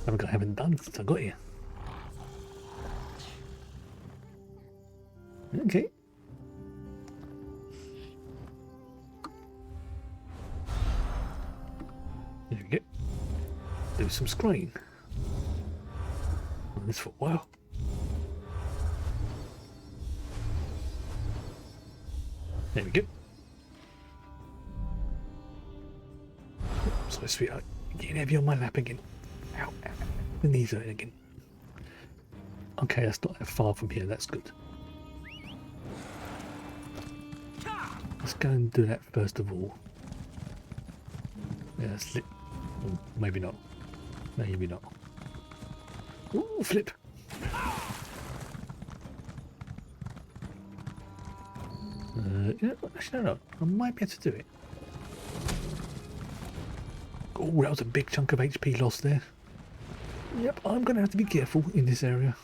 I haven't done since I got here. Okay. There we go. Do some scrying. On this for a while. There we go. Sorry, sweetheart. Getting heavy on my lap again. Ow, ow. The knees hurting again. Okay, that's not that far from here. That's good. Let's go and do that first of all. Yeah, that's lit. Oh, maybe not. Maybe not. Ooh, flip. Yeah, actually, no. I might be able to do it. Oh, that was a big chunk of HP lost there. Yep, I'm going to have to be careful in this area.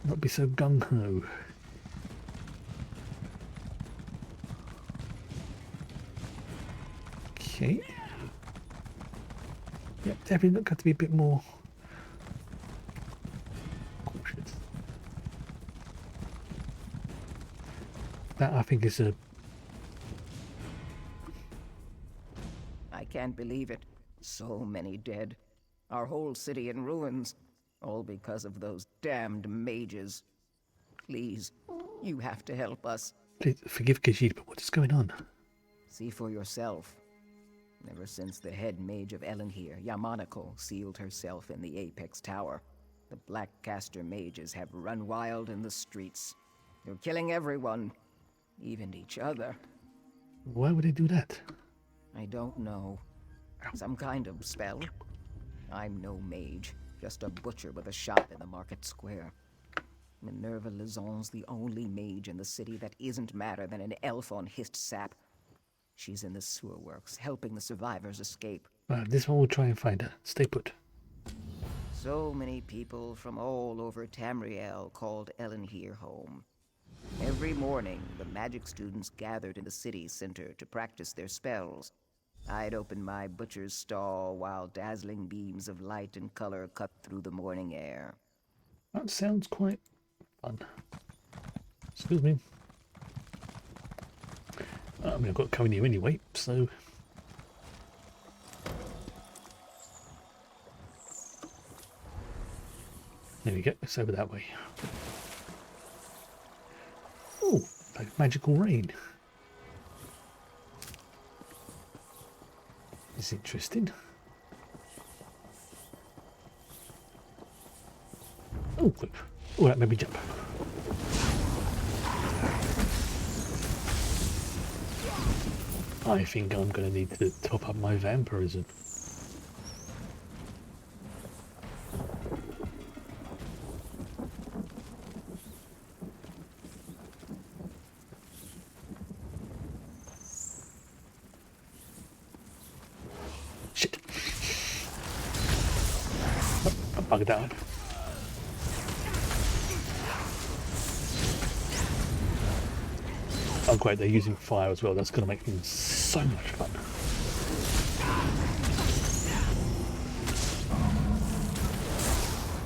Not be so gung-ho. Okay. definitely got to be a bit more cautious. That I think is a. I can't believe it. So many dead. Our whole city in ruins. All because of those damned mages. Please, you have to help us. Please forgive Khajiit, but what is going on? See for yourself. Ever since the head mage of Elenhir, Yamanako, sealed herself in the Apex Tower, the Black Caster mages have run wild in the streets. They're killing everyone, even each other. Why would they do that? I don't know. Some kind of spell. I'm no mage, just a butcher with a shop in the market square. Minerva Lizon's the only mage in the city that isn't madder than an elf on hissed sap. She's in the sewer works, helping the survivors escape. This one will try and find her. Stay put. So many people from all over Tamriel called Elenhir home. Every morning, the magic students gathered in the city center to practice their spells. I'd open my butcher's stall while dazzling beams of light and color cut through the morning air. That sounds quite fun. Excuse me. I mean, I've got to come in here anyway, so... There we go, it's over that way. Oh, like magical rain. It's interesting. Oh, oh, that made me jump. I think I'm going to need to top up my vampirism. Shit. Oh, I bugged that one. Oh great, they're using fire as well. That's going to make things so much fun.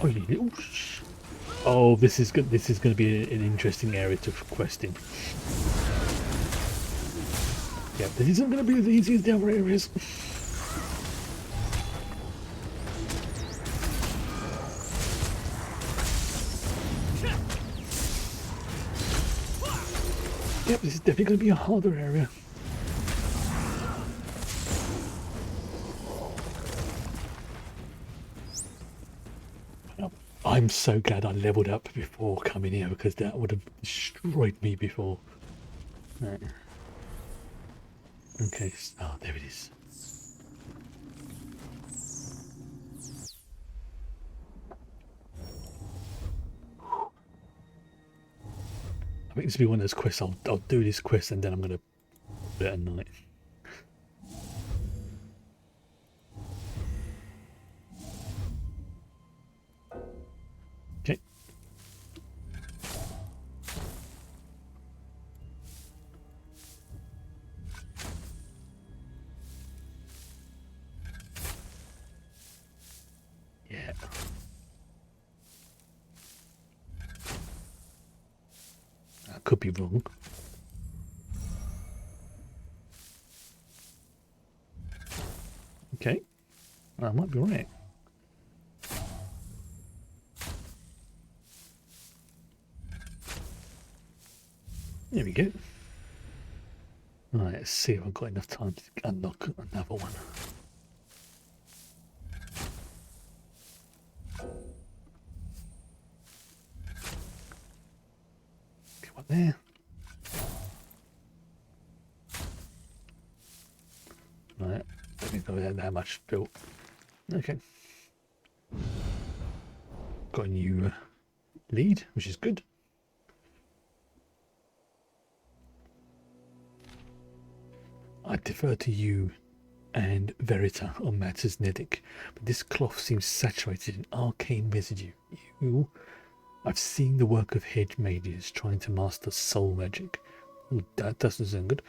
Oh, you little oh, this is good. This is going to be an interesting area to quest in. Yeah, this isn't going to be as easy as the other areas. Yep, this is definitely going to be a harder area. I'm so glad I leveled up before coming here because that would have destroyed me before. Right. Okay, oh, there it is. I think this will be one of those quests. I'll do this quest and then I'm going to do it at night. Okay. Yeah. I could be wrong. Okay. I might be right. There we go. Alright, let's see if I've got enough time to unlock another one. Get one there. Right, I think I had that much built. Okay. Got a new lead, which is good. I defer to you and Verita on matters Nedic, but this cloth seems saturated in arcane residue. I've seen the work of hedge mages trying to master soul magic. Ooh, that doesn't sound good.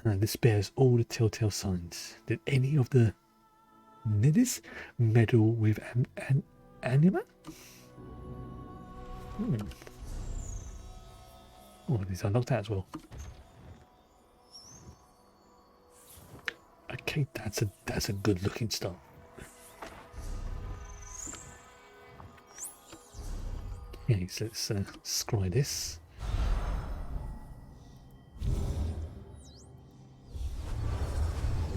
This bears all the telltale signs. Did any of the Nidis? Medal with anima? Oh, these unlocked that as well. Okay, that's a good looking start. Okay, so let's scry this.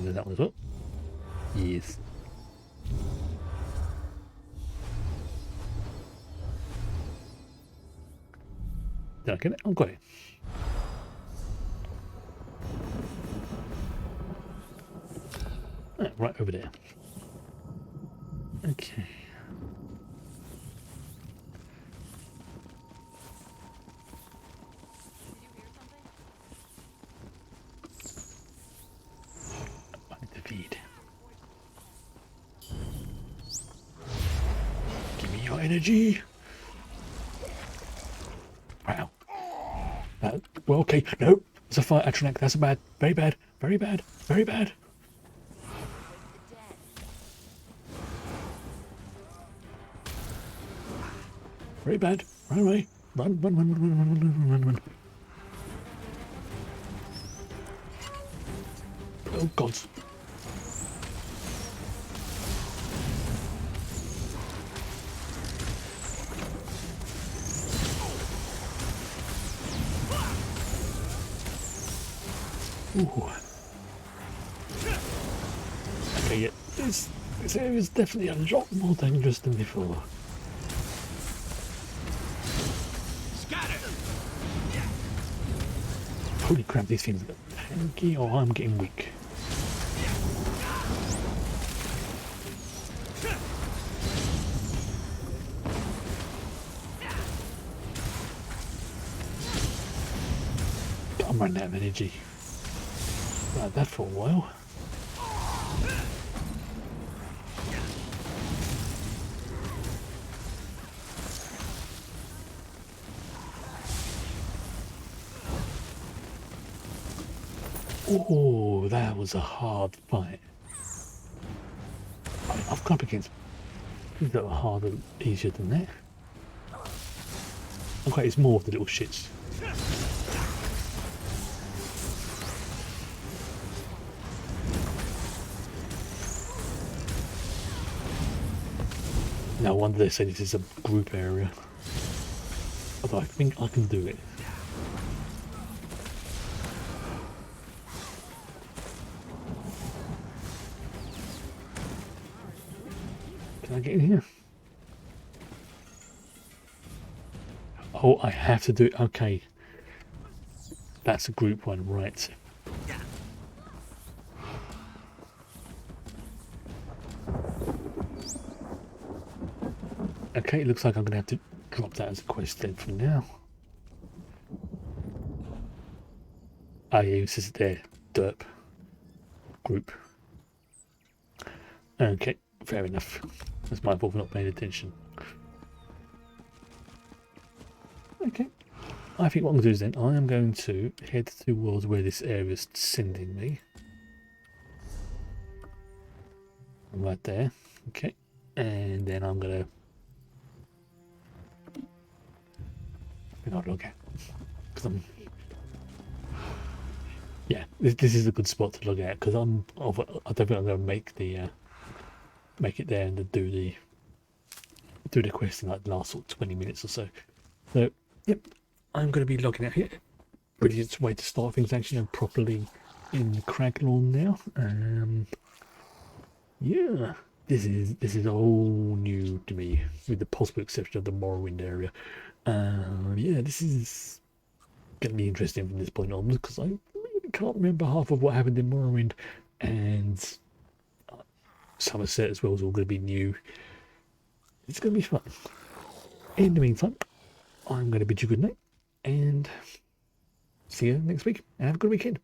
That one as well. Yes. Did I get it? I've got it. Oh, right over there. Okay. Feed. Give me your energy. Wow. Well, okay. No, it's a fire Atronac. That's bad. Very bad. Very bad. Very bad. Very bad. Run away. Run, run, run, run, run, run, run, run, run. Oh, God. Ooh. Okay, yeah, this area is definitely a lot more dangerous than before. Holy crap, these things are tanky or I'm getting weak. I'm running out of energy. Like that for a while. Oh, that was a hard fight. I mean, I've come up against things that were harder, easier than that. Okay, it's more of the little shits. No wonder they say this is a group area. Although I think I can do it. Can I get in here? Oh, I have to do it. Okay. That's a group one, right. Okay, it looks like I'm going to have to drop that as a quest then for now. Oh yeah, it says there, derp. Group. Okay, fair enough. That's my fault for not paying attention. Okay. I think what I'm going to do is then, I am going to head towards where this area is sending me. Right there. Okay. And then I'm going to... log out. Because I'm... Yeah, this is a good spot to log out because I don't think I'm going to make the make it there and do the quest in like the last sort of 20 minutes or so. So yep, I'm going to be logging out here. Brilliant way to start things actually properly in Craglorn now. Yeah, this is all new to me with the possible exception of the Morrowind area. Yeah, this is going to be interesting from this point on because I really can't remember half of what happened in Morrowind, and Somerset as well is all going to be new. It's going to be fun. In the meantime, I'm going to bid you good night and see you next week and have a good weekend.